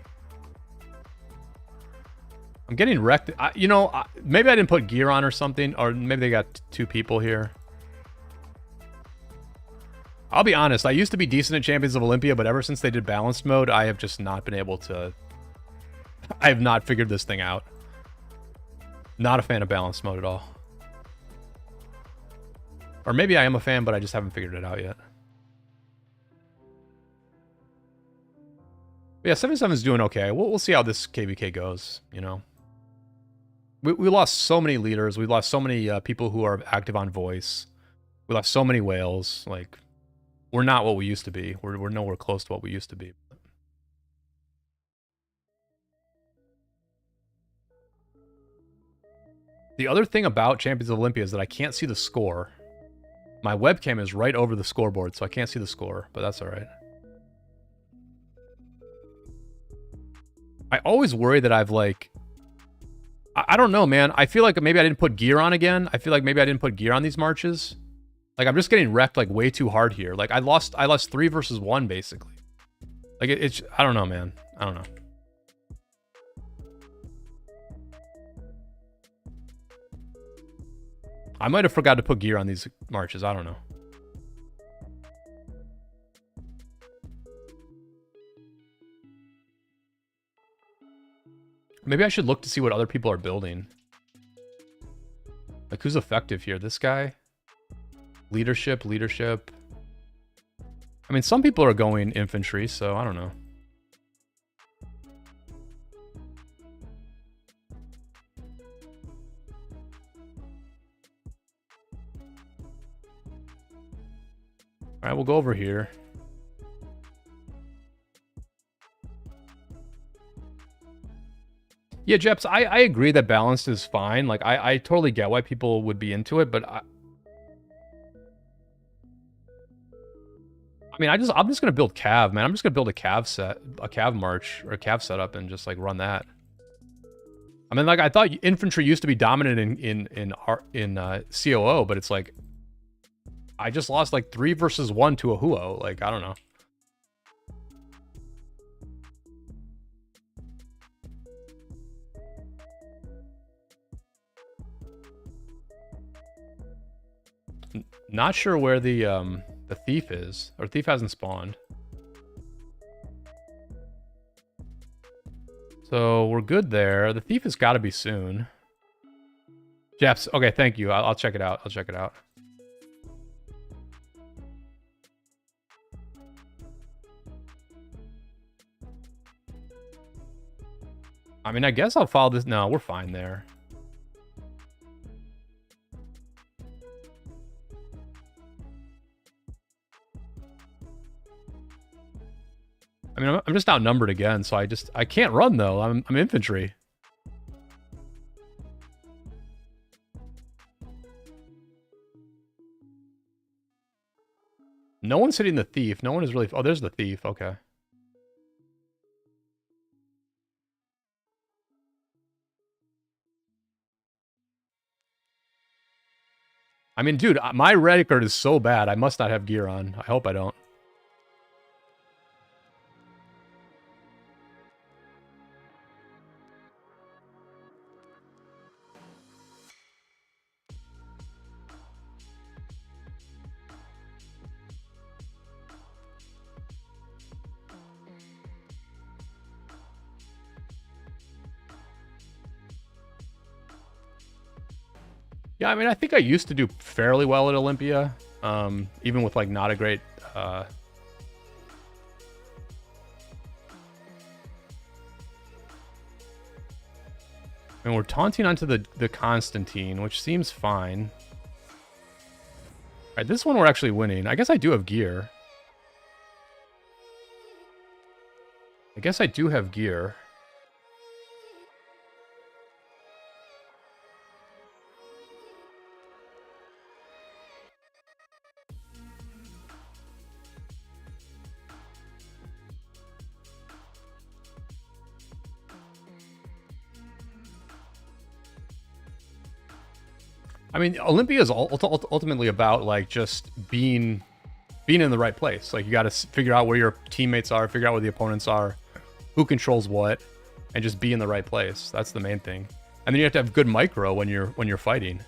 I'm getting wrecked. You know, maybe I didn't put gear on or something, or maybe they got 2 people here. I'll be honest, I used to be decent at Champions of Olympia, but ever since they did balanced mode, I have just not been able to I have not figured this thing out. Not a fan of balanced mode at all. Or maybe I am a fan, but I just haven't figured it out yet. But yeah, 77 is doing okay. We'll see how this KvK goes, you know. We lost so many leaders. We lost so many people who are active on voice. We lost so many whales. Like, we're not what we used to be. We're nowhere close to what we used to be. The other thing about Champions of Olympia is that I can't see the score. My webcam is right over the scoreboard, so I can't see the score, but that's all right. I always worry that I've, like... I don't know, man. I feel like maybe I didn't put gear on again. I feel like maybe I didn't put gear on these marches. Like, I'm just getting wrecked, like, way too hard here. Like, I lost 3 versus 1, basically. Like, it's... I don't know, man. I don't know. I might have forgot to put gear on these marches. I don't know. Maybe I should look to see what other people are building. Like, who's effective here? This guy? Leadership. I mean, some people are going infantry, so I don't know. All right, we'll go over here. Yeah, Jeps, I agree that balanced is fine. Like, I totally get why people would be into it, but I mean, I'm just gonna build Cav, man. I'm just gonna build a Cav march or a Cav setup and just like run that. I mean, like, I thought infantry used to be dominant in COO, but it's like I just lost like 3 versus 1 to a Huo. Like, I don't know. Not sure where the thief is, or thief hasn't spawned. So we're good there. The thief has got to be soon. Jeps, okay, thank you. I'll check it out. I'll check it out. I mean, I guess I'll follow this. No, we're fine there. I mean, I'm just outnumbered again, so I can't run though. I'm infantry. No one's hitting the thief. No one is really... Oh, there's the thief. Okay. I mean, dude, my record is so bad. I must not have gear on. I hope I don't. Yeah, I mean, I think I used to do fairly well at Olympia, even with, like, not a great... And we're taunting onto the Constantine, which seems fine. Alright, this one we're actually winning. I guess I do have gear. I guess I do have gear. I mean, Olympia is ultimately about, like, just being in the right place. Like, you got to figure out where your teammates are, figure out where the opponents are, who controls what, and just be in the right place. That's the main thing. And then you have to have good micro when you're fighting.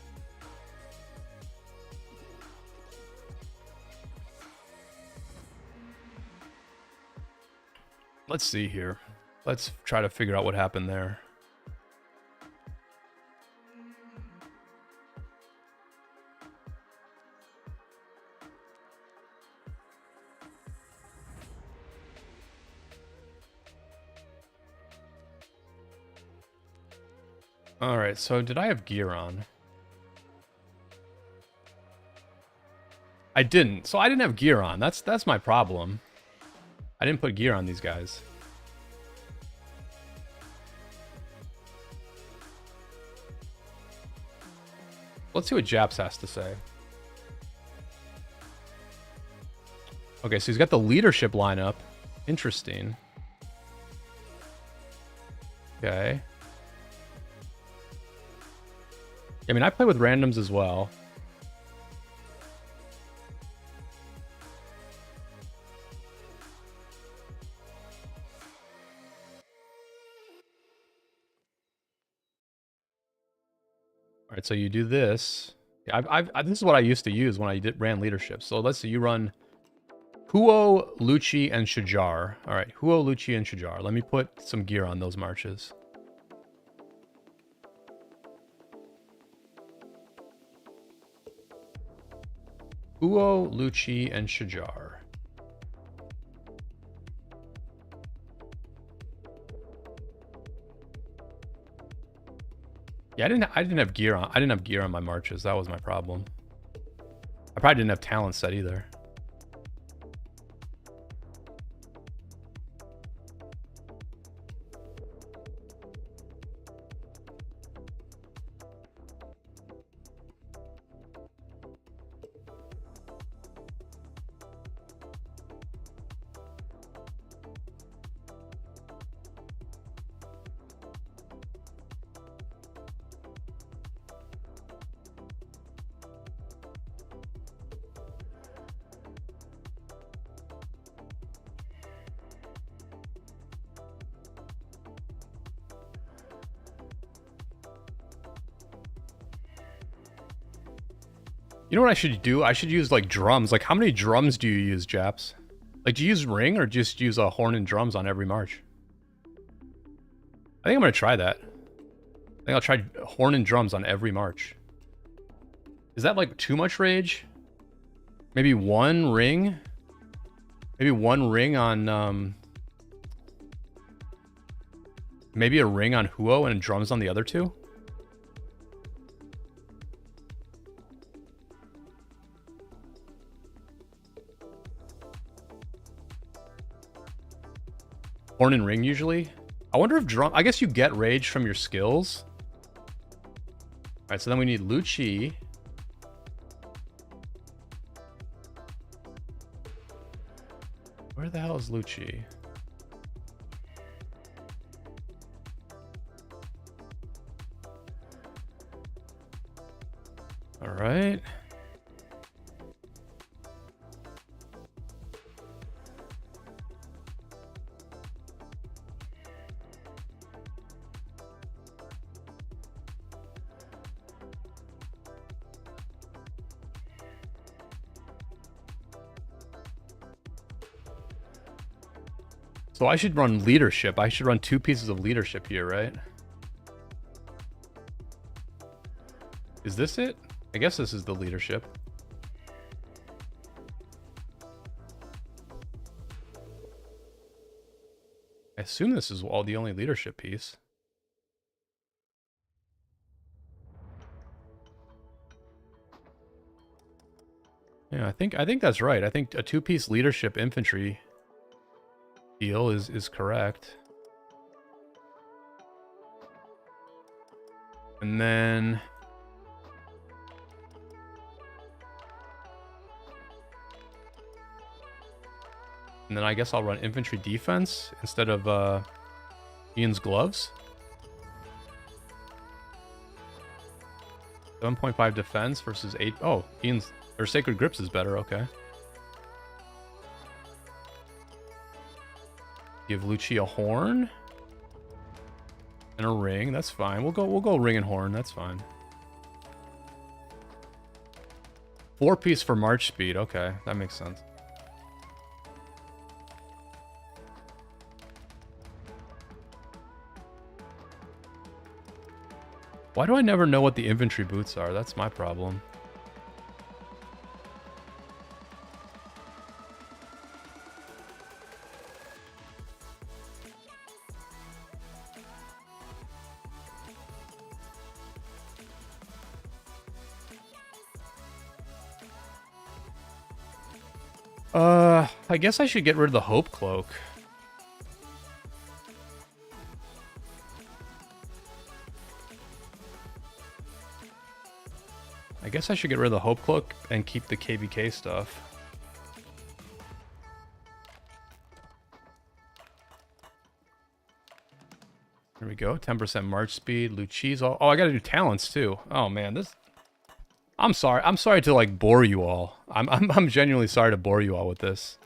Let's see here. Let's try to figure out what happened there. Alright, so did I have gear on? I didn't. So I didn't have gear on. That's my problem. I didn't put gear on these guys. Let's see what Japs has to say. Okay, so he's got the leadership lineup. Interesting. Okay. I mean, I play with randoms as well. All right, so you do this. Yeah, this is what I used to use when I ran leadership. So let's see, you run Huo, Lucci, and Shajar. All right, Huo, Lucci, and Shajar. Let me put some gear on those marches. Huo, Lucci, and Shajar. Yeah, I didn't have gear on. I didn't have gear on my marches. That was my problem. I probably didn't have talent set either. You know what I should do? I should use like drums. Like how many drums do you use, Japs? Like do you use ring or just use a horn and drums on every march? I think I'm gonna try that. I think I'll try horn and drums on every march. Is that like too much rage? Maybe one ring? Maybe one ring on maybe a ring on Huo and drums on the other two? Horn and ring usually. I wonder if drum... I guess you get rage from your skills. Alright, so then we need Lucci. Where the hell is Lucci? Alright. So I should run leadership. I should run 2 pieces of leadership here, right? Is this it? I guess this is the leadership. I assume this is all the only leadership piece. Yeah, I think that's right. I think a 2-piece leadership infantry deal is correct. And then I guess I'll run infantry defense instead of Ian's gloves. 7.5 defense versus 8. Oh, Ian's or Sacred Grips is better, okay. Give Lucci a horn and a ring. That's fine. We'll go ring and horn. That's fine. 4-piece for march speed. Okay, that makes sense. Why do I never know what the infantry boots are? That's my problem. I guess I should get rid of the Hope Cloak. I guess I should get rid of the Hope Cloak and keep the KvK stuff. There we go. 10% March speed, loot cheese. Oh, I gotta do talents too. Oh man, this. I'm sorry. I'm sorry to like bore you all. I'm genuinely sorry to bore you all with this.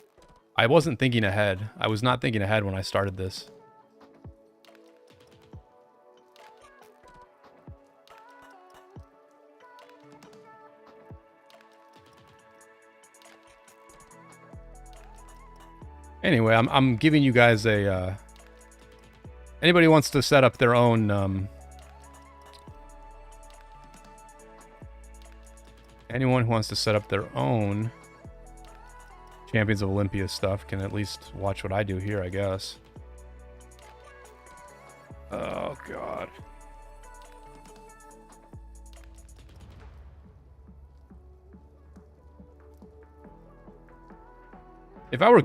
I wasn't thinking ahead. I was not thinking ahead when I started this. Anyway, I'm giving you guys a. Anybody wants to set up their own. Anyone who wants to set up their own Champions of Olympia stuff can at least watch what I do here, I guess. Oh, God. If I were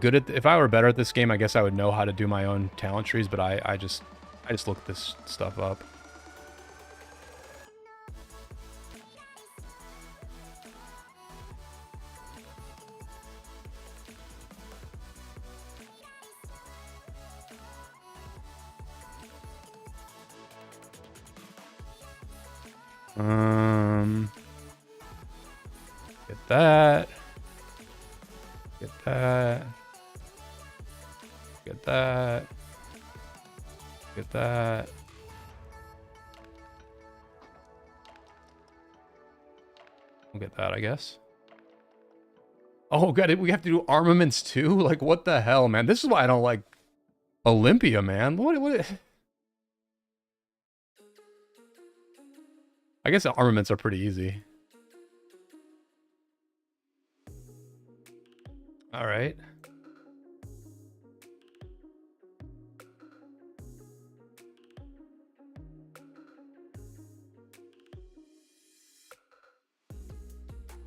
better at this game, I guess I would know how to do my own talent trees, but I just looked this stuff up. Get that. Get that. Get that. Get that. We'll get that, I guess. Oh, God, we have to do armaments too? Like, what the hell, man? This is why I don't like Olympia, man. What? I guess the armaments are pretty easy. All right.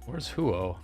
Where's Huo?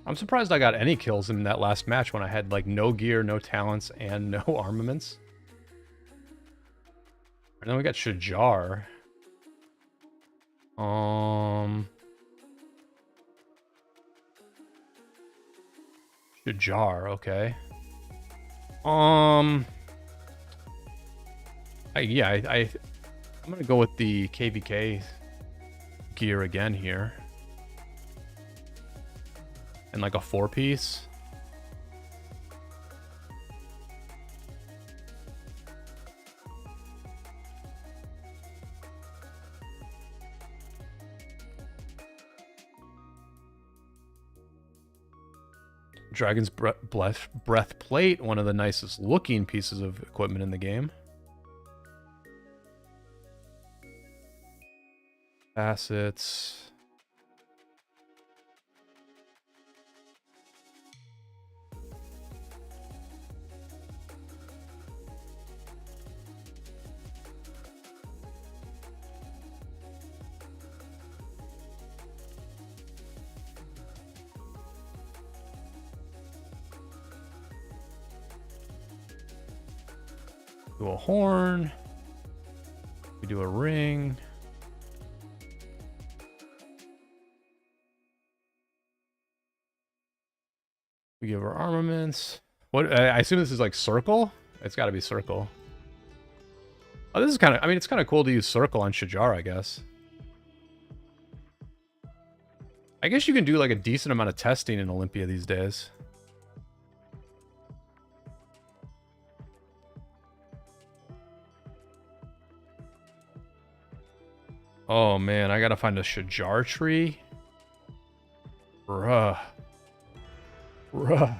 I'm surprised I got any kills in that last match when I had like no gear, no talents, and no armaments. And then we got Shajar. Shajar, okay. I'm gonna go with the KvK gear again here. And like a 4-piece. Dragon's breath plate, one of the nicest looking pieces of equipment in the game. Facets. Do a horn. We do a ring. We give her armaments. What? I assume this is like circle? It's got to be circle. Oh, this is kind of... I mean, it's kind of cool to use circle on Shajar, I guess. I guess you can do like a decent amount of testing in Olympia these days. Oh, man. I got to find a Shajar tree. Bruh. Bruh.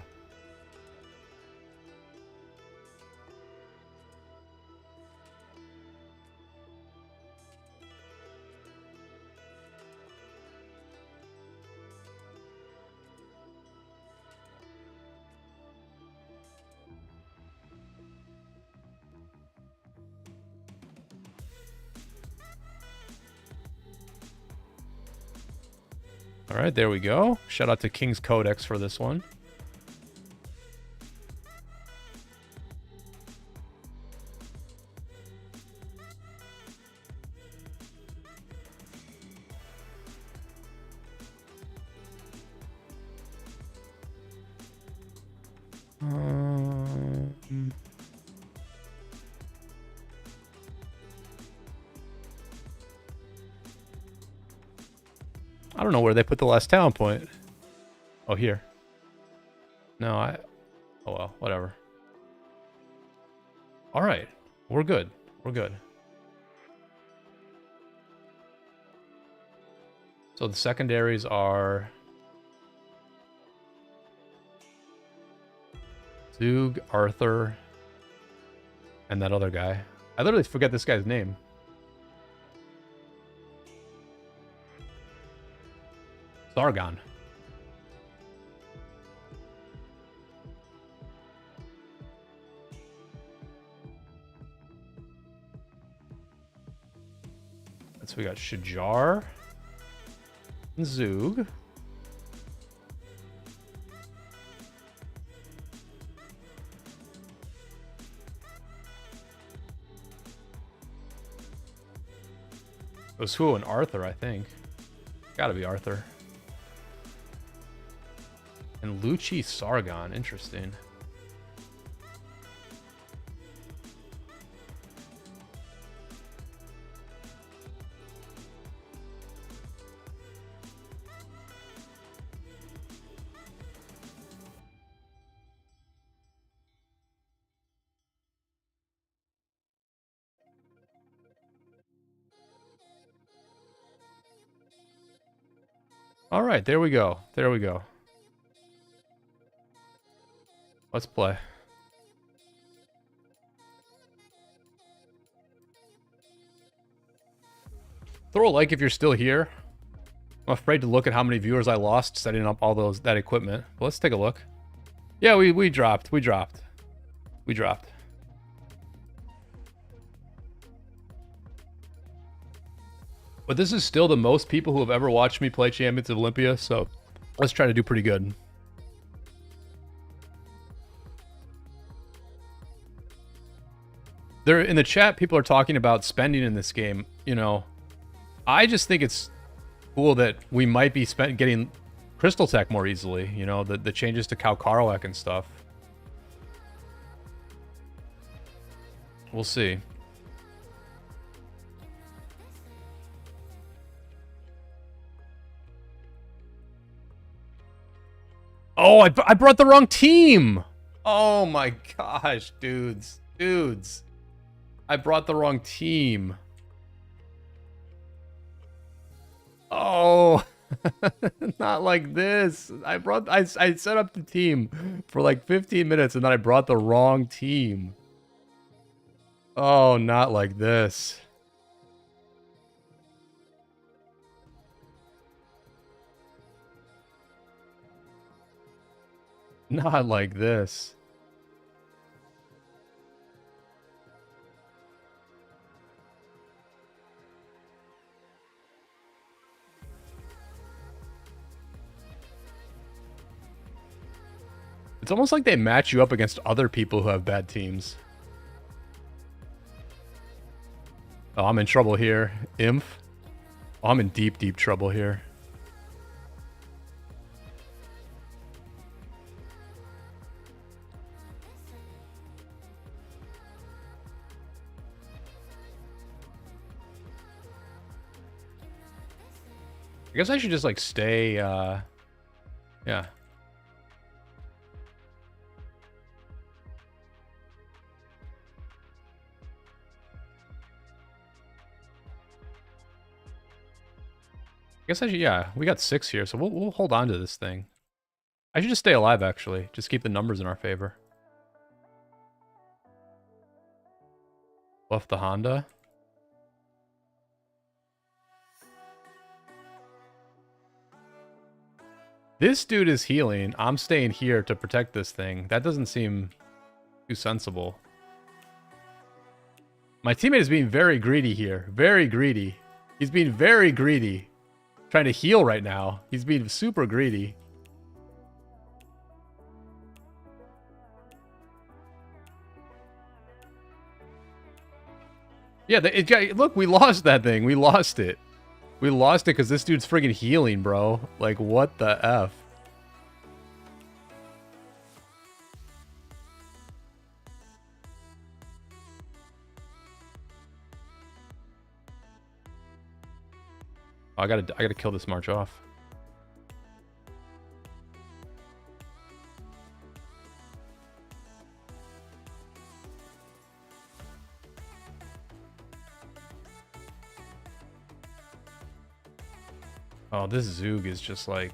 All right, there we go. Shout out to King's Codex for this one. I don't know where they put the last talent point. Oh, here. No, oh, well, whatever. All right. We're good. We're good. So the secondaries are... Zug, Arthur, and that other guy. I literally forget this guy's name. Sargon. So we got Shajar and Zug. It was who and Arthur, I think. Gotta be Arthur. And Lucci Sargon, interesting. All right, there we go. There we go. Let's play. Throw a like if you're still here. I'm afraid to look at how many viewers I lost setting up all that equipment. But let's take a look. Yeah, we dropped. We dropped. But this is still the most people who have ever watched me play Champions of Olympia, so let's try to do pretty good. There in the chat, people are talking about spending in this game. You know, I just think it's cool that we might be getting Crystal Tech more easily. You know, the changes to Kalkarwak and stuff. We'll see. Oh, I brought the wrong team. Oh my gosh, dudes. I brought the wrong team. Oh, not like this. I set up the team for like 15 minutes and then I brought the wrong team. Oh, not like this. Not like this. It's almost like they match you up against other people who have bad teams. Oh, I'm in trouble here. Imp. Oh, I'm in deep, deep trouble here. I guess I should just, like, stay, yeah. I guess I should, yeah, we got 6 here, so we'll hold on to this thing. I should just stay alive, actually. Just keep the numbers in our favor. Buff the Honda. This dude is healing. I'm staying here to protect this thing. That doesn't seem too sensible. My teammate is being very greedy here. Very greedy. He's being very greedy. Trying to heal right now. He's being super greedy. Yeah, look, we lost that thing. We lost it. We lost it because this dude's friggin' healing, bro. Like, what the F? Oh, I gotta kill this March off. Oh, this Zoog is just like...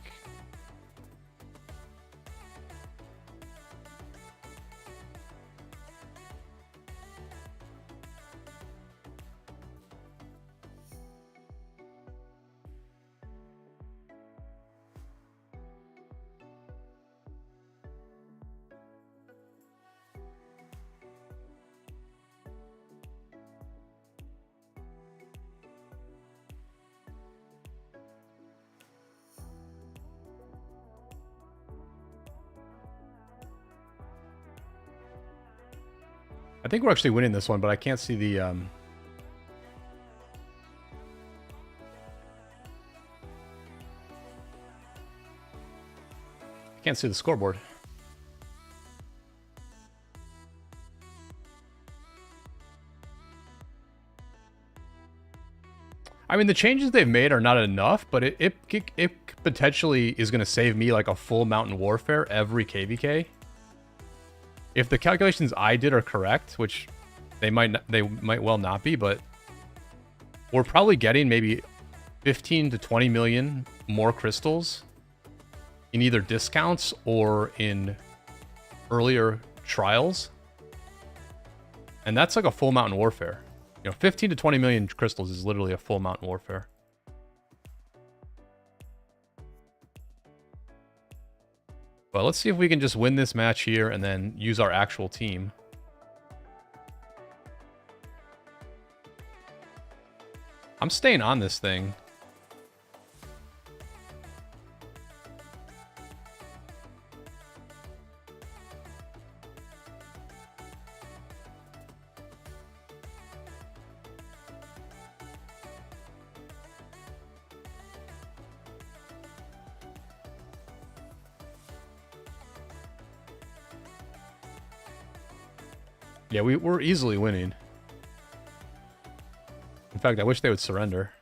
I think we're actually winning this one, but I can't see the... I can't see the scoreboard. I mean, the changes they've made are not enough, but it potentially is going to save me like a full Mountain Warfare every KvK. If the calculations I did are correct, which they might well not be, but we're probably getting maybe 15 to 20 million more crystals in either discounts or in earlier trials. And that's like a full Mountain Warfare. You know, 15 to 20 million crystals is literally a full Mountain Warfare. But let's see if we can just win this match here and then use our actual team. I'm staying on this thing. Yeah, we're easily winning. In fact, I wish they would surrender.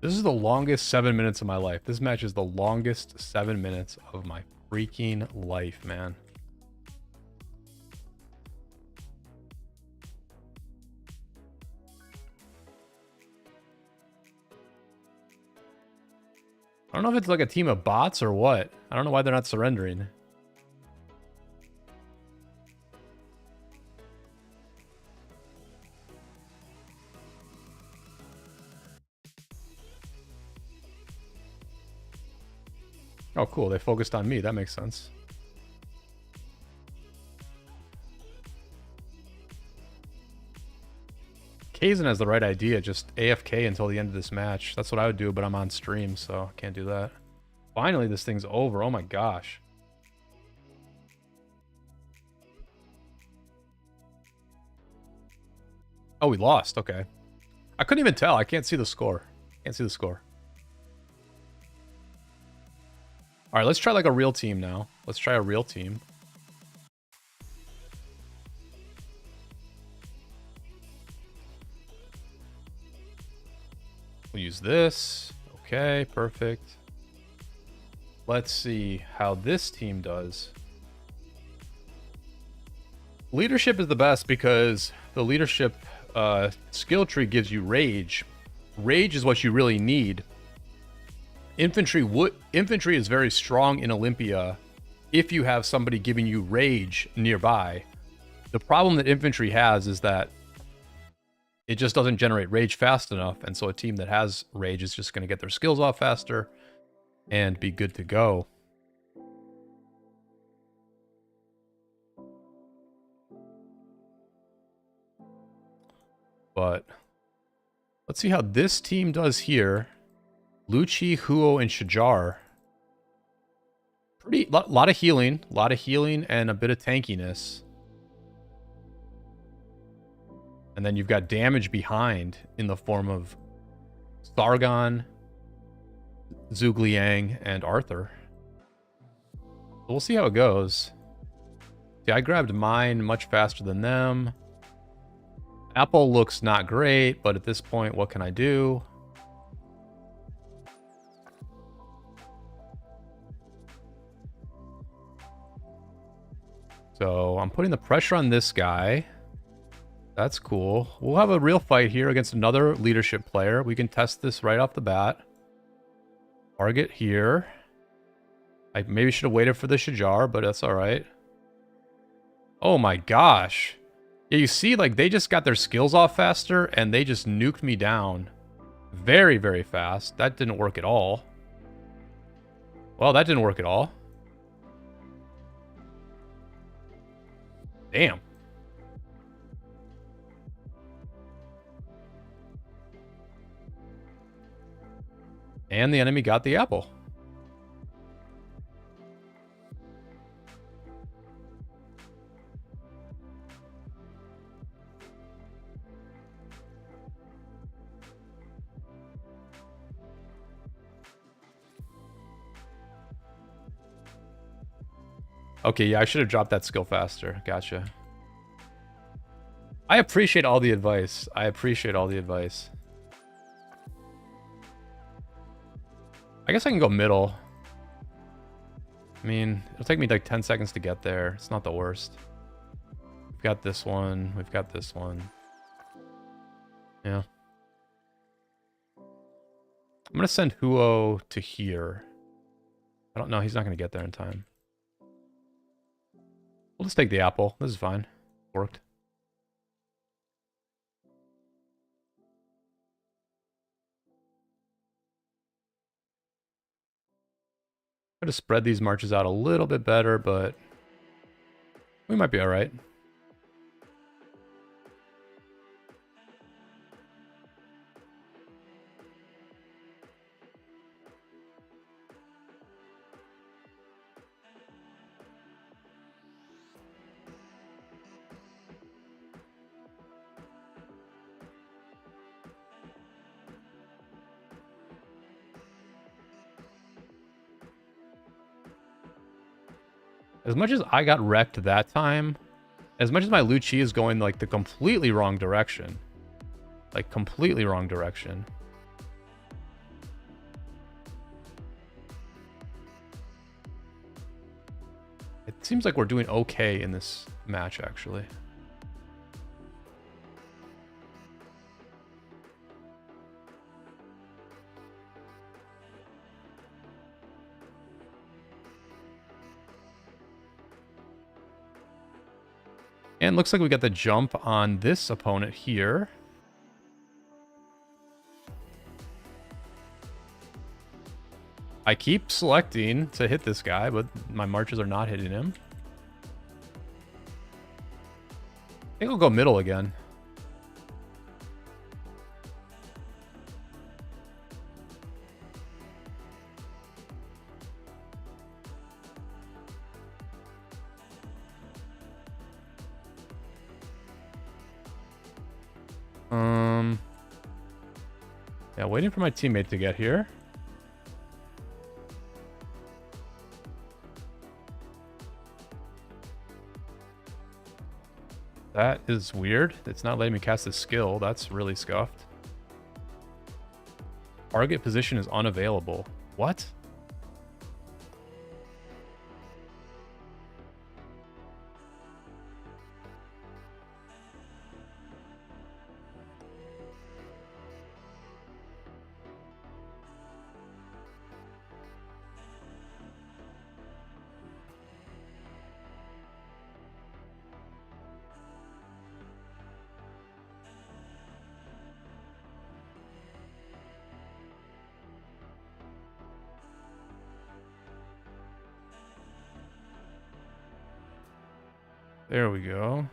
This is the longest 7 minutes of my life. This match is the longest 7 minutes of my freaking life, man. I don't know if it's like a team of bots or what. I don't know why they're not surrendering. Oh, cool. They focused on me. That makes sense. Kaizen has the right idea. Just AFK until the end of this match. That's what I would do, but I'm on stream, so I can't do that. Finally, this thing's over. Oh my gosh. Oh, we lost. Okay. I couldn't even tell. I can't see the score. Can't see the score. All right, let's try like a real team now. Let's try a real team. We'll use this. Okay, perfect. Let's see how this team does. Leadership is the best because the leadership skill tree gives you rage. Rage is what you really need. Infantry is very strong in Olympia if you have somebody giving you rage nearby. The problem that infantry has is that it just doesn't generate rage fast enough, and so a team that has rage is just going to get their skills off faster and be good to go. But let's see how this team does here. Lucci, Huo, and Shajar. Lot of healing, and a bit of tankiness. And then you've got damage behind in the form of Sargon, Zhuge Liang, and Arthur. So we'll see how it goes. See, I grabbed mine much faster than them. Apple looks not great, but at this point, what can I do? So I'm putting the pressure on this guy. That's cool. We'll have a real fight here against another leadership player. We can test this right off the bat. Target here. I maybe should have waited for the Shajar, but that's all right. Oh my gosh. Yeah, you see, like, they just got their skills off faster, and they just nuked me down very, very fast. That didn't work at all. Well, that didn't work at all. Damn. And the enemy got the apple. Okay, yeah, I should have dropped that skill faster. Gotcha. I appreciate all the advice. I appreciate all the advice. I guess I can go middle. I mean, it'll take me like 10 seconds to get there. It's not the worst. We've got this one. We've got this one. Yeah. I'm going to send Huo to here. I don't know. He's not going to get there in time. We'll just take the apple. This is fine. Worked. Try to spread these marches out a little bit better, but we might be all right. As much as I got wrecked that time, as much as my Lucci is going like the completely wrong direction. Like completely wrong direction. seems like we're doing okay in this match, actually. And looks like we got the jump on this opponent here. I keep selecting to hit this guy, but my marches are not hitting him. I think I'll go middle again. Yeah, waiting for my teammate to get here. That is weird. It's not letting me cast a skill. That's really scuffed. Target position is unavailable. What? There we go.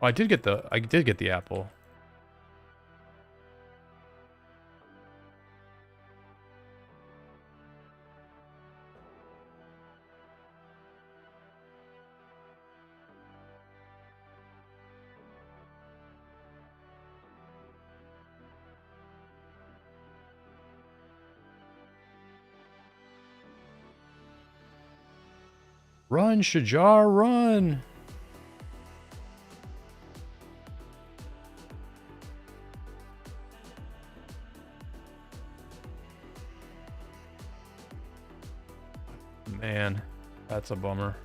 Oh, I did get the apple. Run, Shajar, run! Man, that's a bummer.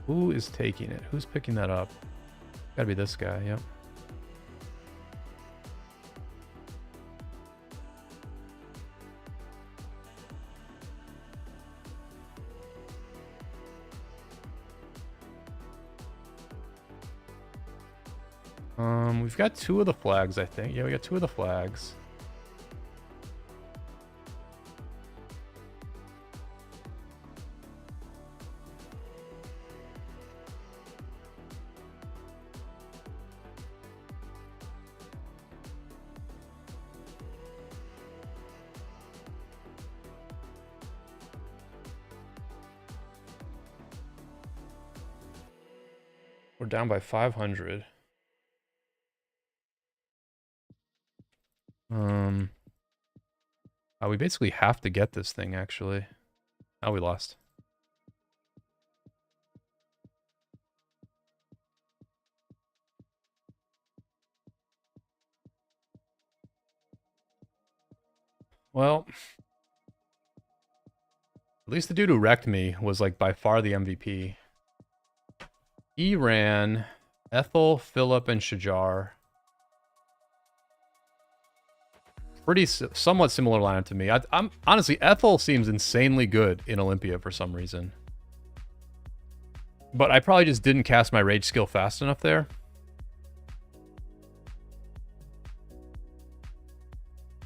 Who is taking it? Who's picking that up? Gotta be this guy, yep. We've got 2 of the flags, I think. Yeah, we got 2 of the flags. We're down by 500. We basically have to get this thing, actually. Oh, we lost. Well, at least the dude who wrecked me was, like, by far the MVP. He ran Ethel, Philip, and Shajar. Pretty somewhat similar lineup to me. I'm honestly, Ethel seems insanely good in Olympia for some reason. But I probably just didn't cast my rage skill fast enough there.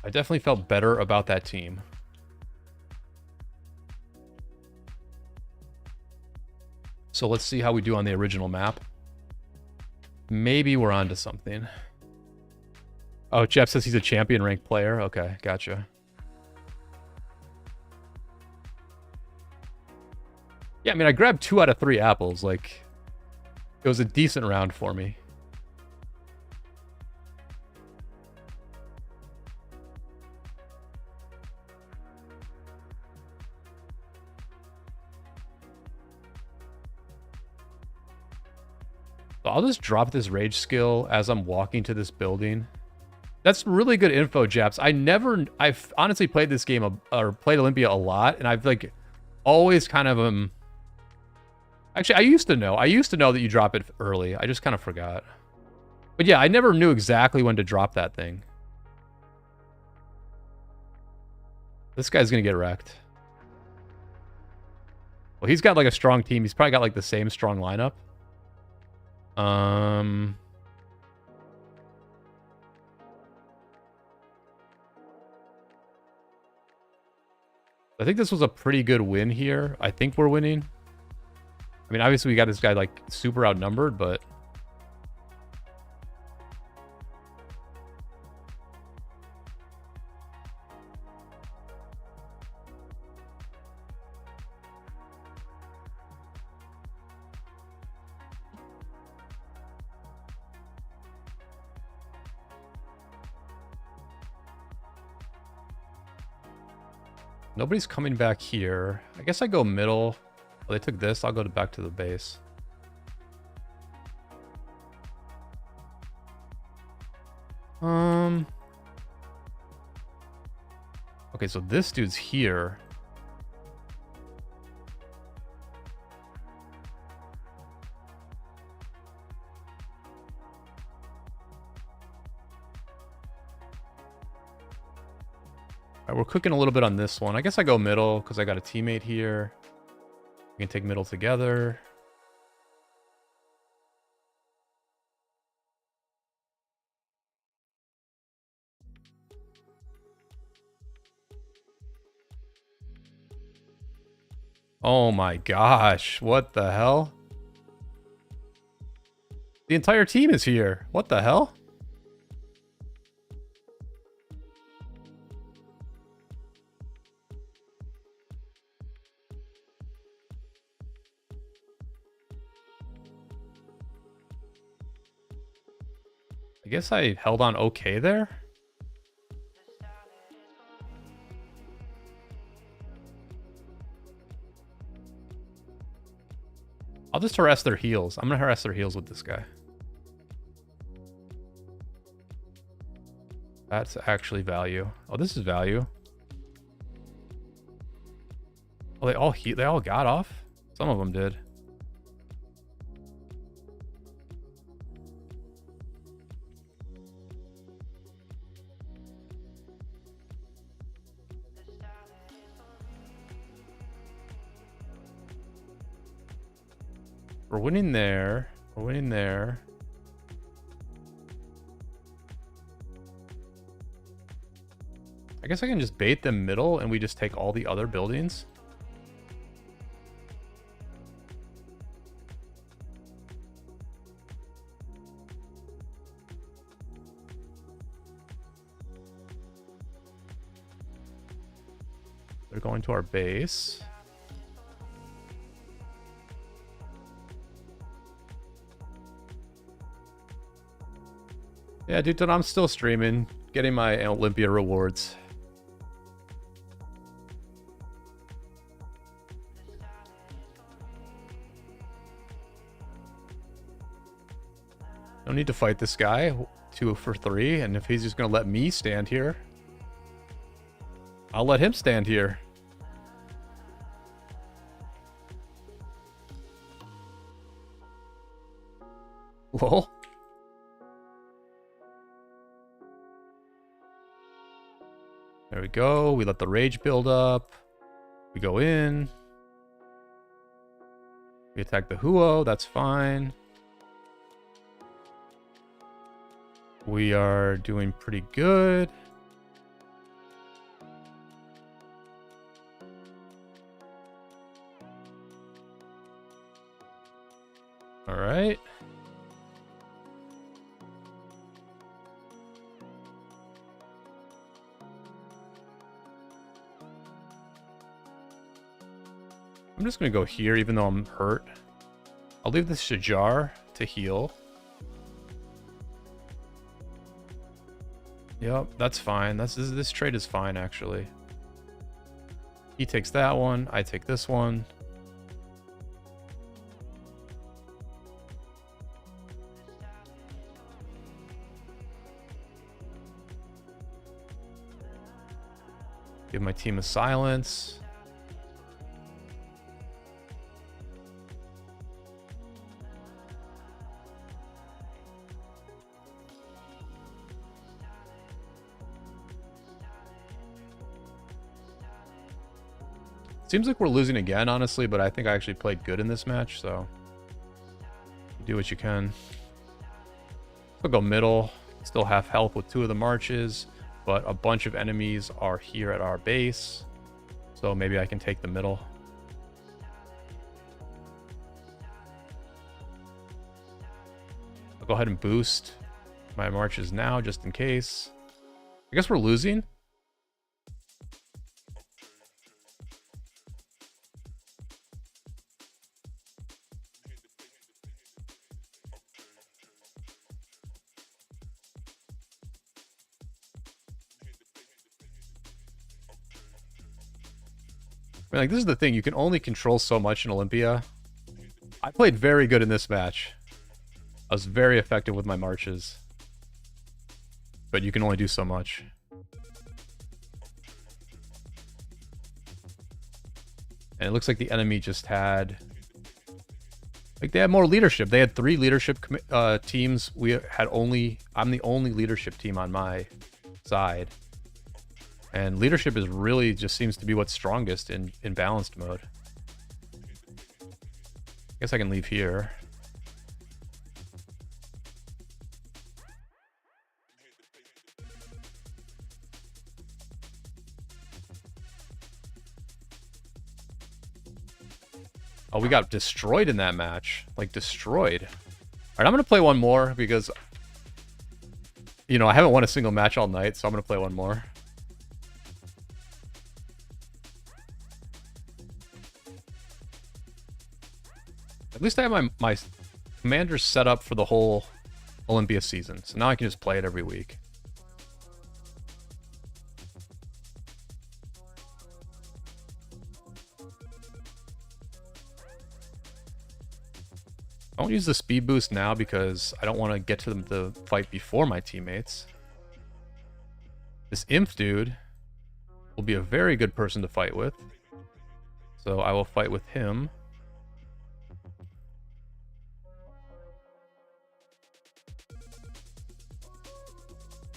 I definitely felt better about that team. So let's see how we do on the original map. Maybe we're onto something. Oh, Jeff says he's a champion ranked player. Okay, gotcha. Yeah, I mean, I grabbed 2 out of 3 apples. Like, it was a decent round for me. So I'll just drop this rage skill as I'm walking to this building. That's really good info, Japs. I've honestly played this game, or played Olympia a lot, and I've like always kind of, actually, I used to know that you drop it early. I just kind of forgot. But yeah, I never knew exactly when to drop that thing. This guy's gonna get wrecked. Well, he's got like a strong team. He's probably got like the same strong lineup. I think this was a pretty good win here. I think we're winning. I mean, obviously we got this guy like super outnumbered, but nobody's coming back here. I guess I go middle. Oh, they took this. I'll go back to the base. Okay, so this dude's here. All right, we're cooking a little bit on this one. I guess I go middle because I got a teammate here. We can take middle together. Oh my gosh, what the hell? The entire team is here. What the hell? I guess I held on okay there. I'll just harass their heals. I'm gonna harass their heals with this guy. That's actually value. Oh, this is value. Oh, they all got off? Some of them did. We're winning there. We're winning there. I guess I can just bait them middle and we just take all the other buildings. They're going to our base. Yeah, dude, I'm still streaming, getting my Olympia rewards. No need to fight this guy. 2 for 3, and if he's just gonna let me stand here, I'll let him stand here. Lol. There we go. We let the rage build up. We go in. We attack the Huo. That's fine. We are doing pretty good. All right. I'm just going to go here, even though I'm hurt. I'll leave this Shajar to heal. Yep, that's fine. This trade is fine, actually. He takes that one. I take this one. Give my team a silence. Seems like we're losing again, honestly, but I think I actually played good in this match, so do what you can. I'll go middle. Still have health with 2 of the marches, but a bunch of enemies are here at our base, so maybe I can take the middle. I'll go ahead and boost my marches now, just in case. I guess we're losing. I mean, like, this is the thing. You can only control so much in Olympia. I played very good in this match. I was very effective with my marches. But you can only do so much. And it looks like the enemy just had... Like, they had more leadership. They had 3 leadership teams. We had only... I'm the only leadership team on my side. And leadership is really just seems to be what's strongest in balanced mode. Guess I can leave here. Oh, we got destroyed in that match. Like, destroyed. Alright, I'm going to play one more because, you know, I haven't won a single match all night, so I'm going to play one more. At least I have my commanders set up for the whole Olympia season, so now I can just play it every week. I won't use the speed boost now because I don't want to get to the fight before my teammates. This imp dude will be a very good person to fight with, so I will fight with him.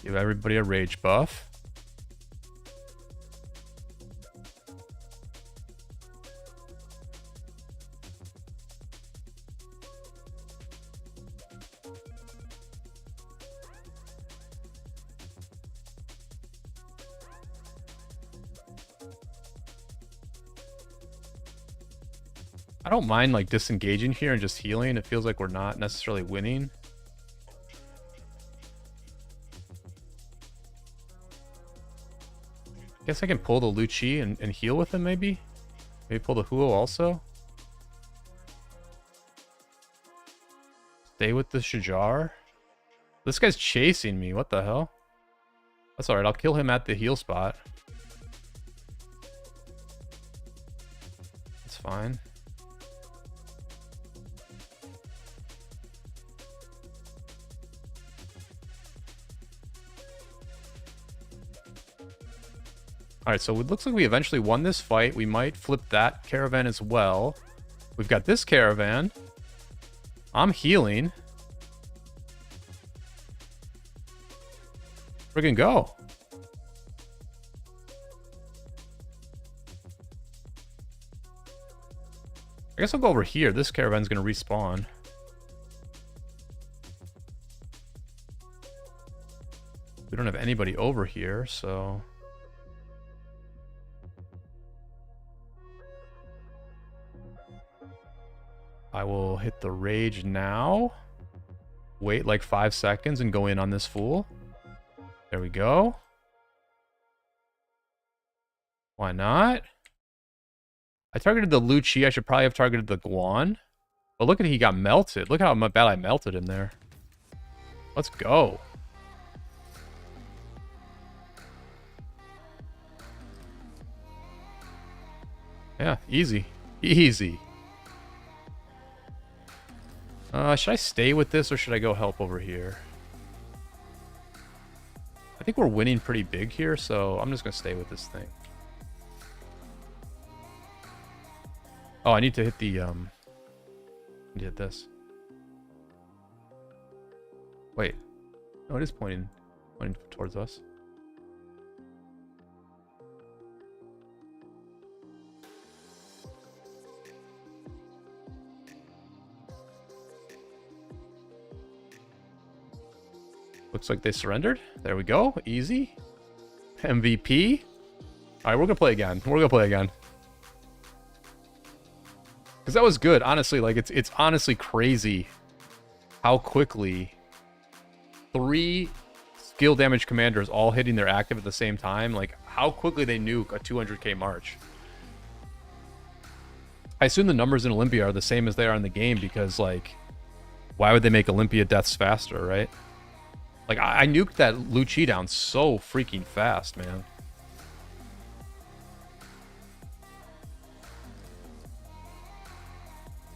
Give everybody a rage buff. I don't mind like disengaging here and just healing. It feels like we're not necessarily winning. Guess I can pull the Lucci and heal with him, maybe? Maybe pull the Huo also? Stay with the Shajar? This guy's chasing me, what the hell? That's alright, I'll kill him at the heal spot. That's fine. Alright, so it looks like we eventually won this fight. We might flip that caravan as well. We've got this caravan. I'm healing. Friggin' go. I guess I'll go over here. This caravan's gonna respawn. We don't have anybody over here, so... I will hit the rage now. Wait like 5 seconds and go in on this fool. There we go. Why not? I targeted the Lucci. I should probably have targeted the Guan. But look at he got melted. Look how bad I melted him there. Let's go. Yeah, easy. Easy. Should I stay with this or should I go help over here? I think we're winning pretty big here, so I'm just going to stay with this thing. Oh, I need to hit the, I need to hit this. Wait. No, it is pointing towards us. Looks like they surrendered. There we go. Easy. MVP. All right, we're gonna play again. We're gonna play again. Because that was good, honestly. Like, it's honestly crazy how quickly 3 skill damage commanders all hitting their active at the same time. Like, how quickly they nuke a 200k march. I assume the numbers in Olympia are the same as they are in the game because, like, why would they make Olympia deaths faster, right? Like, I nuked that Lucci down so freaking fast, man.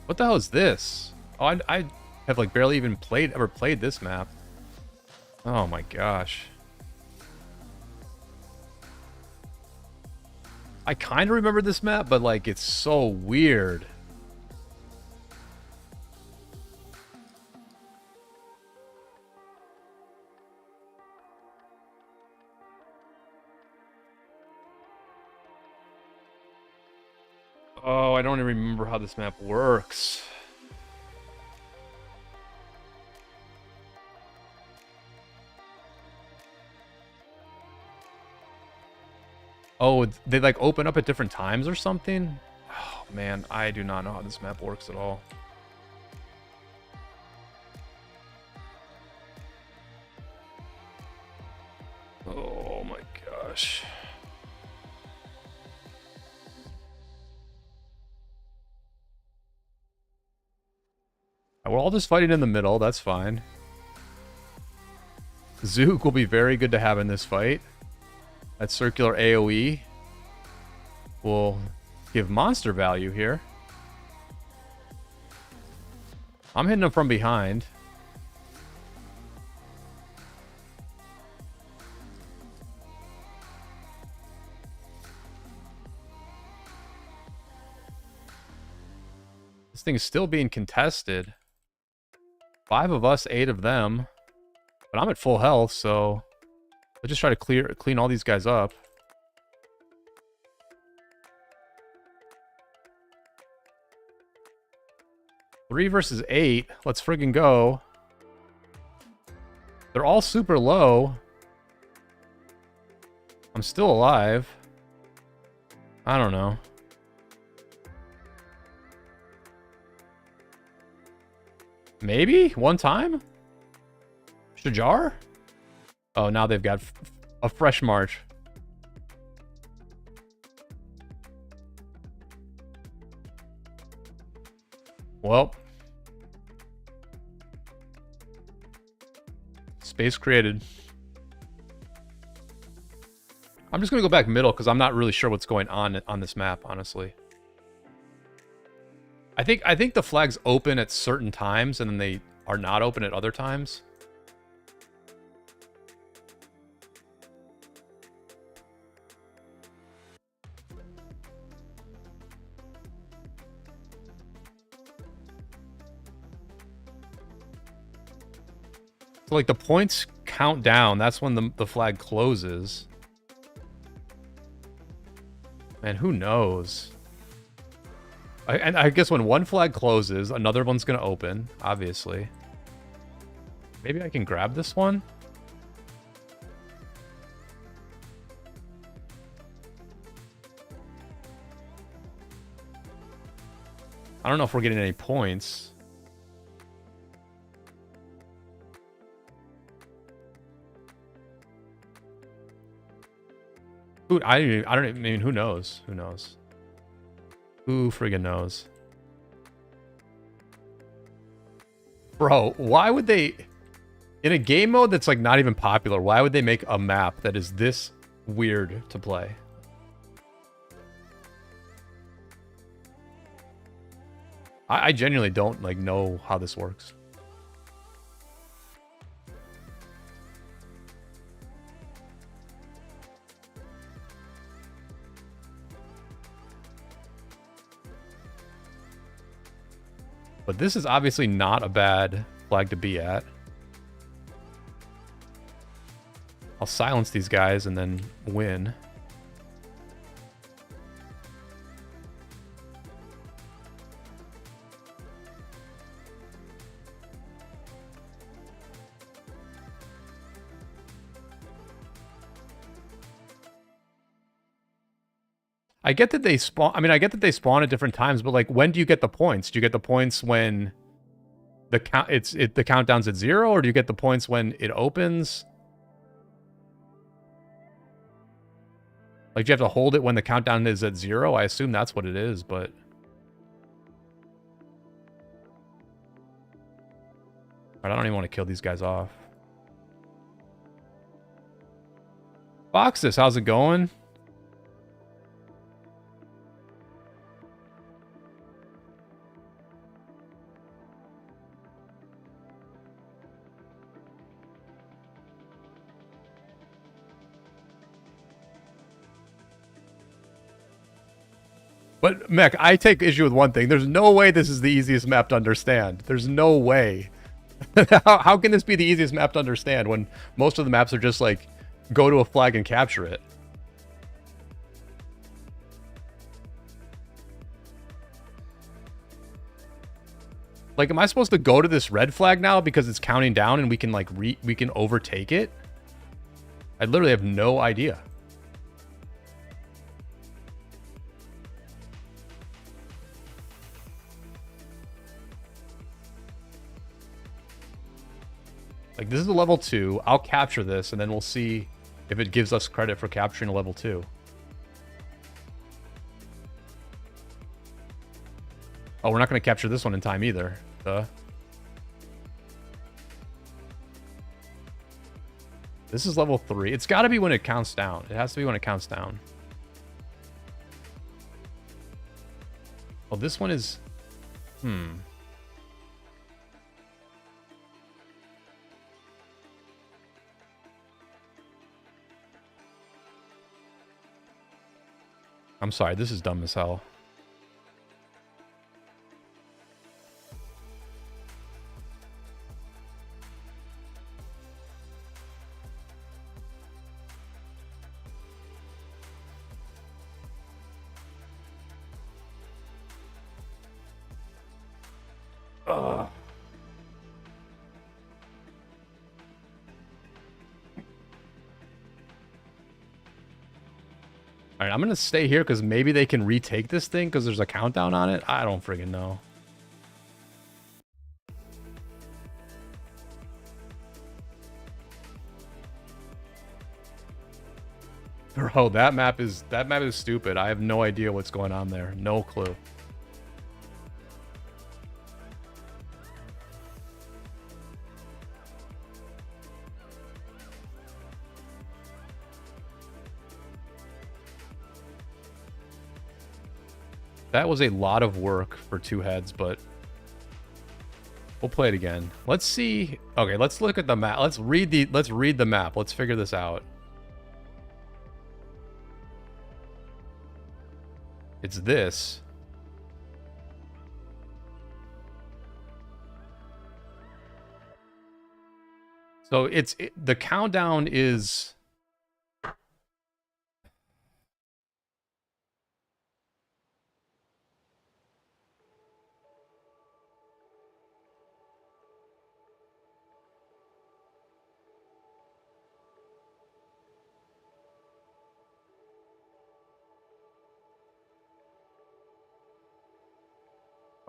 What the hell is this? Oh, I have, like, barely even ever played this map. Oh my gosh. I kind of remember this map, but, like, it's so weird. Oh, I don't even remember how this map works. Oh, they like open up at different times or something? Oh man, I do not know how this map works at all. Oh my gosh. We're all just fighting in the middle, that's fine. Zook will be very good to have in this fight. That circular AoE will give monster value here. I'm hitting him from behind. This thing is still being contested. 5 of us, 8 of them. But I'm at full health, so let's just try to clean all these guys up. Three versus 8. Let's friggin' go. They're all super low. I'm still alive. I don't know. Maybe? One time? Shajar? Oh, now they've got a fresh march. Well. Space created. I'm just going to go back middle because I'm not really sure what's going on this map, honestly. I think the flags open at certain times and then they are not open at other times. So, like, the points count down. That's when the flag closes. Man, who knows? And I guess when one flag closes, another one's going to open, obviously. Maybe I can grab this one? I don't know if we're getting any points. Dude, I don't mean, who knows? Who knows? Who friggin' knows? Bro, why would they... In a game mode that's, like, not even popular, why would they make a map that is this weird to play? I genuinely don't, like, know how this works. But this is obviously not a bad flag to be at. I'll silence these guys and then win. I get that they spawn. I mean, I get that they spawn at different times, but like, when do you get the points? Do you get the points when the the countdown's at 0, or do you get the points when it opens? Like, do you have to hold it when the countdown is at 0? I assume that's what it is, but I don't even want to kill these guys off. Foxus, how's it going? But, Mech, I take issue with one thing. There's no way this is the easiest map to understand. There's no way. How can this be the easiest map to understand when most of the maps are just like, go to a flag and capture it? Like, am I supposed to go to this red flag now because it's counting down and we can, like, we can overtake it? I literally have no idea. Like, this is a level 2. I'll capture this, and then we'll see if it gives us credit for capturing a level 2. Oh, we're not going to capture this one in time either. This is level 3. It's got to be when it counts down. It has to be when it counts down. Oh, this one is... I'm sorry, this is dumb as hell. Ugh. All right, I'm going to stay here because maybe they can retake this thing because there's a countdown on it. I don't friggin' know. Bro, that map is stupid. I have no idea what's going on there. No clue. That was a lot of work for 2 heads, but we'll play it again. Let's see. Okay, let's look at the map. Let's read the map. Let's figure this out. It's this. So the countdown is...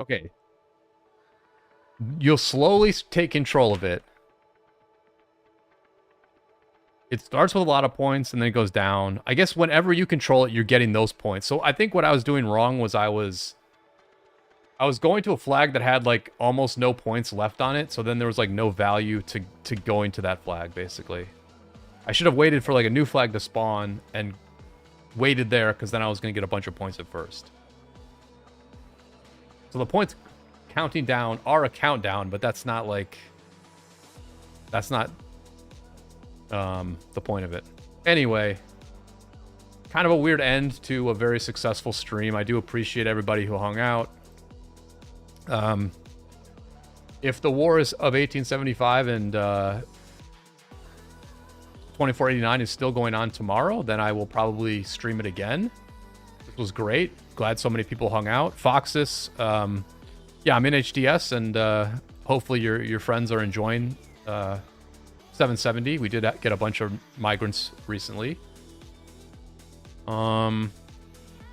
Okay. You'll slowly take control of it. It starts with a lot of points and then it goes down. I guess whenever you control it, you're getting those points. So I think what I was doing wrong was I was going to a flag that had like almost no points left on it. So then there was like no value to going to that flag, basically. I should have waited for like a new flag to spawn and waited there because then I was going to get a bunch of points at first. So the points counting down are a countdown, but that's not like... That's not the point of it. Anyway, kind of a weird end to a very successful stream. I do appreciate everybody who hung out. If the War is of 1875 and 2489 is still going on tomorrow, then I will probably stream it again. This was great. Glad so many people hung out. Foxus, yeah, I'm in HDS, and hopefully your friends are enjoying 770. We did get a bunch of migrants recently. And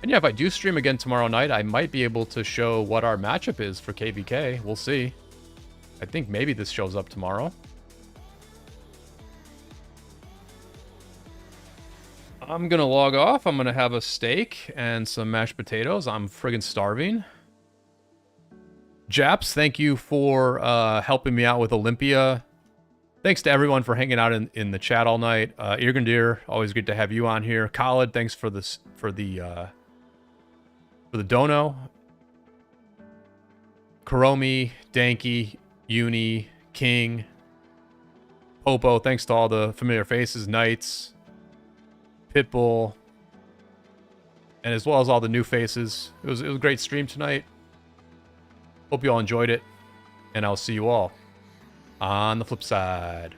yeah, if I do stream again tomorrow night, I might be able to show what our matchup is for KvK. We'll see. I think maybe this shows up tomorrow. I'm gonna log off. I'm gonna have a steak and some mashed potatoes. I'm friggin' starving. Japs, thank you for helping me out with Olympia. Thanks to everyone for hanging out in the chat all night. Irgandir, always good to have you on here. Khalid, thanks for this for the dono. Karomi, Danky, Uni, King, Popo, thanks to all the familiar faces, Knights, Pitbull, and as well as all the new faces. It was a great stream tonight. Hope you all enjoyed it, and I'll see you all on the flip side.